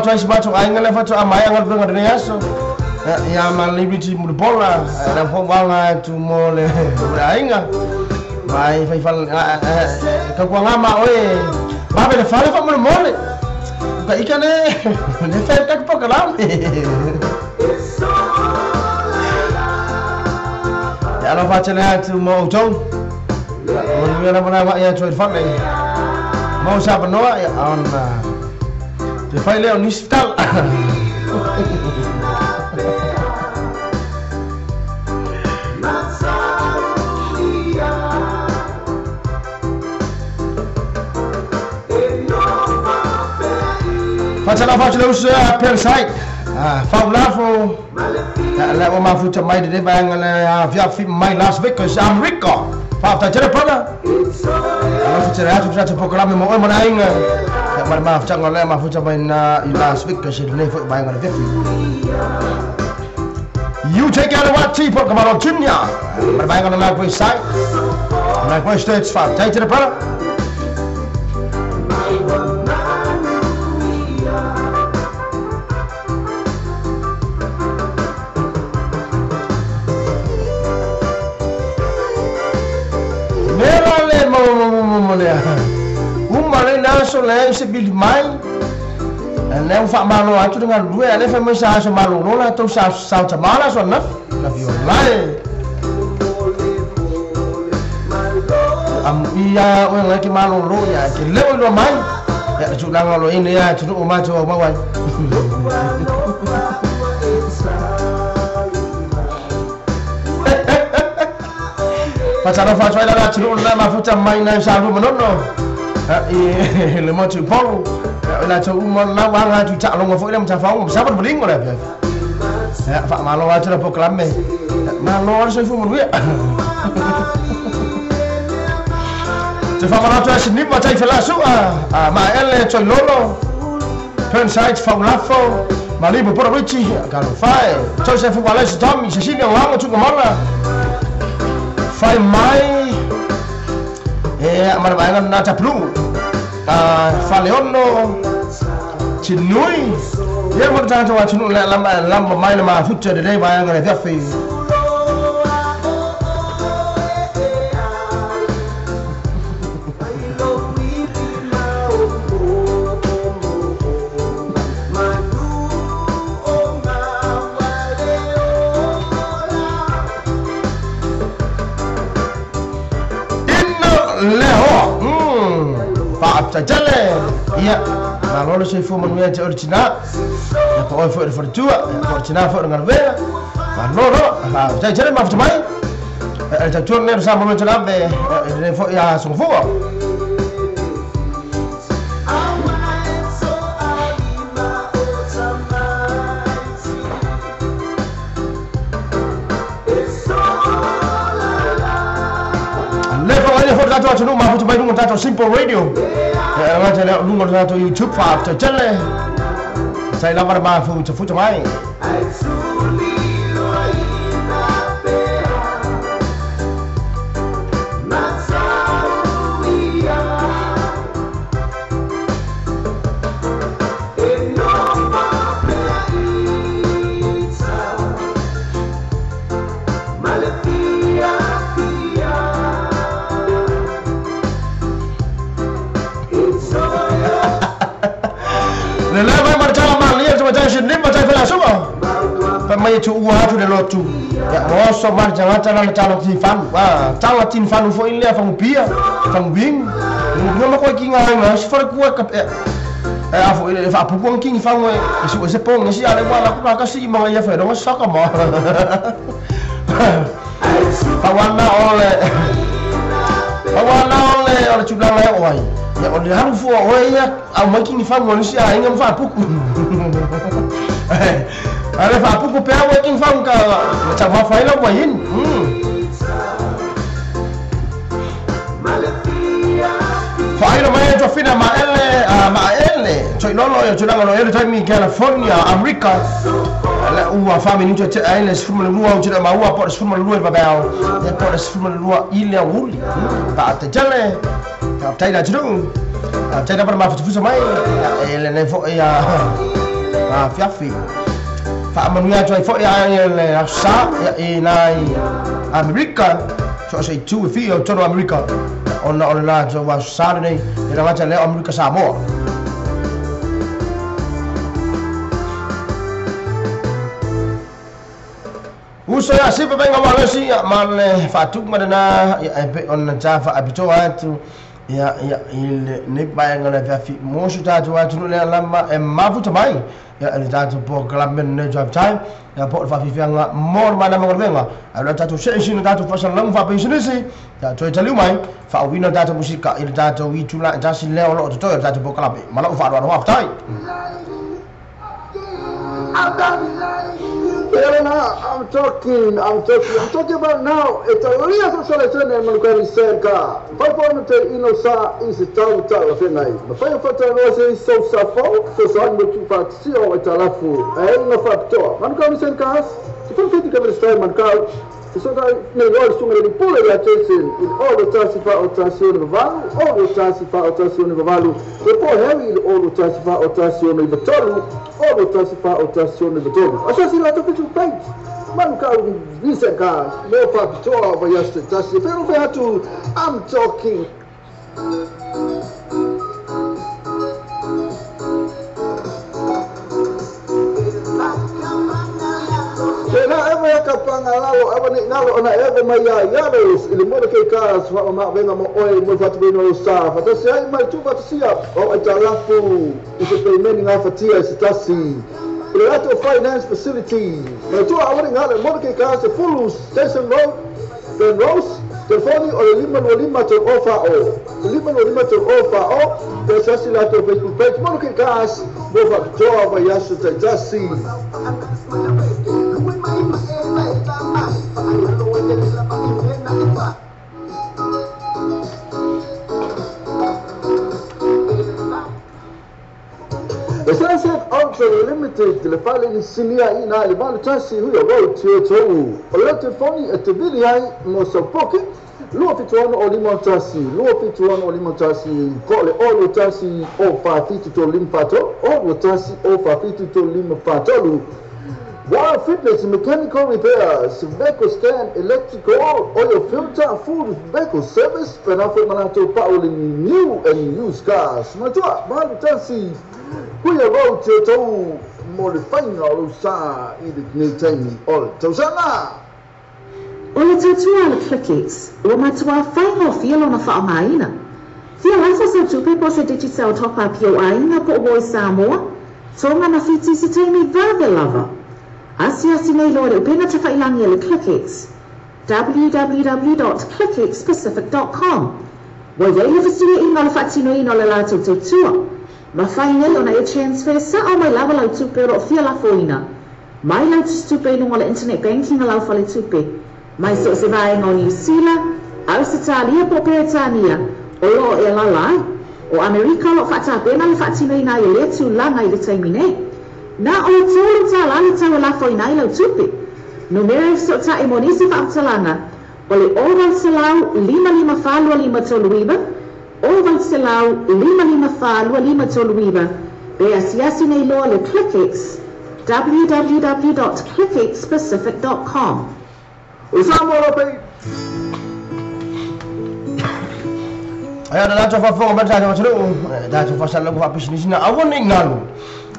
try sebato ainga le fato amai angal benga de yaso ya malibiti mu bola na fo banga tu mole ainga mai fai fal ka kwa ngama oe ba be fale fa mo mole ka ikane ne fa ka po kalam ya lo fa chana tu mo tong mo ngena mana ya tu fa nei mau sa banoa ya on te fai leo ni hospital Facciamo usa per sai faulafo la uma futa mai de bang la via fi mai last week cuz I'm Rico fa jere pada ala futa ya tu sa program mo mo na inga ya ma futa ngole ma futa mai na last week cuz ne fo bang la via you take out what tea for kamaro junior ma bang na la sai na ko stage fa jere pada Umale naso le se bil mai ne fa malo atu dengan due ale fa mesa so malo la to sa chamala so na vi online am iya o la ki malo lo ya ki le lo mai ya ju la lo ini ya tu o ma to ma wa Pasara fa choi la tu la ma futa mai na sa lu monono le mo tu polo la tu mo la wa tu cha lo ngo fo le mo cha fa ngo sa ba bling ngo la ya fa ma lo wa tu la proclame ma lo so fu mo wi tu fa ma lo tu ni mo tai fa la su ma ele choi lolo pen site fa la fo ma li bo por richi ka lo fa choi se fu wa le Tommy se si ne wa ngo tu ngo la fai mai amar bangan na taplu faleono chinui ye mo tanto wa chinu lamba mai na ma future de dai bangan da fi Jale iya na lolo sei fu manu ya original ya ko fo for tua original fo dengan bela na lolo jale ma fu mai ta tourner sa mo to lambe ne fo ya so fu le fo ya fo ta to ma fu mai dum ta to simple radio Raja nak lungo satu YouTube fa after chale. Saya lamar ba fu mai. Mai tu wa tu de lotu ya roso mar jangan cala tin fan cala tin fan fo in le fa pia fa wing no ko ki nga na si fa ku ka fo ile fa pu ko ki fa mo se pong si ale wala ku ka si ma ya fa do sa ka ma fa wana ole ole tu la le oi ya ole han fo ya a ma ki fa mo si a ngam fa pu ale fa pu pe working farm ka cha ma fa ilo boyin fa ilo mai to fina ma ele choi lolo yo chuna ngalo ele time California America la uwa family to ele sfuma lua chuna ma uwa por sfuma lua ba ba ya por sfuma lua ile uli ba ta jale ta tai da chunu ta da par ma fu mai ele ne fo ya fiafi fa manuia toi fo ya le sa e nai America so sei tu fi o tono America ona la so wa sa nei e la mata le America Samoa uso ya sipa benga walesi mal fatuk madana on tafa abito atu ya il ne bayanga la fiafi mo su tatu atu le lama e mafuta mai ya le tatu program ne job time ya po fa fianga mor mana mangorvenga ala tatu session tatu fasal lang fa pensionisi ya to italiu mai fa wino tatu musika il tatu witula tasi leo lo to tatu program mala fa ro half time I'm talking about now. It's a real solution and Malcolm said, "Five point inosa is a town of night. The fire factor was so suffer, so son with you for see or it's a lafu. I ain't no factor. Malcolm said, "Cars, if you think of this time, Malcolm, so that no one so many pull your attention in all the transfer or transition of value, all the transfer or transition of value. The poor heavy all the transfer or transition of the total, all the transfer or transition of the total. I shall see that of it to pay. Malcolm, recent cars, no factor over yesterday. That's if you have to, I'm talking. Kena ever kapangalo ever nalo ona ever maya yalos ili mo ke kas wa ma venga mo oi mo fatu beno sa fata sai mai tu fatu sia o atalafu ise payment nga fatia sitasi ile ato finance facility na tu awani ngale mo ke kas full station road the rose telefoni o lima to offer o the sasila to Facebook page mo ke kas mo fatu wa yasu tajasi The sunset ultra limited the following senior in Alibaba Chasi who wrote to a lot of funny at the video most of pocket low fit one or limon chassis call it all the chassis over 50 to limpato all the chassis over 50 to limpato Wire fitness, mechanical repairs, vehicle stand, electrical, oil filter, food, vehicle service, Penafit Manato Paul in new and used cars. Matua, Balu Tansi, we are about to modify all sa in all Tosana. Ola tatua le clickets, o matua whaingo feel on a whaamaina. Fia lafa sa tupe po se digital top up yo aina po boi Samoa, tonga na fiti se teimi vave lava. Asia sinei lore upena te whailangi le clickets. www.clicketspecific.com Wa yei le fasua ina le whatino ina le lato te tua. Ma whaingai ona e transfer sa o mai lava lau tupe ro fia la foina. Mai lau tupe nunga le internet banking lau fale tupe. Mai so se vaenga o New Zealand, au se talia po Peretania, o lo e lalai. O Amerika lo whata pena le whatino ina i le tu langa i le taimine. Na o tōru tā lani tau la fo inai lau tupe. No mere so ta e monisi whaatalanga. O le oval se lau 55 toluiba. Oval se lau 55 toluiba. Be asiasi nei loa le ClickX. www.clickexspecific.com Usamo lope. Ayo da to fa fo ba ta to da to fa sala ko fa business na awon ingalo.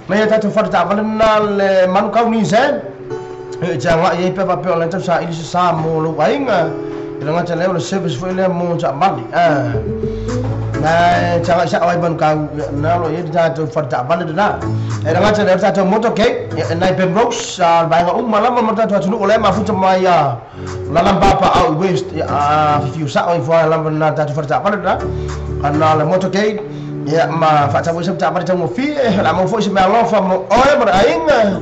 Mai ta to fa ta fa na le man kau ni se. Jangan ye pe pa pe on ta sa ili sa mo lo wainga. Ila nga le service fo le mo sa mali. Na jangan sa ai ban kau na lo ye ta to fa ta ba le na. Ila nga le ta to moto ke na pe rocks ba nga malam mo ta to tunu ole ma fu mai ya. Lalam bapa au west fiu sa oi foi lam na ta farta pa da ana la moto ke ya ma fa ta wo sa ta pa ta mo fi la mo fo se me lo fa mo oi ma ainga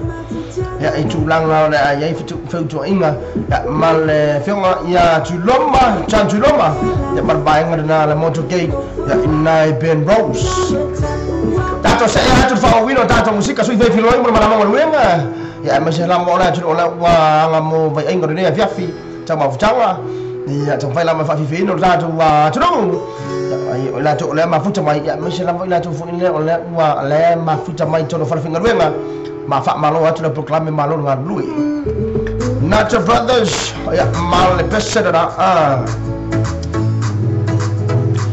ya i tu lang la ya fi tu inga ya mal fi ya tu loma chan tu loma ya mar ba inga na la moto ke ya inai ben rose tato sa ya tu fa wino tato musika sui fi lo mo ma mo wenga ya ma se la mo la tu la wa la mo vai inga ne ya fi trong màu trắng thì trong phải làm mà phải phí nó ra cho và cho đúng là chỗ là mà phút trong mày mới sẽ làm với là chỗ phụ nữ là mà phút trong mày cho nó phải phiền ngân mà ma fa malo atu le proclame malo nga lui Nacho Brothers ya mal le pesera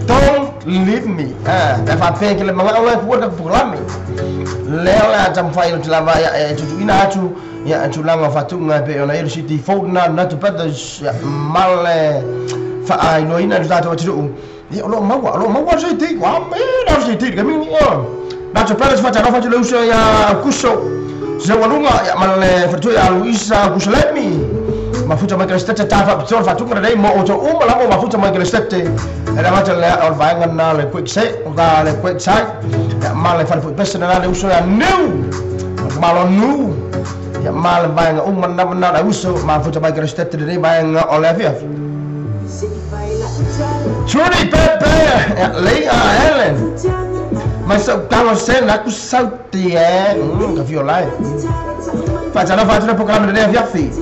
don't leave me da fa pe ke le manga o pu da proclame lela jam fa ile tla va ya tu ina atu ya tu langa fa tu nga pe ona ile city fodna Nacho Brothers mal fa ai no ina da to tu ya lo mawa city wa me da city ke mi Nacho Brothers fa tara fa tu le uso ya kuso Zawalunga ya male fatu ya Luisa Kusalemi mafuta magrestete tafa betul fatu ngere mo auto umala mo mafuta magrestete era mata le orvaenga na le quick set ga le quick site ya male fatu pesena na le uso ya new malo nu ya male baenga umana na na uso mafuta magrestete de baenga Olivia Trudy Pepe ya Leia Helen Mas kalau saya aku sauti ka violai. Facciano il programma delle avviati.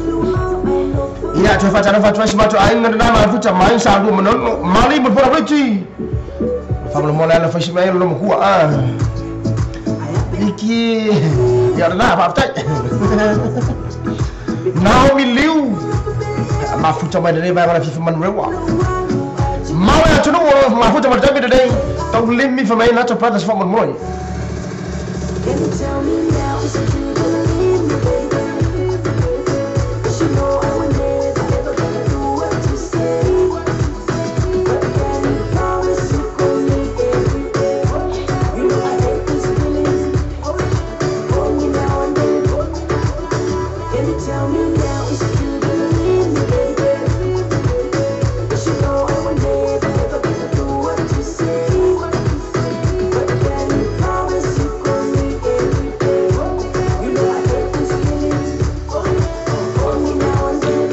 Ina tu facciano smato ai ngana ma futa mai sandu menon mali mo por reci. Famlo molala fa shimai lo mo Iki ya na ba tai. Naomi Liu. Ma futa mai delle vai FIFA man rewa. Mau ya tu no ma futa mai delle dei. Don't leave me for my Nacho Brothers from Mon. Can you tell me now is it true to leave me, baby? 'Cause you know I would never do what you say. But can you promise you call me every day? You know I hate these feelings. Hold me now and then. Can you tell me now is it true to leave me, baby? 'Cause you know I would never do what you say. But can you promise you call me every day? You know I hate these feelings. Hold me now and then.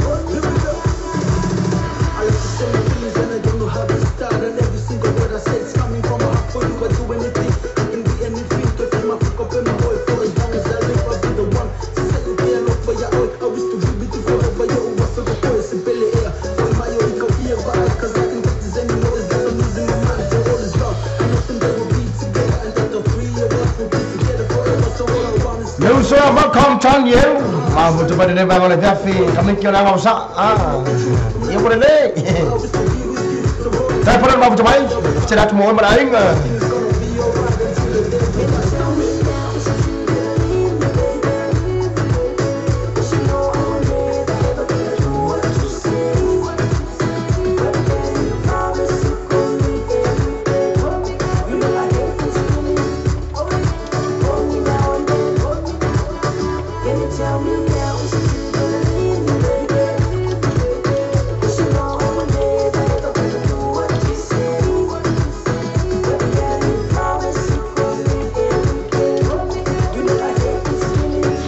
I like to say my feelings and I don't know how to start. And every single word I say is coming from my heart. For you, I do anything. I can be anything. To take my pick up and my boy. For as long as I live, I'll be the one. So say you can't look for your own. I wish to be with you forever. Yo, I feel the voice in belly air. Boy, my own, you can be a vibe. 'Cause I can take this anymore. It's like I'm losing my mind. So all is love. I know someday we'll be together. And that the three of us will be together forever. So all I want is Nếu so ma kom tan yeu ma futa mai delle vai le viafi kami ki ona ngausa eu por dei Dai por ma futa mai será tu mo ma dai nga Can you tell me now is it true to leave me, baby? 'Cause you know I would never do what you say. But can you promise you call me every day? You know I hate these feelings.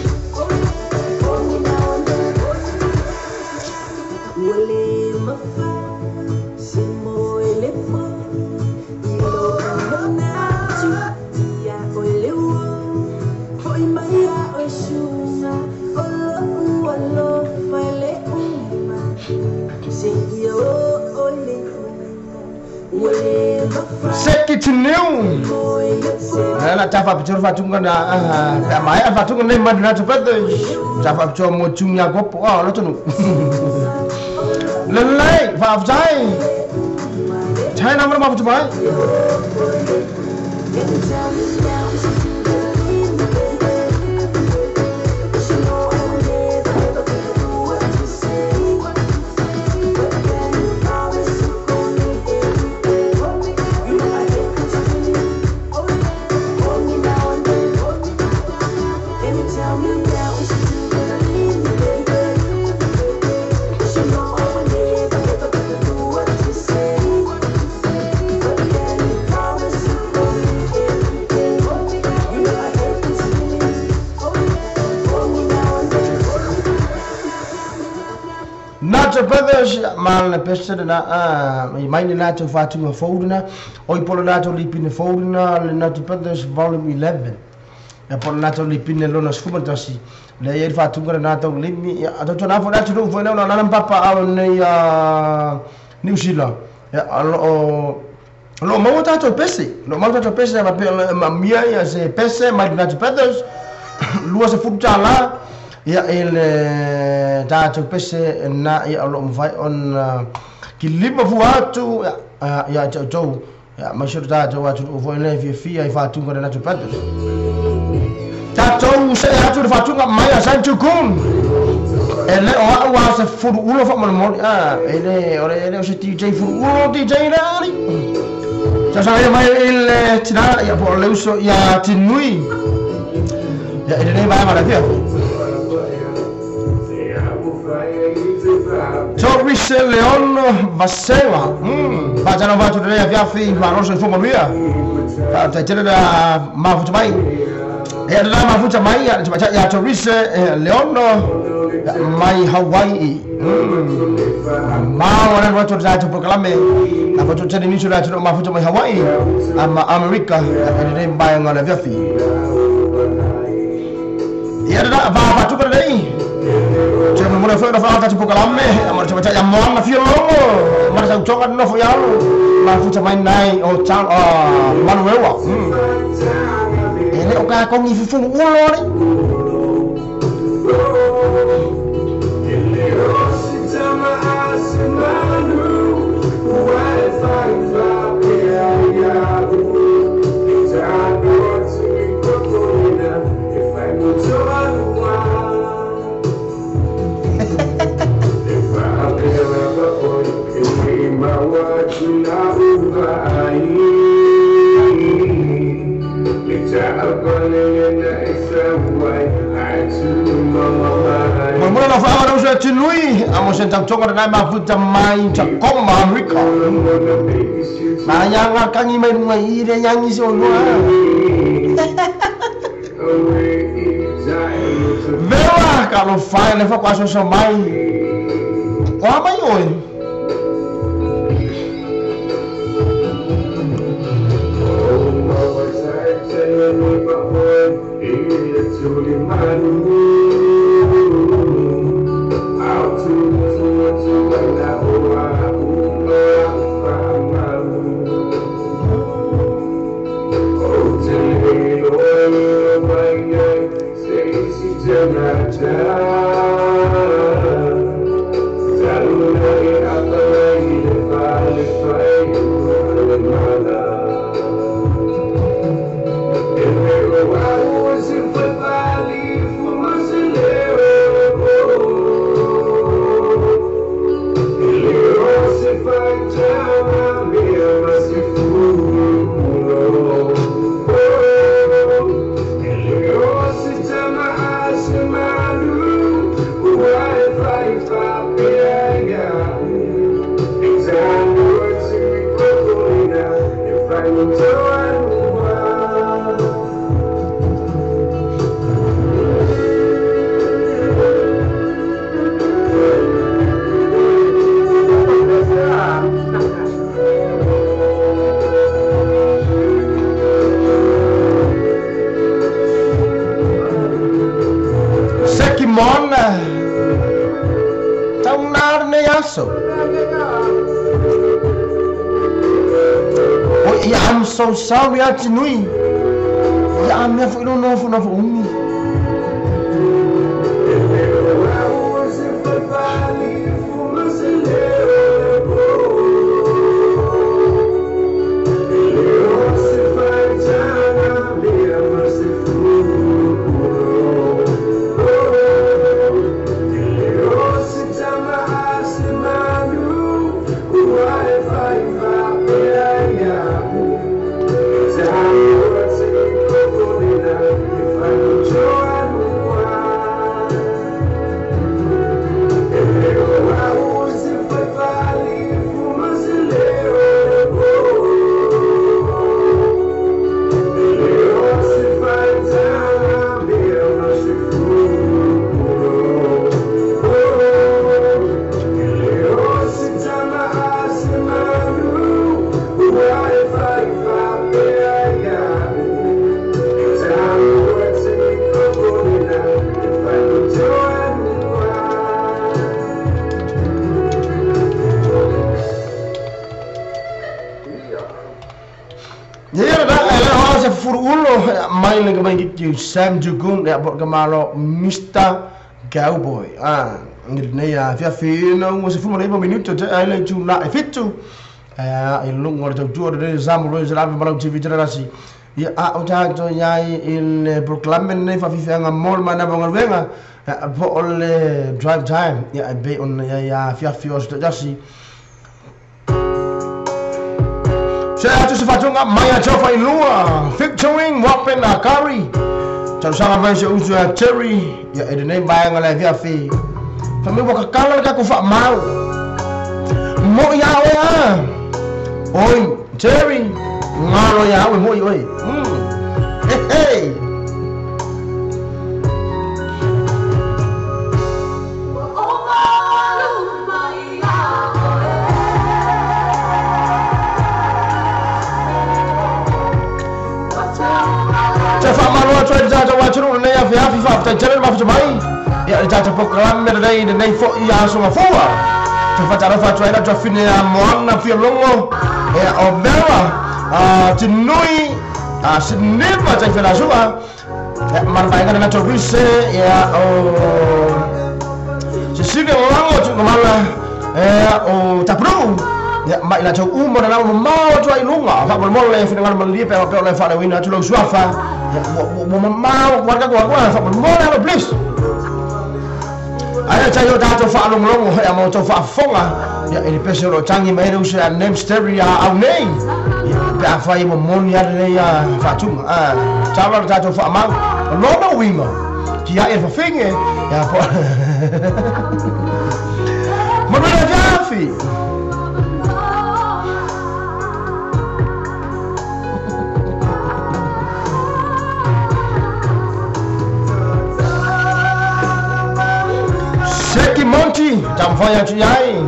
Hold me now and then. Wale mafa, simo elefa. Ilo kana tu, ya olewo. Foi maya oshuna, olo fale uma. Sengi ole wale mafa. Sekitinu na tafa bicara fatunga na mai fatunga ne ma Nacho Brothers tafa bicara mo chumya gopo lo tunu lelai fa fai China ma ma bicara Can you tell me now is it true to leave me, baby? 'Cause you know I would never do what you say. But can you promise you call me every day? You know I hate these feelings. Hold me now and then. Can you tell me now is it true to leave me, baby? 'Cause you know I would never do what you say. But can you promise you call me every day? You know I hate these feelings. Hold me now and then. Nacho Brothers mal na pesta na mai ni Nacho fatunga foldina oi polo Nacho lipine foldina le Nacho Brothers volume 11 ya polo Nacho lipine lona skumantasi le ye fatunga Nacho limi ya to na fo Nacho do fo na na papa au nei New Zealand ya lo mo tato pese ma mia ya se pese mai Nacho Brothers lua se futala ia ele tātou pese na ia lo mvai on ki lima fu atu ia tau ia masur tātou atu o foi le fia i fatunga na tu patos tātou se atu de fatunga mai a santu kun ele o wa se furu ulo fa mo ele ore ele o se DJ furu ulo DJ rari sa mai ele tina ia po le uso ia tinui ya ini nih mana dia? Torres Leon Basela. Baca nama tu dia Fiafi Maros Info Maria. Tak jadi dah mafu mai. Ya dah mafu mai ya baca ya Torres Leon mai Hawaii. Mau orang waktu dah tu proklame. Apa tu jadi ni sudah tu mafu mai Hawaii. Amerika. Ini bayang ada Fiafi. Ya dah apa tu berdei? Cuma mula faham dah tak cukup lama. Amar macam yang mana feel logo. Amar tak cakap no feel yang. Mafu macam nai oh cang Manuel wa. Ini okey kau ni fufung ulo ni. Mula na faham ada usaha cinui, amo sentang cokar na mafu jamai cakong Amerika. Na yang akan imai rumah ide yang isi onua. Vela kalau file lefa kwa so mai. Kwa mai oi. I'm so sorry, Achinui. I'm never don't know for me. furu ulo mai le mai ki Sam Jugun ya bot kamalo Mr. Cowboy. Nei ya fi no se fuma 5 minuto ai le tu na fitu. Il lungo del giorno del Zamuro Israel malau TV generasi. Ya o ta to yai il proclame ne fa fifanga mol mana bangalwenga. Po le drive time ya be on ya fios jasi. Saya tu sefatunga maya chofa ilua featuring Wapen Akari. Chau sanga vai se usu Cherry ya edene bayang ala via fi. Kami buka kala ka ku fa mau. Mo ya ya. Oi, Cherry. Ngalo ya mo oi. Hey. Jalan mafu mai ya jata program merday nei fo ya so mafuwa to fatara fa twa to fine ya moana fi longo ya obera tinui sinema ta fela suwa man ba ngana to rise ya sisibe wango tu mala o tapru ya mai la to umo na mo to ilunga fa mo le fine ngana mali pe le fa le wina tu lo suafa mo mau warga gua fa mo le please Aya tayo dato fa long ya mo to fa fonga ya ini pese lo changi mai ru se name stereo au nei ya fa mo mon ya le ya fa tu tawa dato fa ma no wingo ki ya e fa finge ya po mo no ya fi Monty, jam fire tu yai.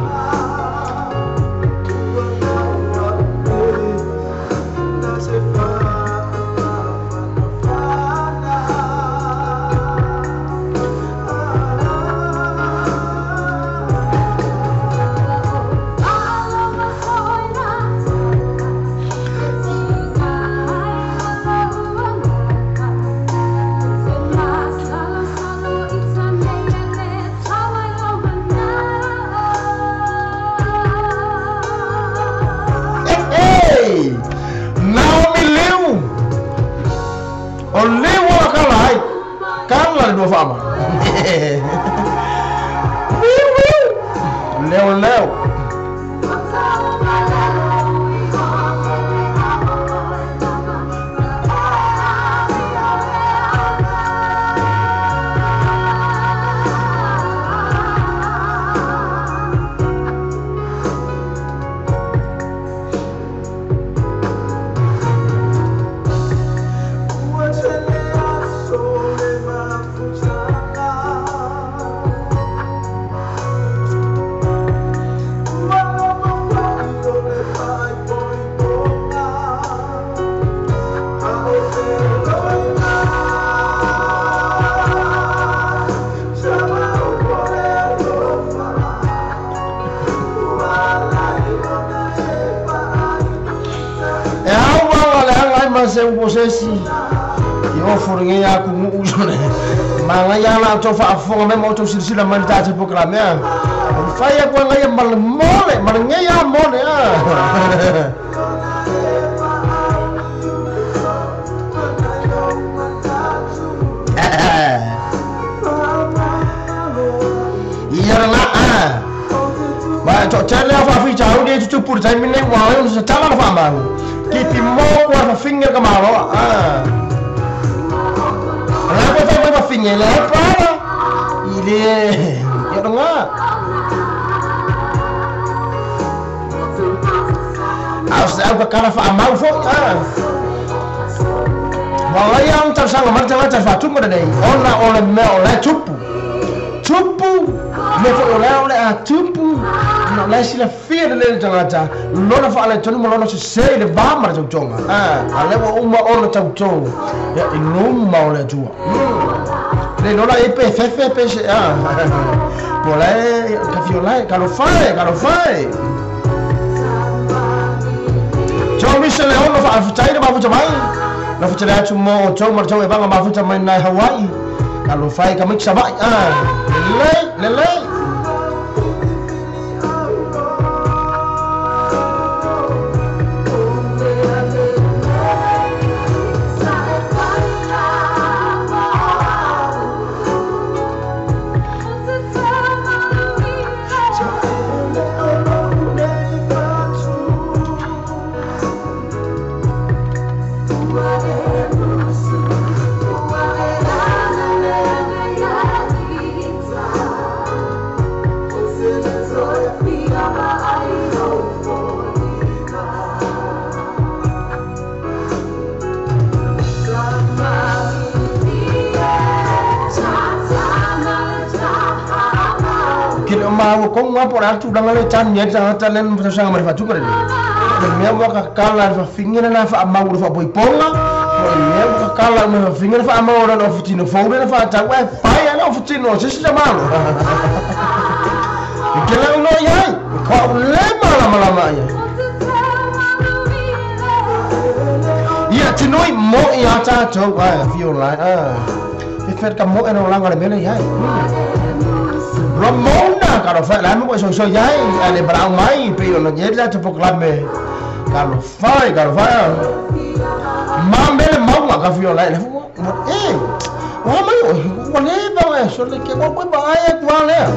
Leo posesi yo fornge ya ku uzone manga ya la to fa fonga me mo to silsila man ta te programme fa ya ko nga ya mal mole mal nga ya mole ya la ba to chale fa fi chau de tu pur jai mine wa yo se chala fa ma Kiti mo kwa finger ka malo Ala ko fa finger le para ile ya nga Asa ka kana fa mau fo Wala yang tersangka macam-macam fa tu dai ona ole me ole chupu me fo ole chupu no la sila fier le jangata lona fa ale tonu lona se le ba mar jonga ale wa umma ona tauto ya inum ma ole tua le lona e pe fe pe se pole ka fiola ka lo fai Jomi se le ona fa fa tai ba fa mai na futa tu mo to mar to e banga ma futa mai na Hawaii kalau fai ka mix sabai lele mau kong ngapa orang tu dangan le chan nyet sangat chalen pasang mari fatu kare ni mia mo ka kala fa fingina na fa mau fa boy ponga mia mo ka kala na fingina fa mau na ofutino fo na fa ta wa fa ya na ofutino sisi mal ikela no ya ko le mala ya ya tinoi mo ya ta to wa feel like fet ka mo eno lang ngale mele ya Ramona kalau fai lama kau so jai ada berang mai pero nak jadi lah cepuk lama kalau fai mamel mau mak kafir lain wah mai wah ni bang so lek kau pun bahaya tuan le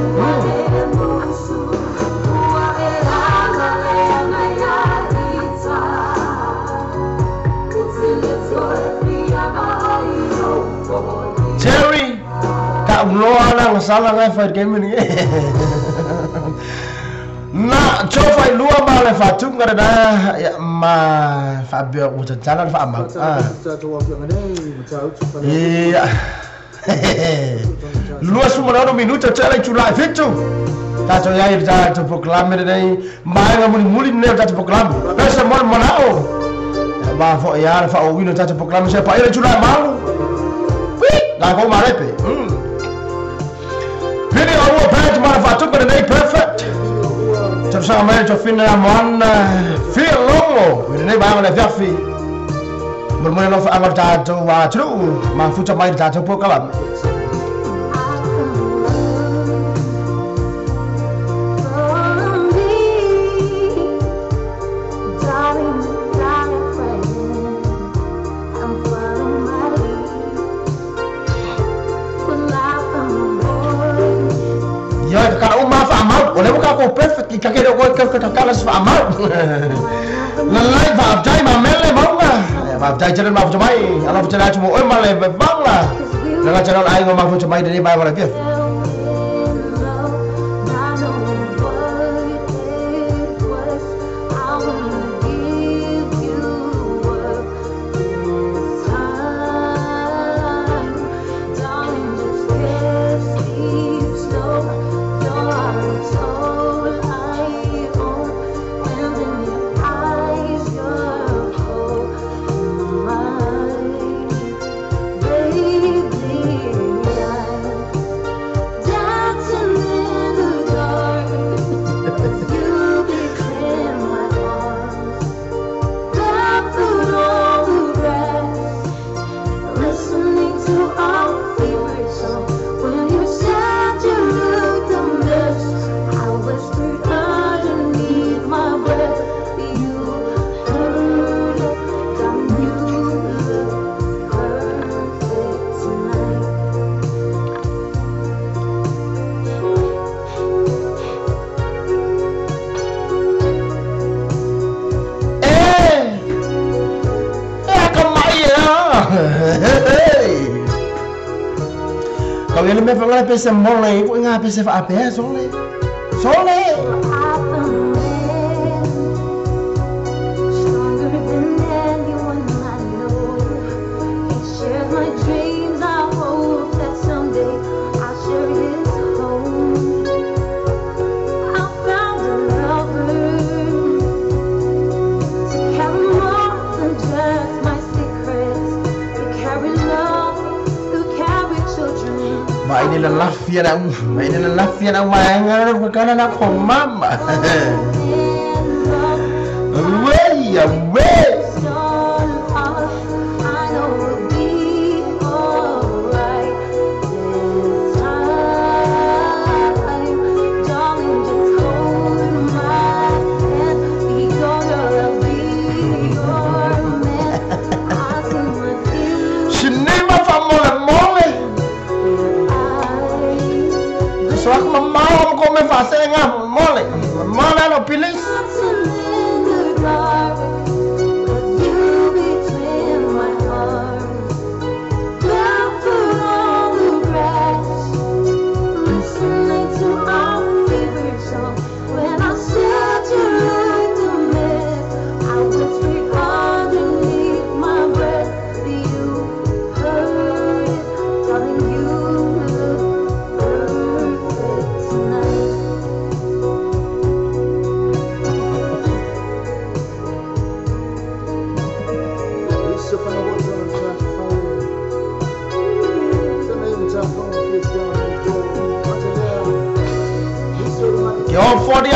Terry lo lang salah ngai fai game ni na cho fai lua ma le fatu ngara da ya ma Fabio uta jalan fa ama iya lua semua no minuto chala chula fitu ta cho ya ira to proclame dai mai ngamuli muli ne ta to proclame pesa mon monao ba fo ya fa o wino ta to proclame se pa ira chula malu la ko marepe Really, I will pay to my fatu but they perfect. Terus sama je fin na mon feel longo. Ini bang le fiafi. Bermula lo agar jatuh wa tru, ma futa mai jatuh pokalam. Ya kalau umma fa amal, oleh buka ko perfect kita kira ko kala fa amal. Lalai fa abjai ma mele manga. Fa abjai jalan ma fujai, ala fujai cuma oi male bangla. Dengan jalan ai ngomong fujai dari bai mala dia. Kau yang lebih pengen pesa mulai, kau ingat pesa apa ya soleh. Ini lelafian ang mayangan bukan anak mama. Pilis.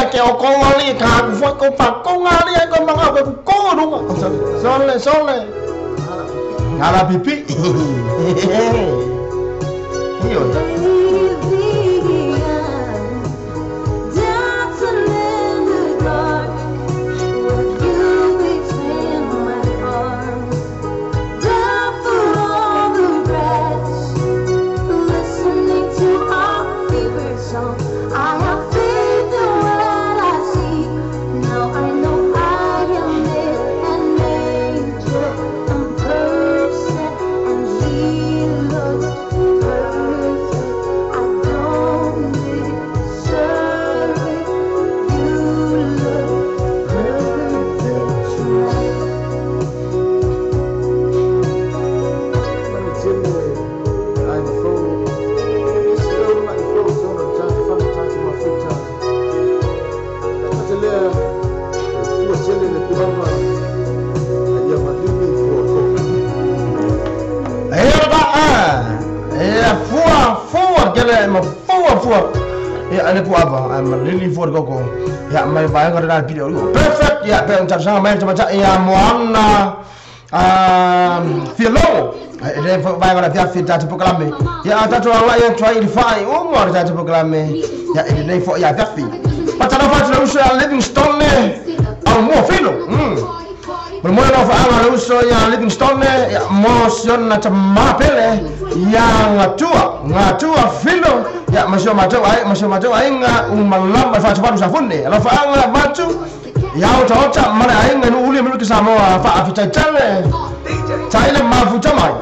Ke o kongali ka foi ko pa kongali ko manga ko đúng không? Sole. Ngala pipi. Iyo. Ane po apa, lili for koko. Ya mai bayang kada video lu. Perfect ya, pe ucap sang mai macam ya moana filo. Ede bayang kada dia fit tatu proklame. Ya ata tu orang yang try defy umur tatu proklame. Ya ede nei for ya dafi. Patana patana usia Livingstone ne. Au mo filo. Bermula no fa usia ya Livingstone ne ya motion na mapele yang ngatua filo. Ya masih macam ai nga malam fa cepat usafuni ala fa anga machu ya uta mana ai nga uli mulu kisamo fa afita chale chale mafuta mai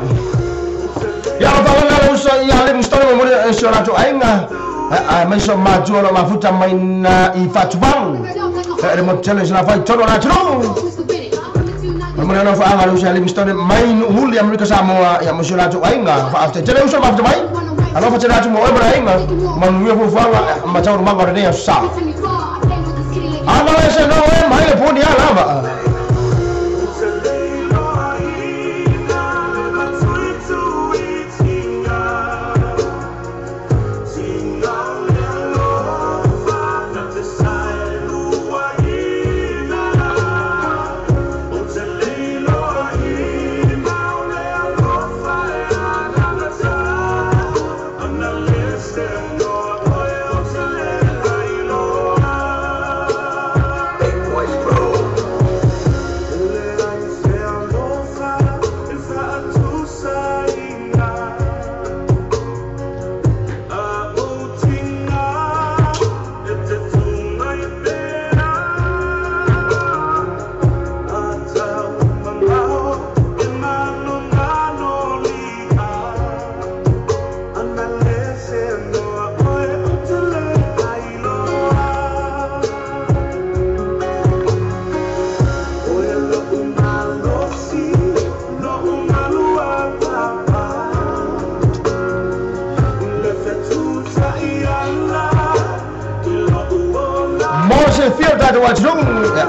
ya fa wana uso ya Livingstone mo sura tu ai nga masih maju ala mafuta mai na ifatu bang mo challenge na fa choro na choro Bermula no fa anga uso Livingstone mai uli mulu kisamo ya masura tu ai nga fa afita chale uso mafuta mai Alo fa tena tumo ebra inga manuia fu fanga matau rumah ngore ne sa. Ana lese no e mai le puni ala ba.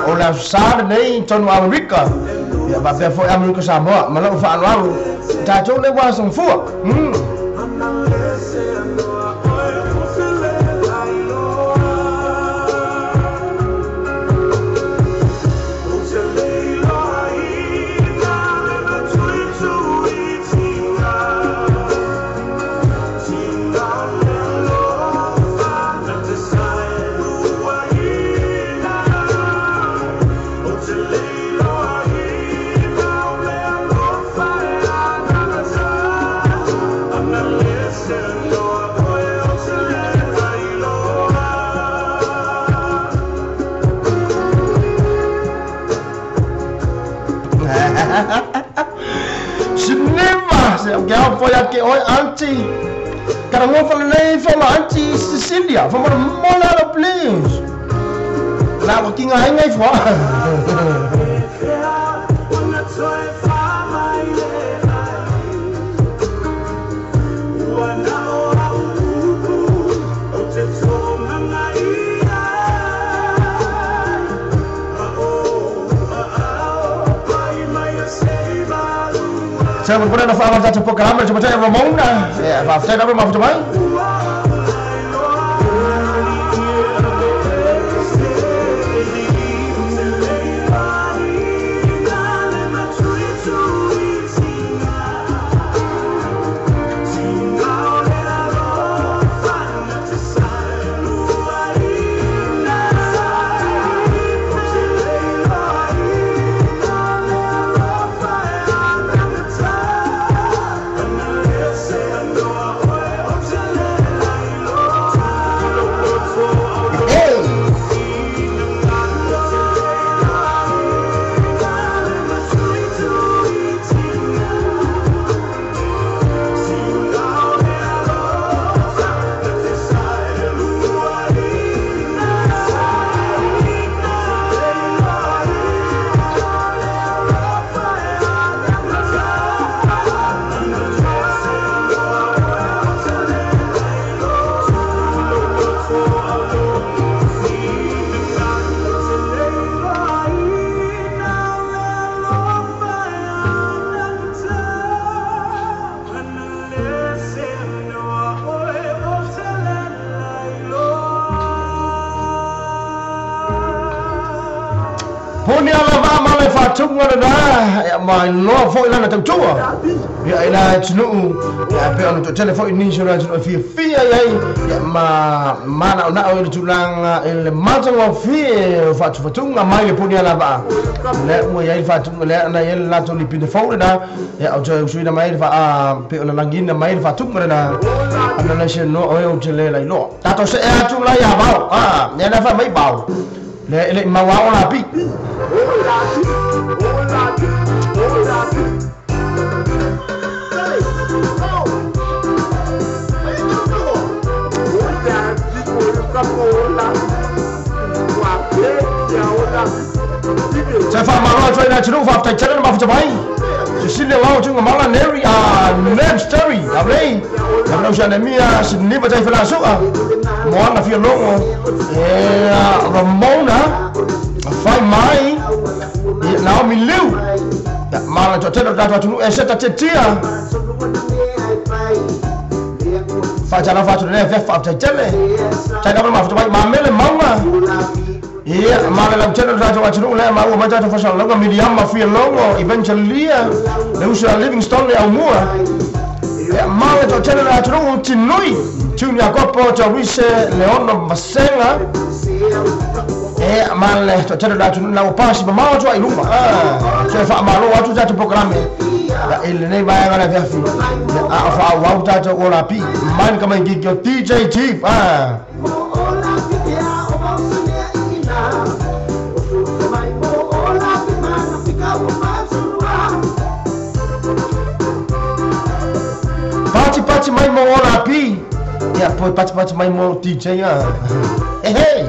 Ola sa nei tonu Amerika ya ba pe fo Amerika Samoa malau fa alu ta cho le wa song fu Cinema, se gao foi aqui oi auntie. Cara ngo fa nei fa ma auntie Cecilia, fa mo mola please. La ko kinga ai ngai fo. Saya berpura nak faham satu program macam macam Ramon dah. Ya, faham saya dah bermaaf tu baik. Punya lama malai fatung ada dah, ya main lo foi lah nak coba. Ya ina cunu, ya pe on telefon ini sudah cunu via ya mana nak orang tulang le macam via fatung mai punya lama. Le mo ya fatung le na ya la tu lipi de fau dah, ya au sudah mai pe on langin mai fatung dah. Ana nasi no au tele lai lo. Tato se tu lah ya bau, ya na fa mai bau. Le mawau la pi. Saya faham malu cuy nak cerita faham tak cerita maaf cubai. Sini lalu cuma malah neri name story, apa? Kalau usia nemia sini macam filosof mohon nak film Ramona, fai mai, now miliu, malah cerita dah cuma eset cerita. Fajar ni faham tak cerita. Saya dah maaf cubai, mamel mama. Iya, malah dalam channel saya cakap le mau macam tu fashion logo medium mafia logo eventually le usa Livingstone le umua. Ya malah tu channel saya cakap cinui, cuma aku apa cawise Leon Masenga. Malah tu channel saya cakap lau pas mau tu ilmu. Saya faham malu waktu saya program ya ini ni bayar ada versi. Apa waktu saya cakap olapi, main kemain gig DJ Chief. Paci mai mau rapi, ya poi paci mai mau DJ ya. Hey.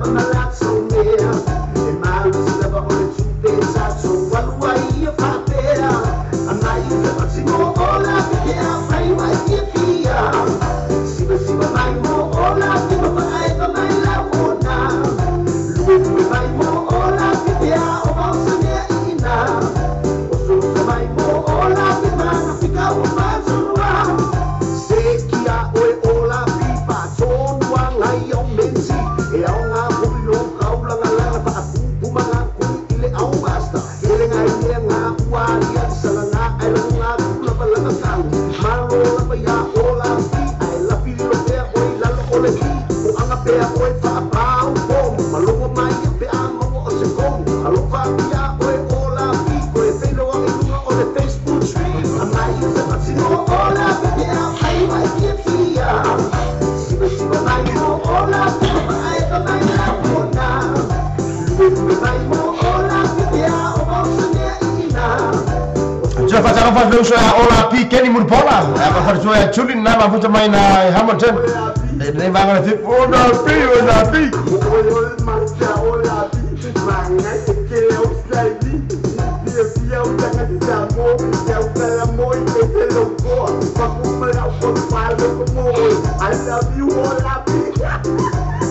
Malap so near, and my was never on the 2 days I Alofa ia oe ola pi koe whenua i lunga o le Facebook stream. A mai i te matino ola pi te au ai mai kia pia. Siba siba mai mo ola pi te mai ka mai la pona. Siba mai mo ola pi te au o mausa nea ina. Just para fazer o show ola pi Kenny Murpola. Para fazer o show chulin na mafuta mai na Hamilton. Nem vai agora ficar ola pi. Ola pi. Manga se que eu saí. Dia eu tenho que amor. Eu quero amor e que se louco. Para comer ao corpo como I love you ola pi.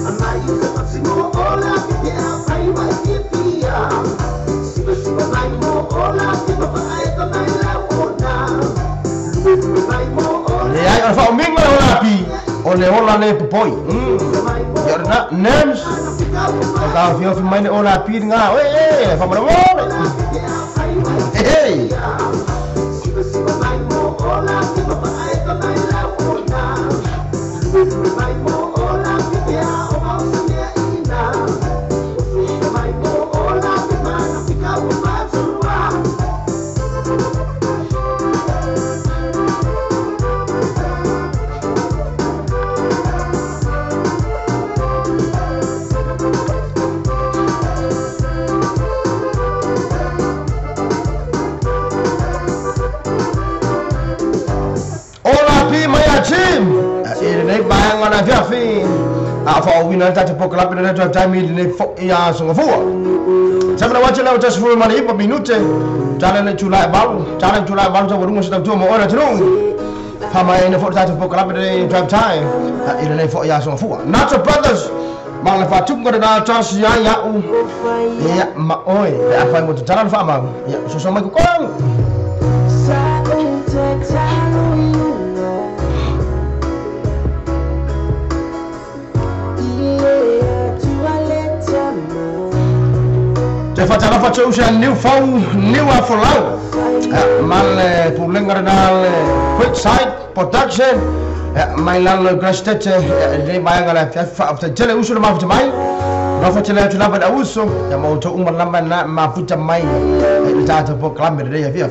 Amai o se máximo ola pi. Ai vai que pia. Siba siba mai mo ola pi. Ai ka mai la ona. Siba mai mo ola. Le ai fa o mingo ola pi. O le ola le popoi. Yorna names. Kau fio fi mai ola pi nga. Oi, fa mo. Hey. Siba siba mai mo ola pi. Ai ka mai la ona. Siba mai mo ola pi. O mausa nea ina. Siba mai mo ola pi. Mana fica o matua. Team, ini naik bayangan aja fi. Apa winner tadi poklap ini ada time ini ya sungai fuwa. Saya nak wajib lewat 10 menit per minute. Jalan culai baru saya baru mesti tahu mau orang terung. Pamai ini for tadi poklap ini drive time. Ini naik ya sungai fuwa. Nacho Brothers, malah fatum kau dah chance ya. Ya mak oi, apa yang mau jalan faham? Ya susah mai kau. Facciamo usare new phone, new iPhone lau. Mal pulengar dal quick site production. Mai lang grastet ni bayang ala fa jele usul ma fa mai. No fa jele tula ba usul. Ya mau to umar lamban na ma fa mai. Ta ta po klam de ya fi.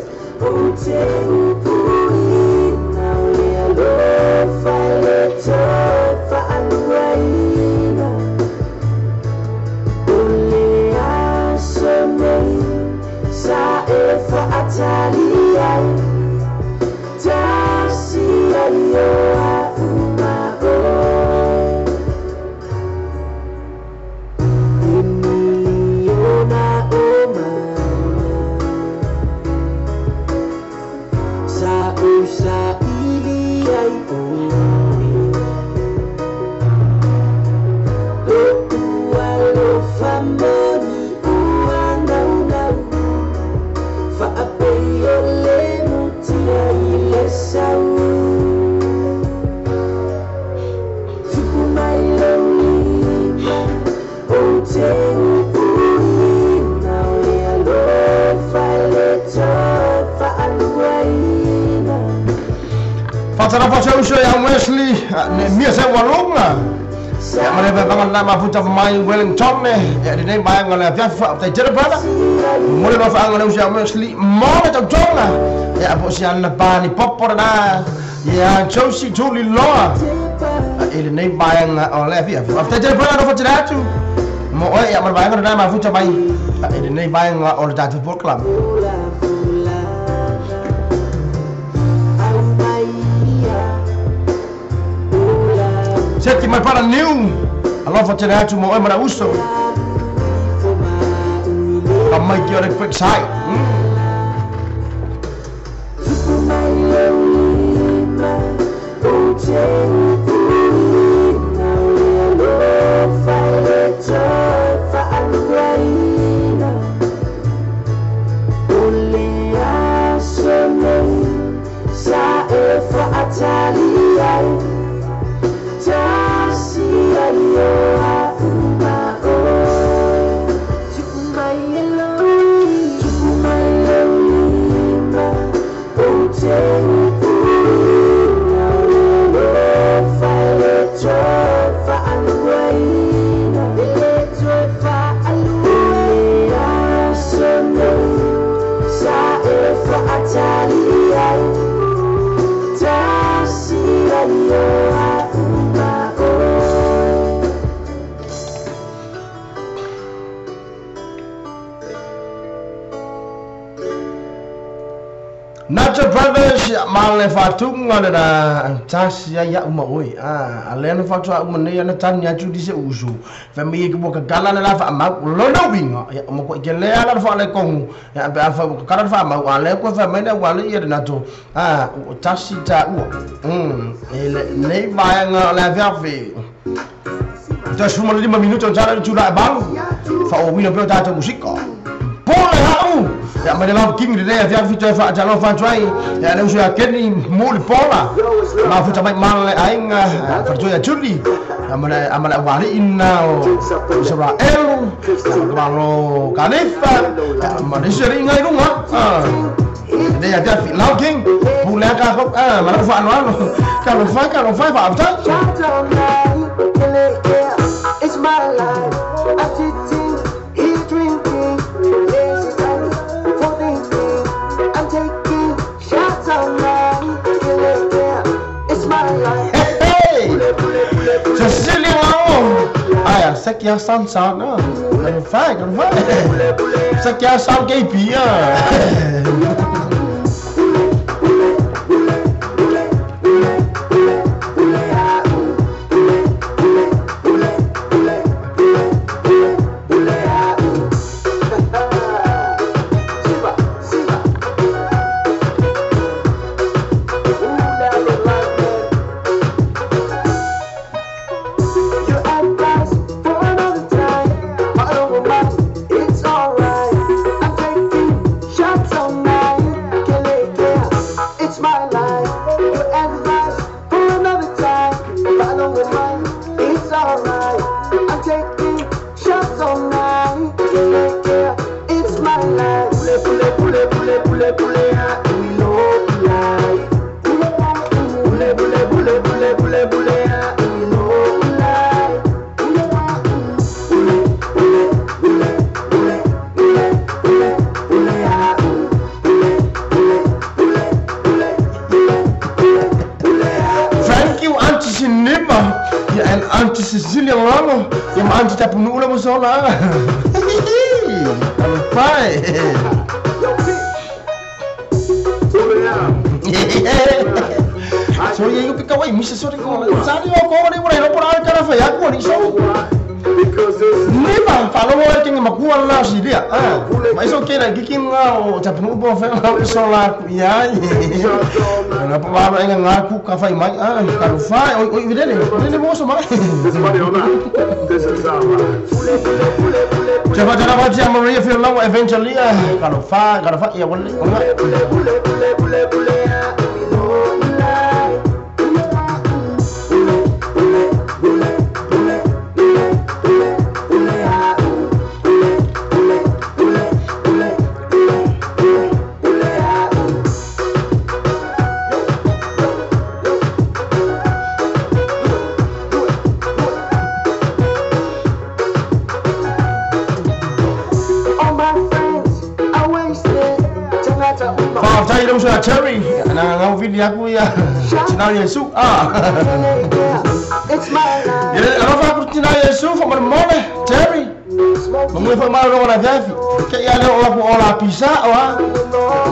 Facciamo usare a Wesley, mia se walunga. Ya mana bangan nama futa mai Wellington ya di nei bayang ngala ya fa ta jere bana. Mole no fa ngala usare Wesley, mole ta jonga. Ya po sian na bani popor na. Ya Chelsea Julie Law. Ili nei bayang oleh ya. Ta jere bana no fa jere tu. Mo ya mana bayang nama futa mai. Ili nei bayang oleh ta football club. Senti mai para new. Allora facciamo tu mo mana uso. Kamai ki ora quick side. Nacho Brothers male fatunga na tasi ya umoi alena fatua umane na tanya judi se usu fami ke boka gala na fa ma lona winga ya mo ko gele ala fa le kong ya ba fa ka fa ma ale ko fa mena wale ya na to tasi ta ele nei ba nga la verve das fuma 5 minuto jara jura bang fa o wina pro ta musika Pola ya madela king de ya via fita fa jalo fa try ya le usia keni mul pola ma futa mai mal aing fa joya chuli amala wali inna Israel amalo kalifa ma seri ngai runga de ya via fi lao king pula ka ko ma fa no ka fa fa afta it's my life he's drinking I'm taking shots on it's my life. Hey, Cecilia, ai, ça qui a ça non, on fait, ça qui a ça qui pire. Anti Cecilia Ramo, yang anti tak penuh lah masalah. Sampai. So yang ikut kawai mesti sorry kau. Sari kau ni boleh lapor al cara fai aku ni so. Ni bang kalau orang yang makuan lah sih dia. Mas okay nak kikim ngau tak penuh pun fai masalah ya. Kenapa baru yang ngaku kafai mai kalau fai oi ini mau sama. Coba cara baca Maria film lawa eventually kalau fai ya boleh. Sudah cherry, nak video aku ya, Cina Yesus Jadi apa aku Cina Yesus, apa mana cherry? Mungkin pemalu orang Javi, kayak ada orang pisah,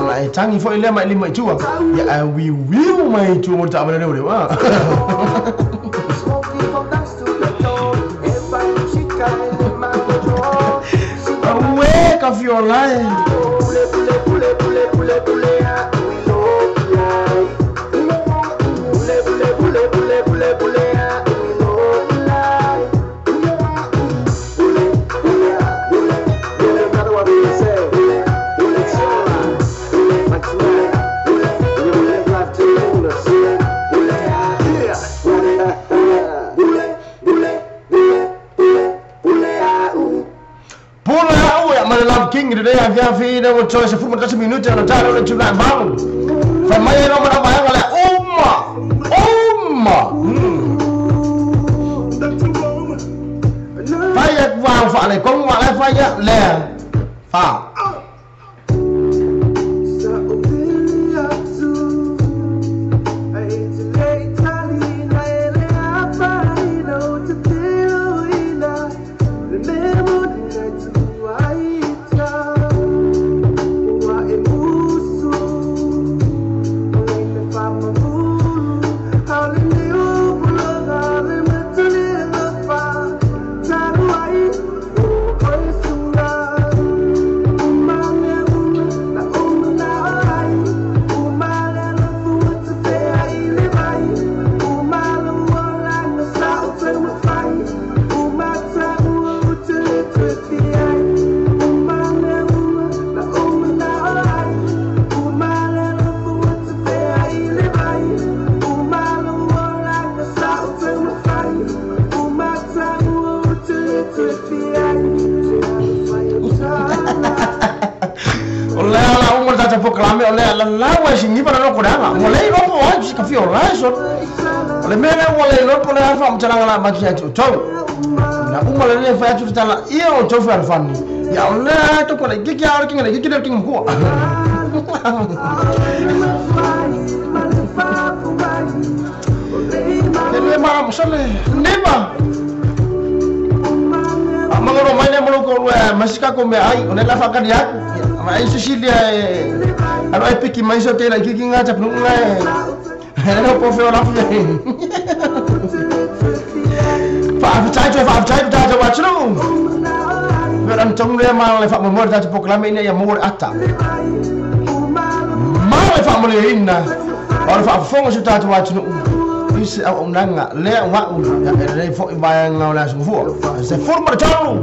nah canggih for lima cua, ya we will mai cua tak boleh dulu, Awake of your life. King today I have feed our choice of food 10 minutos and try to jumlah bang. Famaya no mana bayang oleh umma. Fayak wang fa le kong wa le fayak le. Fa. proclame ole la lawa singi para no kodanga mole no mo si ka fio la so le mele mole no pole fa mtanga la ma kia tu na umale le fa tu tala ia o to fa fani ya ole to ko le gigi ar kinga le gigi le kinga ko le ma mosale neba amangoro mai le mo ko masika ko me ai ona la fa ka dia ai Cecilia alo ai piki mai so te la gigi nga tap no no po fe ola fe fa tai wa chru veran tong le mal le fa mo morta te proclame ina ya mor ata mal le fa mo le ina ora fa fongo so tatu wa chru isi au nanga le wa le fo ba nga la so fo se forma chru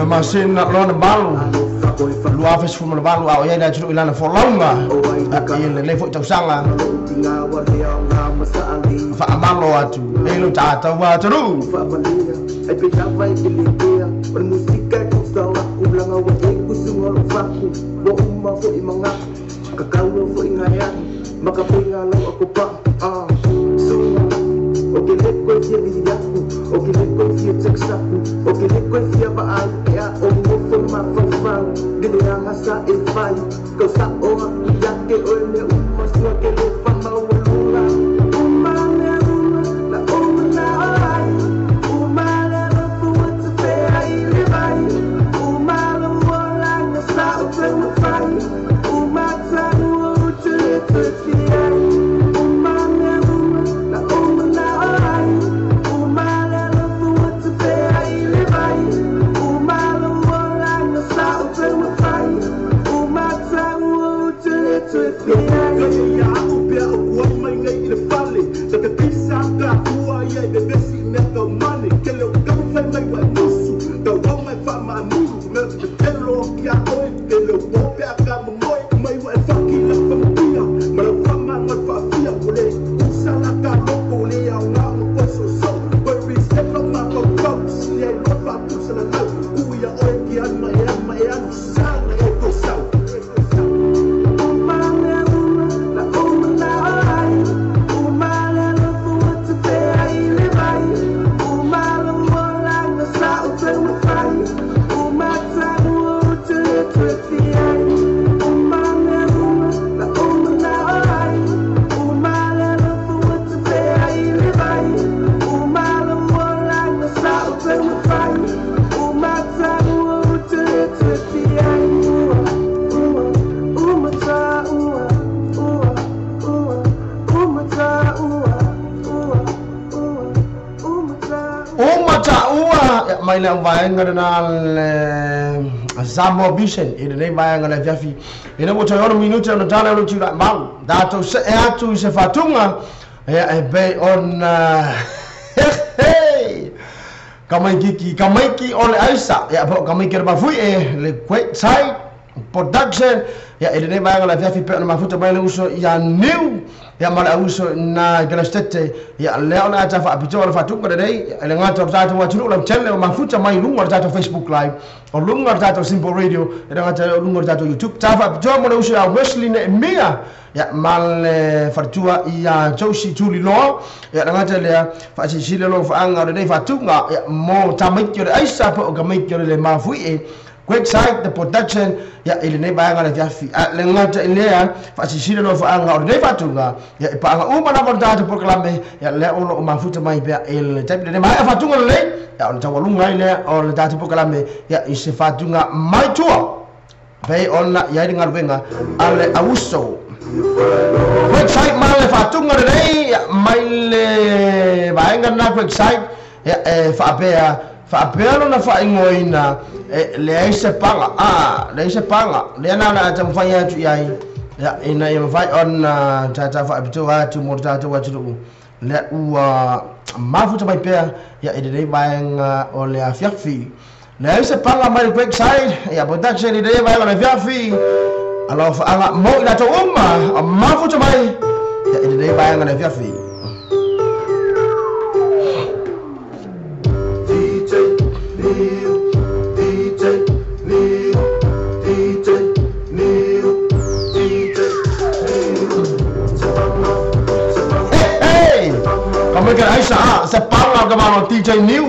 ma sin na lo na balu lua fes fuma balu au ya da churu ilana for longa ile le fo tausanga fa amalo atu elo tata wa tru ai pensava em que limpia por música que usava kulang awa ku sungol faku bo uma fo imanga kakalo fo ingaya makapingalo ako pa okay let go fia vidiaku okay let go fia texaku okay let go fia ba ya o mo fo ma fa gede nga sa e fai ko sa o ya ke o le uma so ke le fa ma wala uma le la uma na ai uma le fo what to fai le vai uma le wala na sa o pe ma fai uma sa o te te fia uma le la uma na ai uma le fo what to fai le vai uma le wala na sa o pe ma fai uma sa o te te fia ya o pe o ko mai ngai le fale ta kisa ka tua ya de besi me to money que le ka fa mai wa nusu ka wa mai fa ma nu me te telo ya o que le o pe aka mo mai wa fa ki la fa pia ma la fa ma ma fa pia o le usa la ka no ko le ya nga o so so but we step on my box le no fa pusa la na u ya o ki an ma ya sa na e ko sa mai le vai ngara na Zamo Bisen ina nei vai ngara jafi ina mo tayoro minuto no tala no tira mal dato se e atu se fatunga e be on kamai ki ole aisa ya po kamai ki ba fui e le website production ya ina nei vai ngara jafi pe na mafuta mai le uso ya new ya mala uso na galastete ya leo na tafa apito la fatunga dei le ngato tata wa tulu la channel mafuta mai lunga tata Facebook live o lunga tata Simple Radio ina ngata lunga tata YouTube tafa apito mo uso ya Wesley ne mia ya mal fartua ya Joshi tuli lo ya ngata le fa si sile lo fa anga dei fatunga ya mo tamikyo aisa po gamikyo le mafui website the production ya ile ne baya ngala jafi le ngata ile ya fa sisile no fa anga orde fatunga ya pa anga uma na borda to proclame ya le ono mafuta mai be ile tabi ne mai fatunga le ya on tawalunga ile o le data proclame ya ise fatunga mai tua be on ya dinga venga ale auso website male fatunga le ya mai le baya ngana website ya fa bea fa pelo na fa ingoina le se panga le na tam fa ya tu yai ya ina ya fa on tata fa abito wa tu mortata wa tu le u mafuta mai pe ya ide bang ole afiafi le se panga mai website ya production ide bang ole afiafi alo fa anga mo ina to mafuta mai ya ide bang ole afiafi DJ DJ New.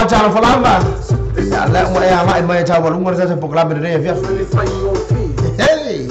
Jalan falanga. Ya lek mo ya mai mai cha walung ngor sa program de ya. Hey.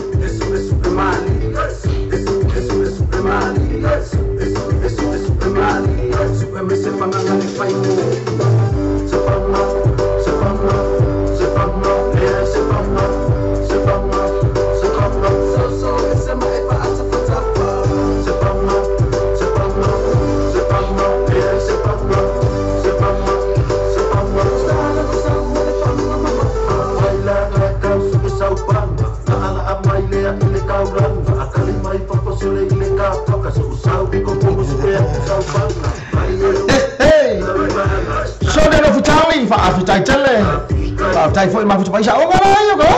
After chale, after foi ma foi sa onga yo ko.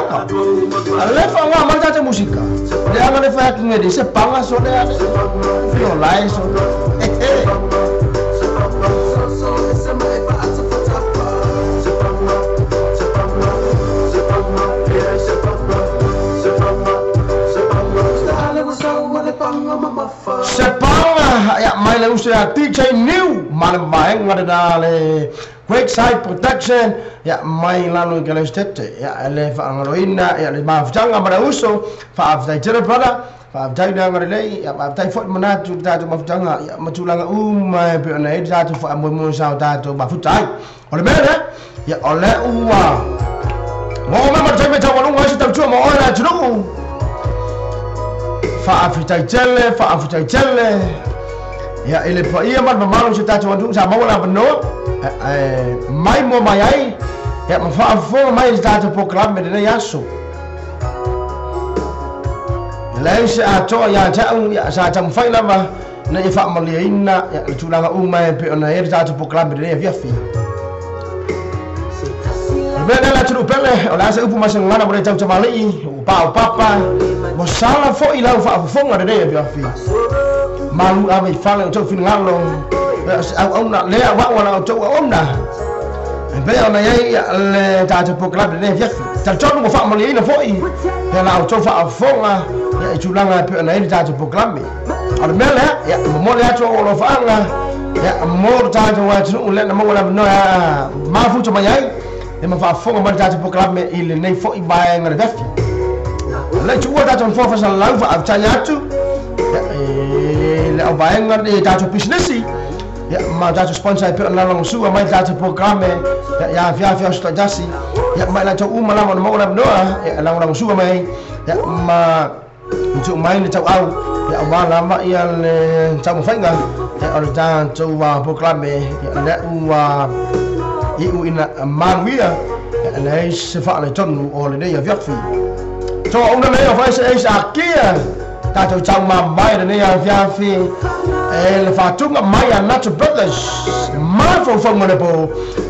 Ale fa nga ma ta musika. De anga de fa nge de se panga so de ade. Fio lai so. Sepanga ya mai le usia DJ New malam bae ngada le Quick side protection ya mai lalu kalau stete ya le fa ngaloina ya le mafjanga mara uso fa afdai jere pada fa afdai da ngare ya afdai fot manatu ta tu mafjanga ya matulanga mai pe na ida tu fa mo sa ta tu ba futai ole mele ya ole uwa mo ma jeme ta walungu wasi ta tu mo ora juru fa afdai jelle ya ele pa ia mat malu ta tu wandu sa mo la beno mai mo mai ai ya ma fa fo mai sta to program de yaso laisa ato ya ta ya sa tam fai lava na fa maliina ya tulanga mai pe ona er sta to program de via fi bele la tru pele ola se upu masang ngana bole tau tamali upa papa mo sala fo ila fa fo ngada de via fi malu ave fala to fin ngalo ông nè lẽ vợ là chỗ ông nè bây giờ này le ta cho program để viết chẳng cho một phạm mà lý là phôi là nào cho phạm phong à chú đang là chuyện này ta cho program ở bên lẽ một lẽ cho nó phạm là một ta cho vài chú lên là một làm nói mà phụ cho mày ấy thì mà phạm phong mà ta cho program il này phôi bài người viết lấy chú ta cho phong phải là lão phạm cha nhát chú là bài người đi ta cho business ya ma ta sponsor pe na long su mai ta program ya via sto jasi ya mai la cho la mo la doa ya long su mai ya ma chu mai ni chau au ya ba la ma ya le chau phai nga ya ở ta cho wa program ya le wa u ina man wi ya le se fa le ton o le ya viết phi cho ông nó lấy phải sẽ kia ta cho chau ma mai de ya via phi el fatunga maya natural brothers ma phong mo po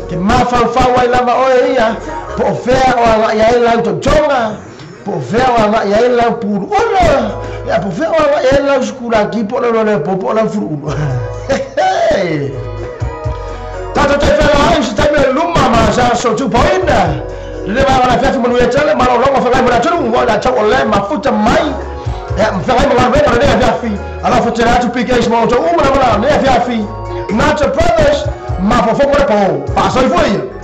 ke ma fa wai lava o ia po fe o ya la to jonga po fe o ya la pur ola ya po fe o ya la skula ki po le po la furu ta to te fe la sta me luma ma sa so tu poinda le ba la fe mo le chale ma lo fa la mo la tu mo la cha o le ma futa mai ya mfanye mlango na ndio vyafi alafu tena tupike small to umra mlango ndio vyafi not a brothers ma po po pa so foi